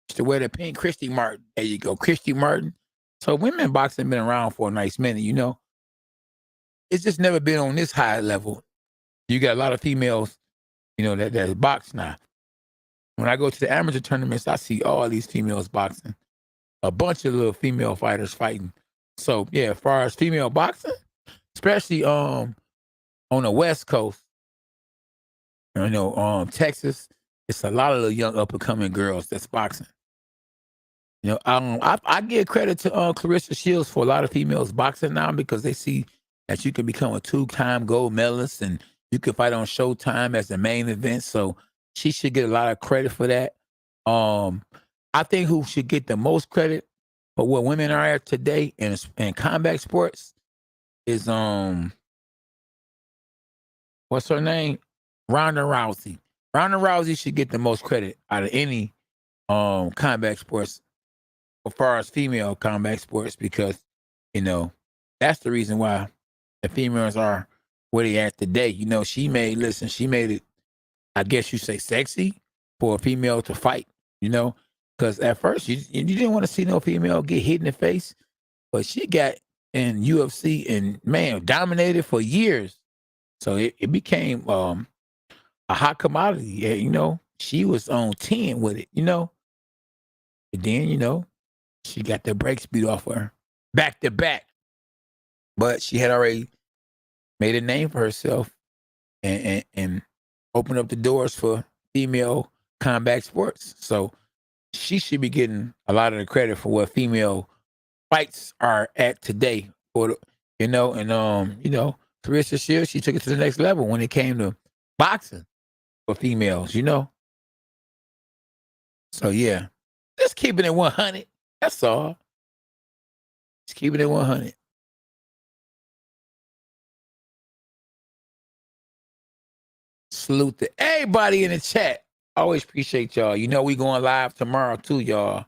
used to wear the pink. Christy Martin. There you go, Christy Martin. So women boxing been around for a nice minute, you know. It's just never been on this high level. You got a lot of females, you know, that box now. When I go to the amateur tournaments, I see all these females boxing. A bunch of little female fighters fighting. So yeah, as far as female boxing, especially on the West Coast, you know, Texas, it's a lot of little young up and coming girls that's boxing. You know, I give credit to Claressa Shields for a lot of females boxing now because they see that you can become a 2-time gold medalist and you can fight on Showtime as the main event. So she should get a lot of credit for that. I think who should get the most credit for what women are at today in combat sports is what's her name? Ronda Rousey. Ronda Rousey should get the most credit out of any combat sports as far as female combat sports because, you know, that's the reason why the females are where they at today. You know, she made it, I guess you say, sexy for a female to fight, you know, because at first you didn't want to see no female get hit in the face, but she got in UFC and, man, dominated for years. So it became a hot commodity. Yeah, you know, she was on 10 with it, you know. And then, you know, she got the break speed off her back to back. But she had already made a name for herself and opened up the doors for female combat sports. So she should be getting a lot of the credit for what female fights are at today. For you know, and you know, Claressa Shields, she took it to the next level when it came to boxing for females, you know. So yeah, just keeping it 100. That's all. Just keeping it 100. Salute to everybody in the chat. Always appreciate y'all. You know we going live tomorrow too, y'all.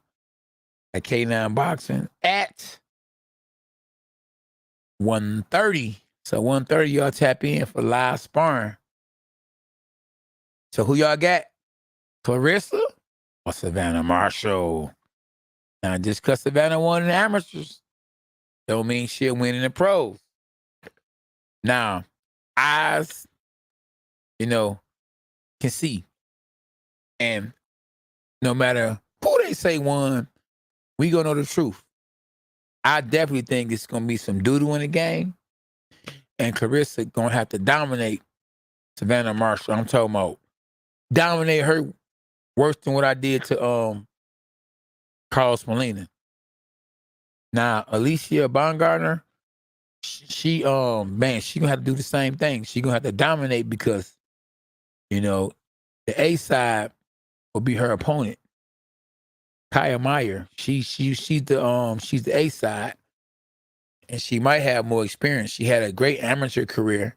At K9 Boxing at 1:30. So 1:30, y'all tap in for live sparring. So who y'all got? Claressa or Savannah Marshall? Now just because Savannah won in the amateurs don't mean she'll win in the pros. Now, eyes, you know, can see. And no matter who they say won, we gonna know the truth. I definitely think it's gonna be some doodle in the game, and Claressa gonna have to dominate Savannah Marshall. I'm talking about dominate her worse than what I did to Carlos Molina. Now, Alycia Baumgardner, she man, she gonna have to do the same thing. She gonna have to dominate because, you know, the A side will be her opponent. Kaya Meyer, she's the A side, and she might have more experience. She had a great amateur career.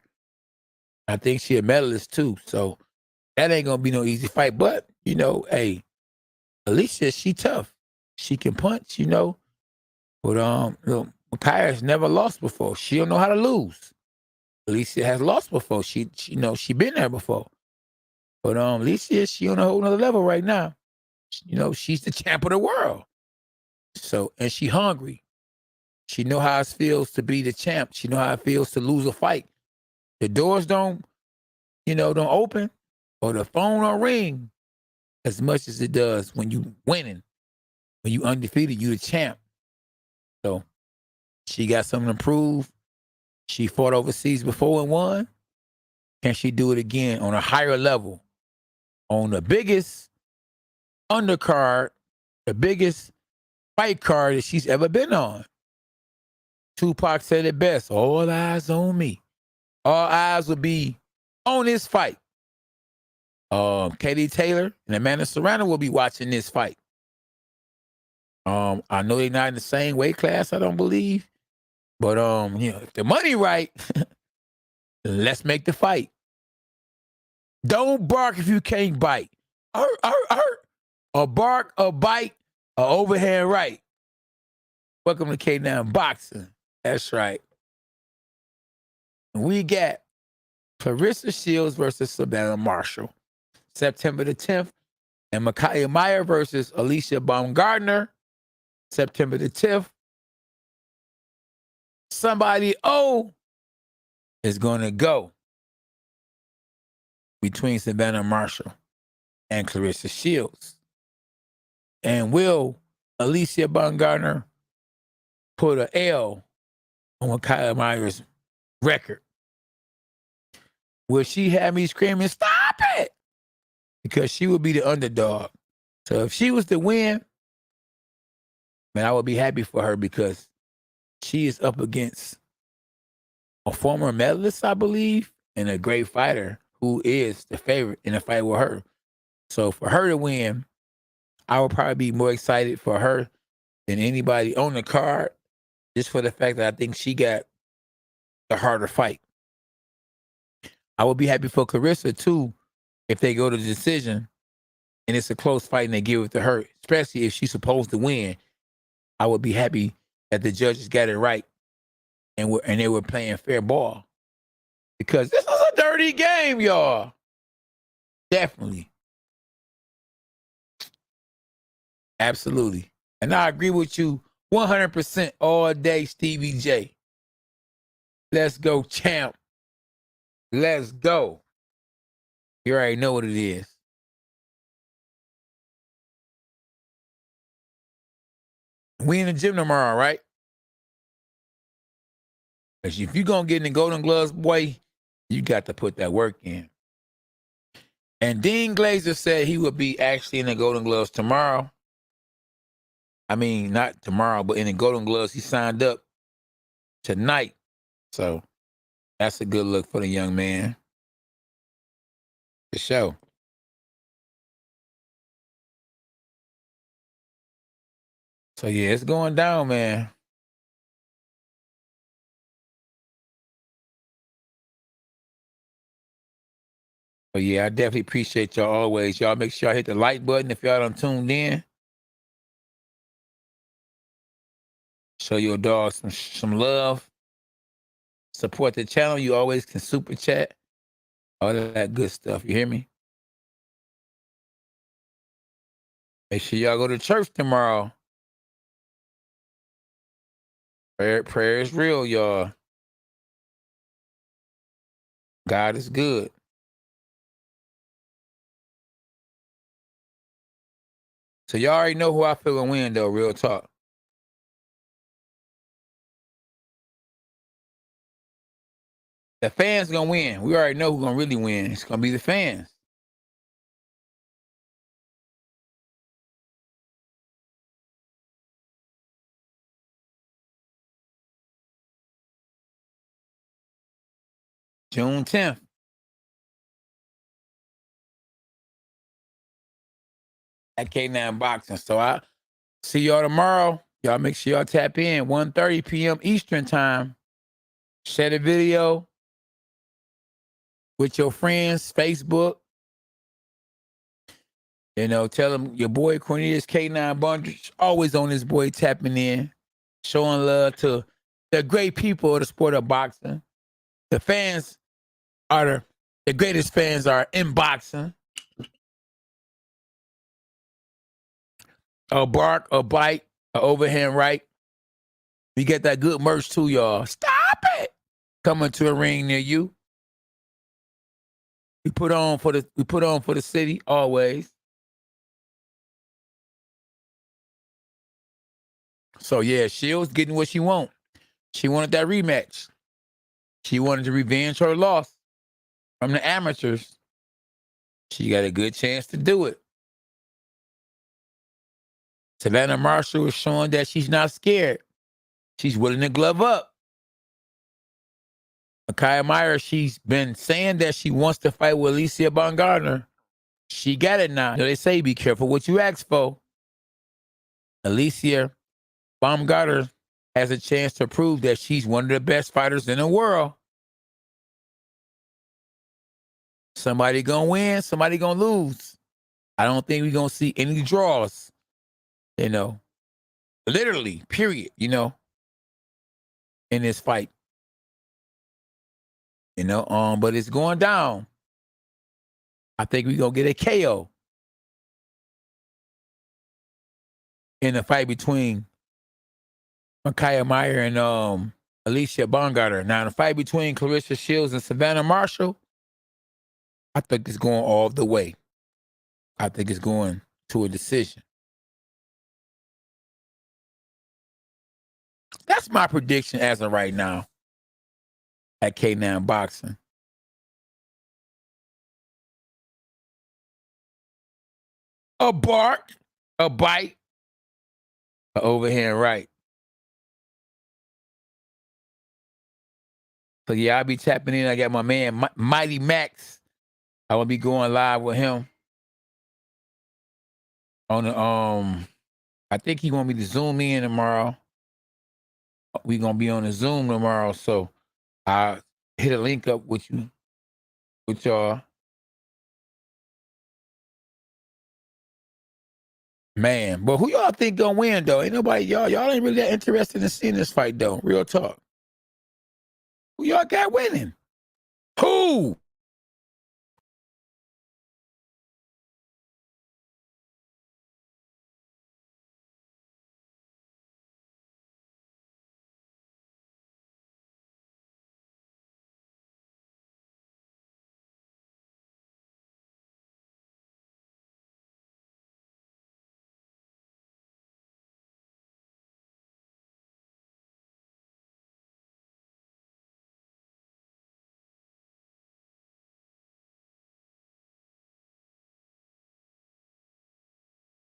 I think she a medalist too, so that ain't gonna be no easy fight. But you know, hey, Alycia, she tough. She can punch, you know. But you know, Mikaela has never lost before. She don't know how to lose. Alycia has lost before. She you know, she been there before. But Alycia, she on a whole nother level right now. You know, she's the champ of the world. So, and she hungry. She know how it feels to be the champ. She know how it feels to lose a fight. The doors don't open or the phone don't ring as much as it does when you winning. When you undefeated, you the champ. So she got something to prove. She fought overseas before and won. Can she do it again on a higher level? On the biggest undercard, the biggest fight card that she's ever been on. Tupac said it best, all eyes on me. All eyes will be on this fight. Katie Taylor and Amanda Serrano will be watching this fight. I know they're not in the same weight class, I don't believe. But if the money right, let's make the fight. Don't bark if you can't bite. Hurt. Or bark or bite or overhand right. Welcome to K9 Boxing. That's right. We got Claressa Shields versus Savannah Marshall, September the 10th. And Mikaela Mayer versus Alycia Baumgardner, September the 10th. Somebody is going to go between Savannah Marshall and Claressa Shields. And will Alycia Baumgardner put an L on Mikaela Mayer's record? Will she have me screaming, stop it? Because she would be the underdog. So if she was to win, man, I would be happy for her because she is up against a former medalist, I believe, and a great fighter who is the favorite in a fight with her. So for her to win, I would probably be more excited for her than anybody on the card, just for the fact that I think she got the harder fight. I would be happy for Claressa, too, if they go to the decision and it's a close fight and they give it to her, especially if she's supposed to win. I would be happy that the judges got it right and they were playing fair ball. Because this is a dirty game, y'all. Definitely. Absolutely. And I agree with you 100% all day, Stevie J. Let's go, champ. Let's go. You already know what it is. We in the gym tomorrow, right? Because if you're going to get in the Golden Gloves, boy, you got to put that work in. And Dean Glazer said he would be actually in the Golden Gloves tomorrow. I mean, not tomorrow, but in the Golden Gloves, he signed up tonight. So that's a good look for the young man. For sure. So yeah, it's going down, man. But yeah, I definitely appreciate y'all always. Y'all make sure y'all hit the like button if y'all done tuned in. Show your dog some love. Support the channel. You always can super chat. All of that good stuff. You hear me? Make sure y'all go to church tomorrow. Prayer is real, y'all. God is good. So y'all already know who I feel will win, though. Real talk. The fans gonna win. We already know who's gonna really win. It's gonna be the fans. June 10th. At K9 Boxing. So I see y'all tomorrow. Y'all make sure y'all tap in 1:30 p.m. Eastern time. Share the video with your friends, Facebook. You know, tell them your boy Cornelius K9 Bundridge always on his boy tapping in, showing love to the great people of the sport of boxing. The fans are the greatest fans are in boxing. A bark, a bite, a overhand right. We get that good merch too, y'all. Stop it! Coming to a ring near you. We put on for the city always. So yeah, Shields getting what she want. She wanted that rematch. She wanted to revenge her loss from the amateurs. She got a good chance to do it. Savannah Marshall is showing that she's not scared. She's willing to glove up. Mikaela Mayer, she's been saying that she wants to fight with Alycia Baumgardner. She got it now. They say be careful what you ask for. Alycia Baumgarder has a chance to prove that she's one of the best fighters in the world. Somebody gonna win, somebody gonna lose. I don't think we're gonna see any draws, you know. Literally, period, you know, in this fight. You know, but it's going down. I think we're gonna get a KO in the fight between Mikaela Mayer and Alycia Baumgardner. Now, the fight between Claressa Shields and Savannah Marshall, I think it's going all the way. I think it's going to a decision. That's my prediction as of right now at K9 Boxing. A bark, a bite, a overhand right. So yeah, I'll be tapping in. I got my man Mighty Max. I will be going live with him on the I think he want me to zoom in tomorrow. We gonna be on the Zoom tomorrow, so I hit a link up with you, with y'all. Man, but who y'all think gonna win though? Ain't nobody, y'all ain't really that interested in seeing this fight though. Real talk. Who y'all got winning? Who?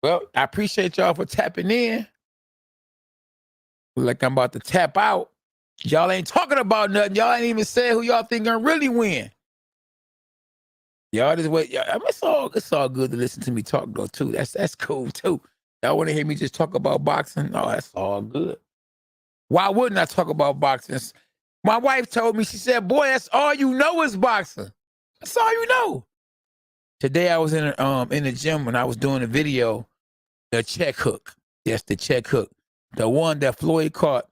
Well, I appreciate y'all for tapping in. Like I'm about to tap out. Y'all ain't talking about nothing. Y'all ain't even saying who y'all think gonna really win. Y'all just wait. I mean, it's all good to listen to me talk though too. That's cool too. Y'all want to hear me just talk about boxing? No, that's all good. Why wouldn't I talk about boxing? My wife told me, she said, "Boy, that's all you know is boxing. That's all you know." Today I was in the gym when I was doing a video, the check hook. Yes, the check hook, the one that Floyd caught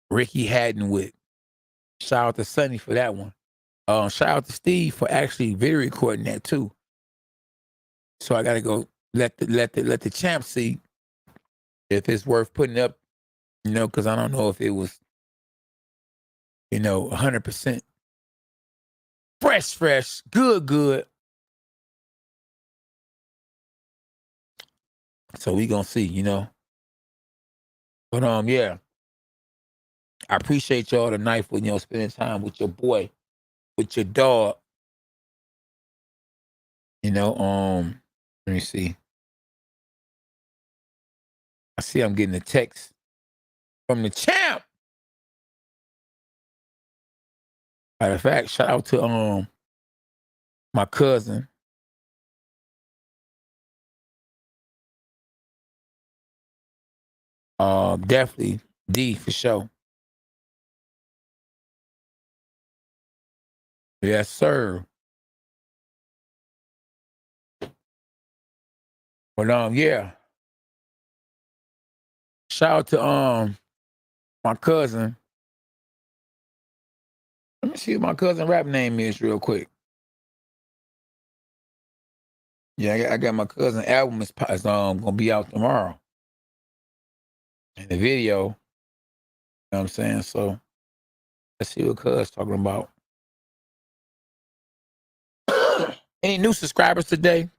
Ricky Hatton with. Shout out to Sonny for that one. Shout out to Steve for actually video recording that too. So I gotta go let the champ see if it's worth putting up, you know, because I don't know if it was, you know, 100% fresh, good. So we gonna see, you know. But yeah, I appreciate y'all tonight for, you know, spending time with your boy, with your dog. You know, let me see. I see I'm getting a text from the champ. Matter of fact, shout out to my cousin. Definitely D for sure. Yes, sir. But yeah. Shout out to my cousin. Let me see what my cousin rap name is real quick. Yeah, I got my cousin album is gonna be out tomorrow. And the video, you know what I'm saying? So let's see what cuz talking about. Any new subscribers today?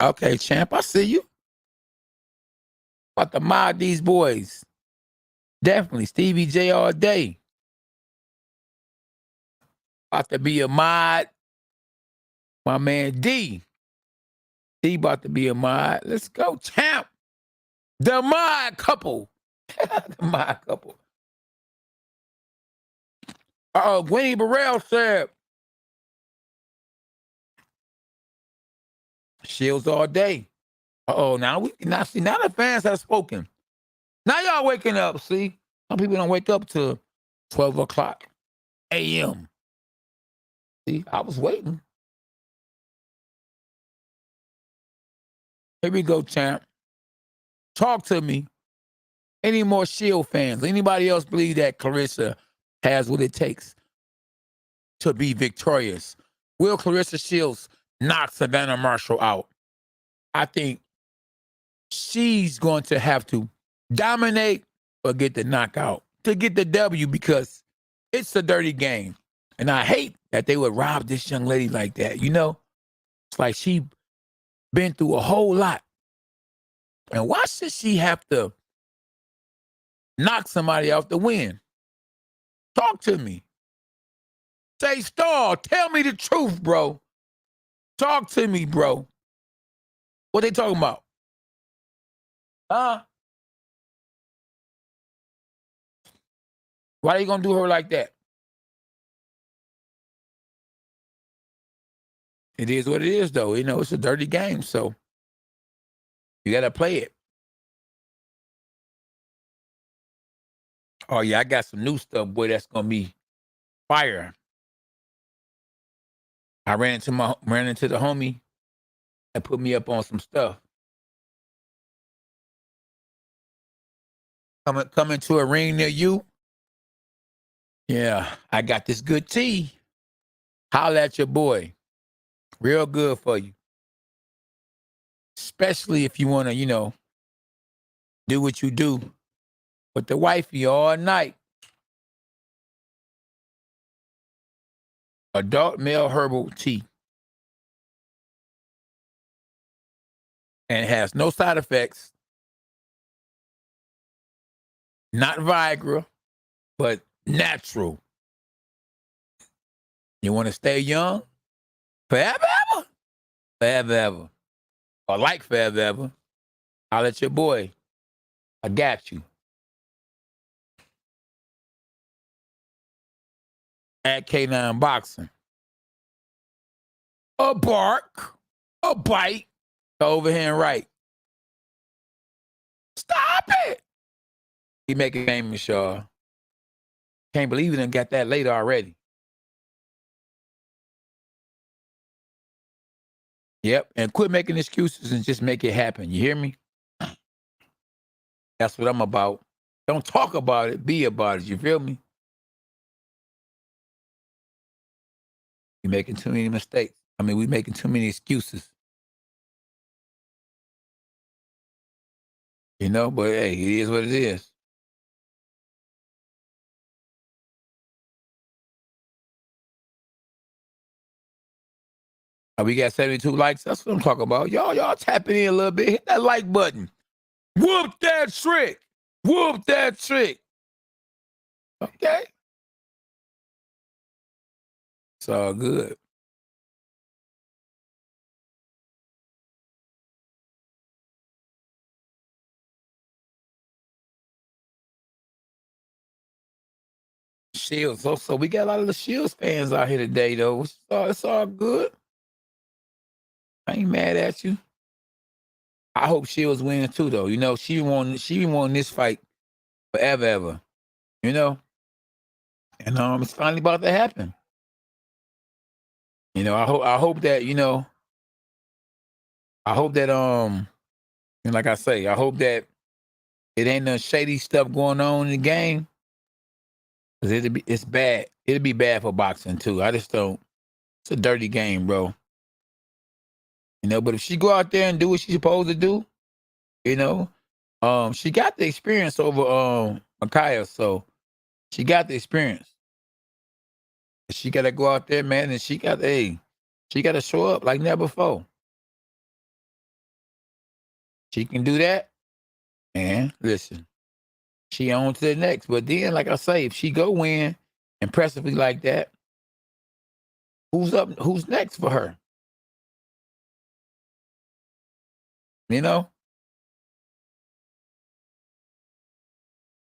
Okay, champ, I see you. About to mod these boys. Definitely. Stevie J all day. About to be a mod. My man D. D about to be a mod. Let's go, champ. The mod couple. The mod couple. Gwenny Burrell said, Shields all day. Oh, now the fans have spoken. Now y'all waking up. See, some people don't wake up till 12 o'clock a.m. See, I was waiting. Here we go, champ. Talk to me. Any more Shield fans? Anybody else believe that Claressa has what it takes to be victorious? Will Claressa Shields knock Savannah Marshall out? I think she's going to have to dominate or get the knockout to get the W because it's a dirty game. And I hate that they would rob this young lady like that. You know, it's like she been through a whole lot. And why should she have to knock somebody out to win? Talk to me. Say, Star, tell me the truth, bro. Talk to me, bro. What they talking about? Huh? Why they gonna do her like that? It is what it is, though. You know, it's a dirty game, so you gotta play it. Oh yeah, I got some new stuff, boy. That's gonna be fire. I ran into the homie and put me up on some stuff. Coming to a ring near you. Yeah, I got this good tea. Holla at your boy. Real good for you. Especially if you want to, you know, do what you do with the wifey all night. Adult male herbal tea. And it has no side effects. Not Viagra, but natural. You want to stay young? Forever, ever? Forever, ever. Or like forever, ever. I'll let your boy. I got you. At K9 Boxing. A bark. A bite. Overhand right. Stop it. He make it famous, y'all. Can't believe he done got that late already. Yep, and quit making excuses and just make it happen. You hear me? That's what I'm about. Don't talk about it, be about it. You feel me? You're making too many mistakes. I mean, we're making too many excuses. You know, but hey, it is what it is. We got 72 likes. That's what I'm talking about. Y'all tapping in a little bit. Hit that like button. Whoop that trick. Whoop that trick. Okay. It's all good. Shields. So we got a lot of the Shields fans out here today, though. It's all good. I ain't mad at you. I hope Shields wins too, though. You know, she won this fight forever, ever. You know? And it's finally about to happen. You know, I hope that, you know, I hope that and like I say, I hope that it ain't no shady stuff going on in the game. Cause it's bad. It'll be bad for boxing too. I just don't. It's a dirty game, bro. You know, but if she go out there and do what she's supposed to do, you know, she got the experience over Mikaela, so she got the experience. She got to go out there, man, and she got to show up like never before. She can do that, and listen, she on to the next. But then, like I say, if she go win impressively like that, who's up? Who's next for her? You know,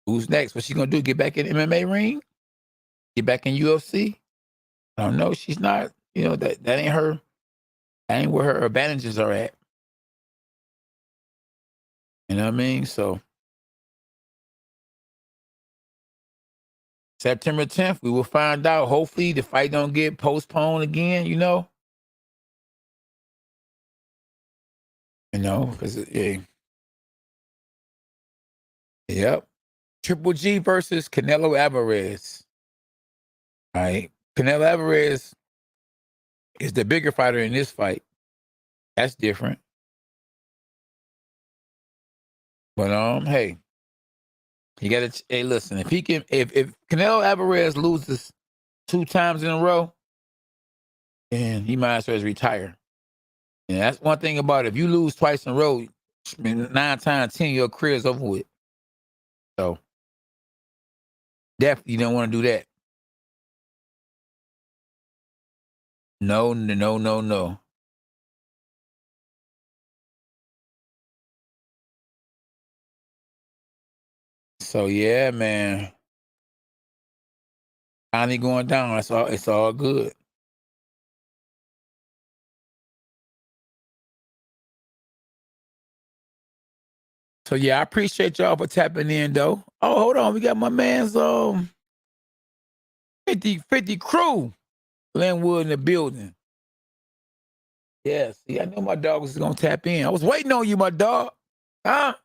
who's next? What's she gonna do? Get back in the MMA ring? Get back in UFC? I don't know. She's not. You know that ain't her. That ain't where her advantages are at. You know what I mean? So September 10th, we will find out. Hopefully the fight don't get postponed again, you know? You know, because, yeah. Yep. Triple G versus Canelo Alvarez. All right. Canelo Alvarez is the bigger fighter in this fight. That's different. But hey, you gotta hey, listen, if Canelo Alvarez loses 2 times in a row, then he might as well retire. And that's one thing about it. If you lose twice in a row, 9 times 10, your career's over with. So definitely you don't want to do that. No, no, no, no. So yeah, man. Finally going down. It's all good. So yeah, I appreciate y'all for tapping in though. Oh, hold on. We got my man's 50 crew. Glenwood in the building. Yes. Yeah, I know my dog was gonna tap in. I was waiting on you, my dog. Huh?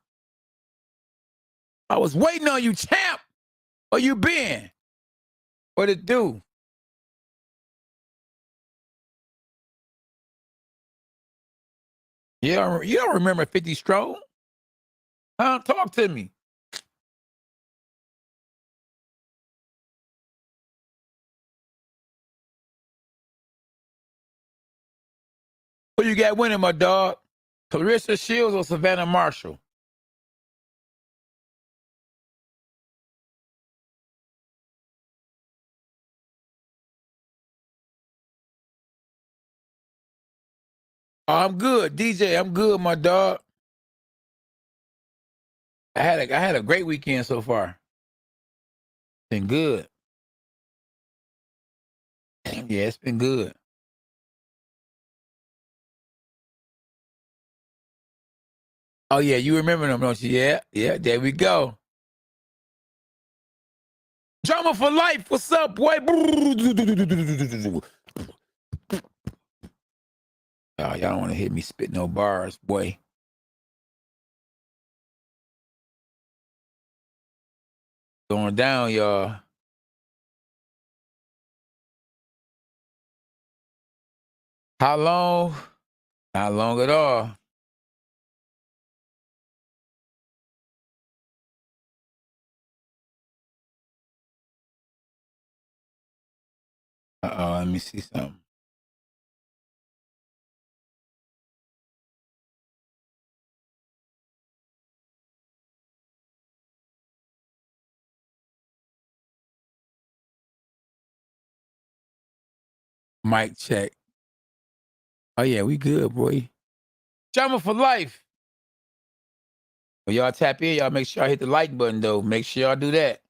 I was waiting on you, champ. Where you been? What it do? You don't remember 50 Strong? Huh? Talk to me. Who you got winning, my dog? Claressa Shields or Savannah Marshall? Oh, I'm good, DJ. I'm good, my dog. I had a great weekend so far. Been good. Yeah, it's been good. Oh yeah, you remember them, don't you? Yeah, yeah. There we go. Drama for life. What's up, boy? Oh, y'all don't want to hit me spit no bars, boy. Going down, y'all. How long? Not long at all. Uh-oh, let me see something. Mic check. Oh yeah, we good, boy. Drama for life. When y'all tap in, y'all make sure y'all hit the like button though. Make sure y'all do that.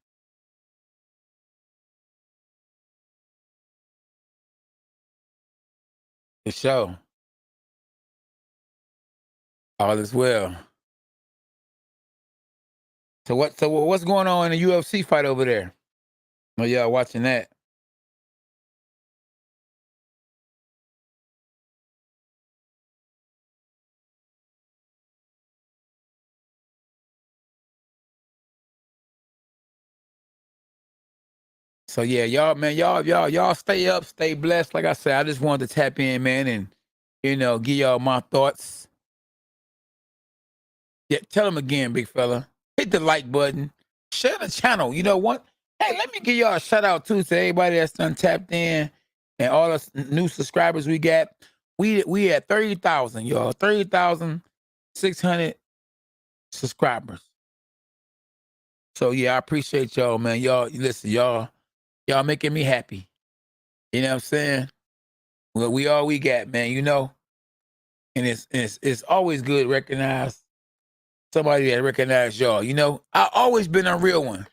For sure. All is well. So what's going on in the UFC fight over there? Oh, y'all watching that? So yeah, y'all, man, y'all stay up, stay blessed. Like I said, I just wanted to tap in, man, and give y'all my thoughts. Yeah, tell them again, big fella. Hit the like button. Share the channel. You know what? Hey, let me give y'all a shout out too to everybody that's done tapped in and all the new subscribers we got. We at 30,000, y'all. 30,600 subscribers. So yeah, I appreciate y'all, man. Y'all, listen, y'all making me happy. You know what I'm saying? Well, we all we got, man. And it's always good to recognize somebody that recognize y'all. I always been a real one.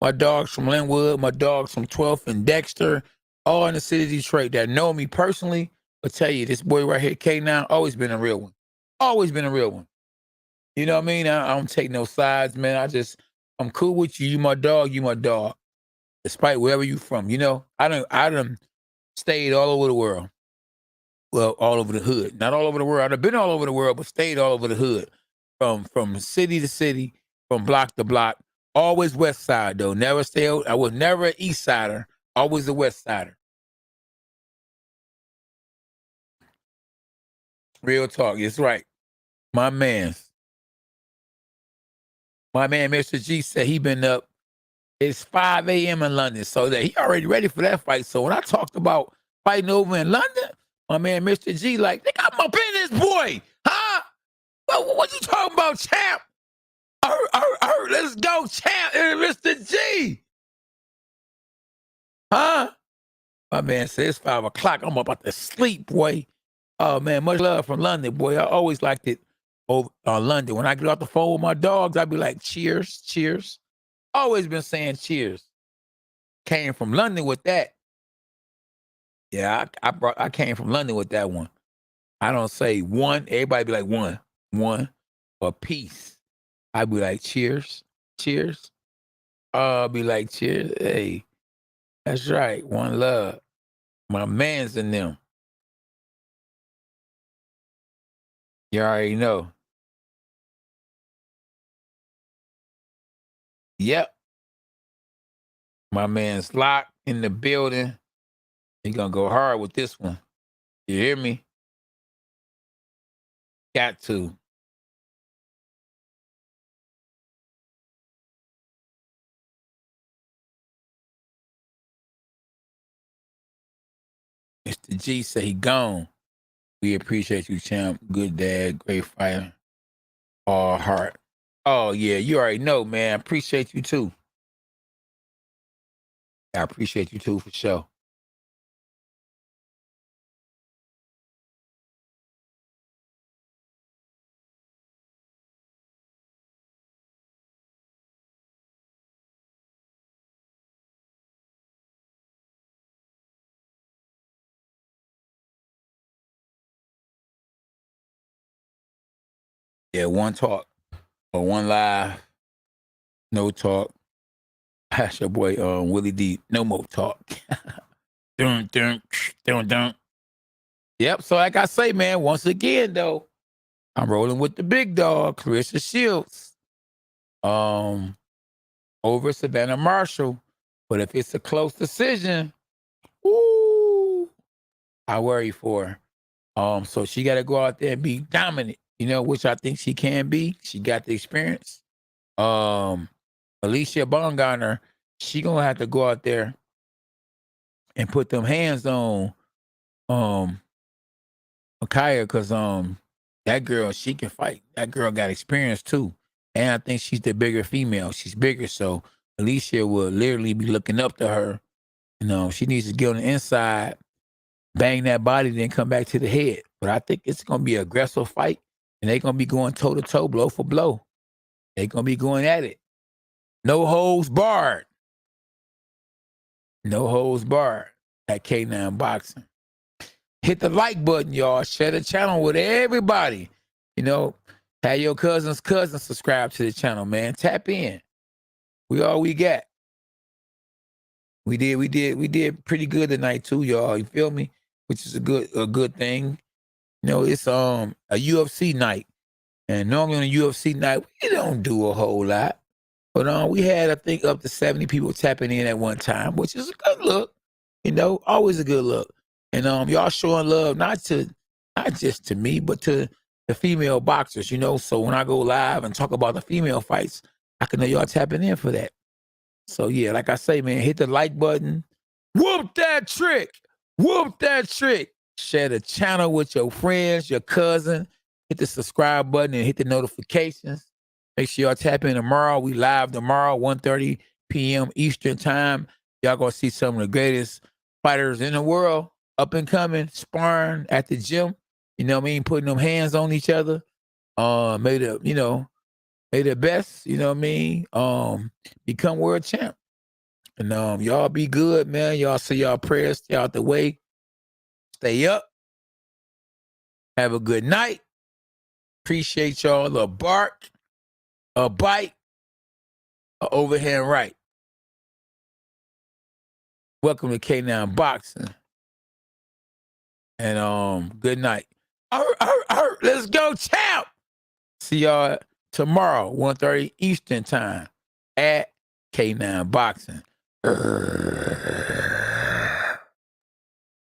My dogs from Linwood, my dogs from 12th and Dexter, all in the city of Detroit that know me personally will tell you this boy right here, K9, always been a real one. Always been a real one. You know what I mean? I don't take no sides, man. I'm cool with you. You my dog. You my dog. Despite wherever you from, you know. I done stayed all over the world. Well, all over the hood. Not all over the world. I've been all over the world, but stayed all over the hood. From city to city, from block to block. Always West Side though. Never stay. I was never an East Sider. Always a West Sider. Real talk. It's right. My man, Mr. G said he been up. It's 5 a.m. in London, so that he already ready for that fight. So when I talked about fighting over in London, my man Mr. G like, they got my business, boy, huh? What you talking about, champ? Let's go, champ, Mr. G, huh? My man said it's 5 o'clock. I'm about to sleep, boy. Oh man, much love from London, boy. I always liked it over London. When I get off the phone with my dogs, I'd be like, cheers, cheers. Always been saying cheers. Came from London with that. Yeah, I came from London with that one. I don't say one. Everybody be like one, or peace. I'd be like cheers, cheers. I'll be like cheers. Hey, that's right. One love. My man's in them. You already know. Yep. My man's locked in the building. He gonna go hard with this one. You hear me? Got to. Mr. G say he gone. We appreciate you, champ. Good dad, great fighter. All heart. Oh yeah, you already know, man. Appreciate you too. I appreciate you too for sure. Yeah, one talk or one live, no talk. That's your boy Willie D. No more talk. dun, dun, dun, dun. Yep. So like I say, man, once again though, I'm rolling with the big dog, Claressa Shields. Over Savannah Marshall. But if it's a close decision, ooh, I worry for her. So she got to go out there and be dominant, you know, which I think she can be. She got the experience. Alycia Baumgardner, she gonna have to go out there and put them hands on Mikaela, because that girl, she can fight. That girl got experience too. And I think she's the bigger female. She's bigger, so Alycia will literally be looking up to her. You know, she needs to get on the inside, bang that body, then come back to the head. But I think it's gonna be an aggressive fight, and they're gonna be going toe to toe, blow for blow. They're gonna be going at it. No holds barred. No holds barred at K9 Boxing. Hit the like button, y'all. Share the channel with everybody. You know, have your cousin's cousin subscribe to the channel, man. Tap in. We all we got. We did pretty good tonight too, y'all. You feel me? Which is a good thing. You know, it's a UFC night. And normally on a UFC night, we don't do a whole lot. But we had, I think, up to 70 people tapping in at one time, which is a good look. You know, always a good look. And y'all showing love not just to me, but to the female boxers, you know. So when I go live and talk about the female fights, I can know y'all tapping in for that. So yeah, like I say, man, hit the like button. Whoop that trick. Whoop that trick. Share the channel with your friends, your cousin. Hit the subscribe button and hit the notifications. Make sure y'all tap in tomorrow. We live tomorrow, 1:30 p.m. Eastern time. Y'all gonna see some of the greatest fighters in the world, up and coming, sparring at the gym. You know what I mean? Putting them hands on each other. May the best, you know what I mean? Become world champ. And y'all be good, man. Y'all say y'all prayers, stay out the way. Stay up. Have a good night. Appreciate y'all. A bark, a bite, a overhand right. Welcome to K9 Boxing. And good night. Let's go, champ. See y'all tomorrow, 1:30 Eastern time at K9 Boxing.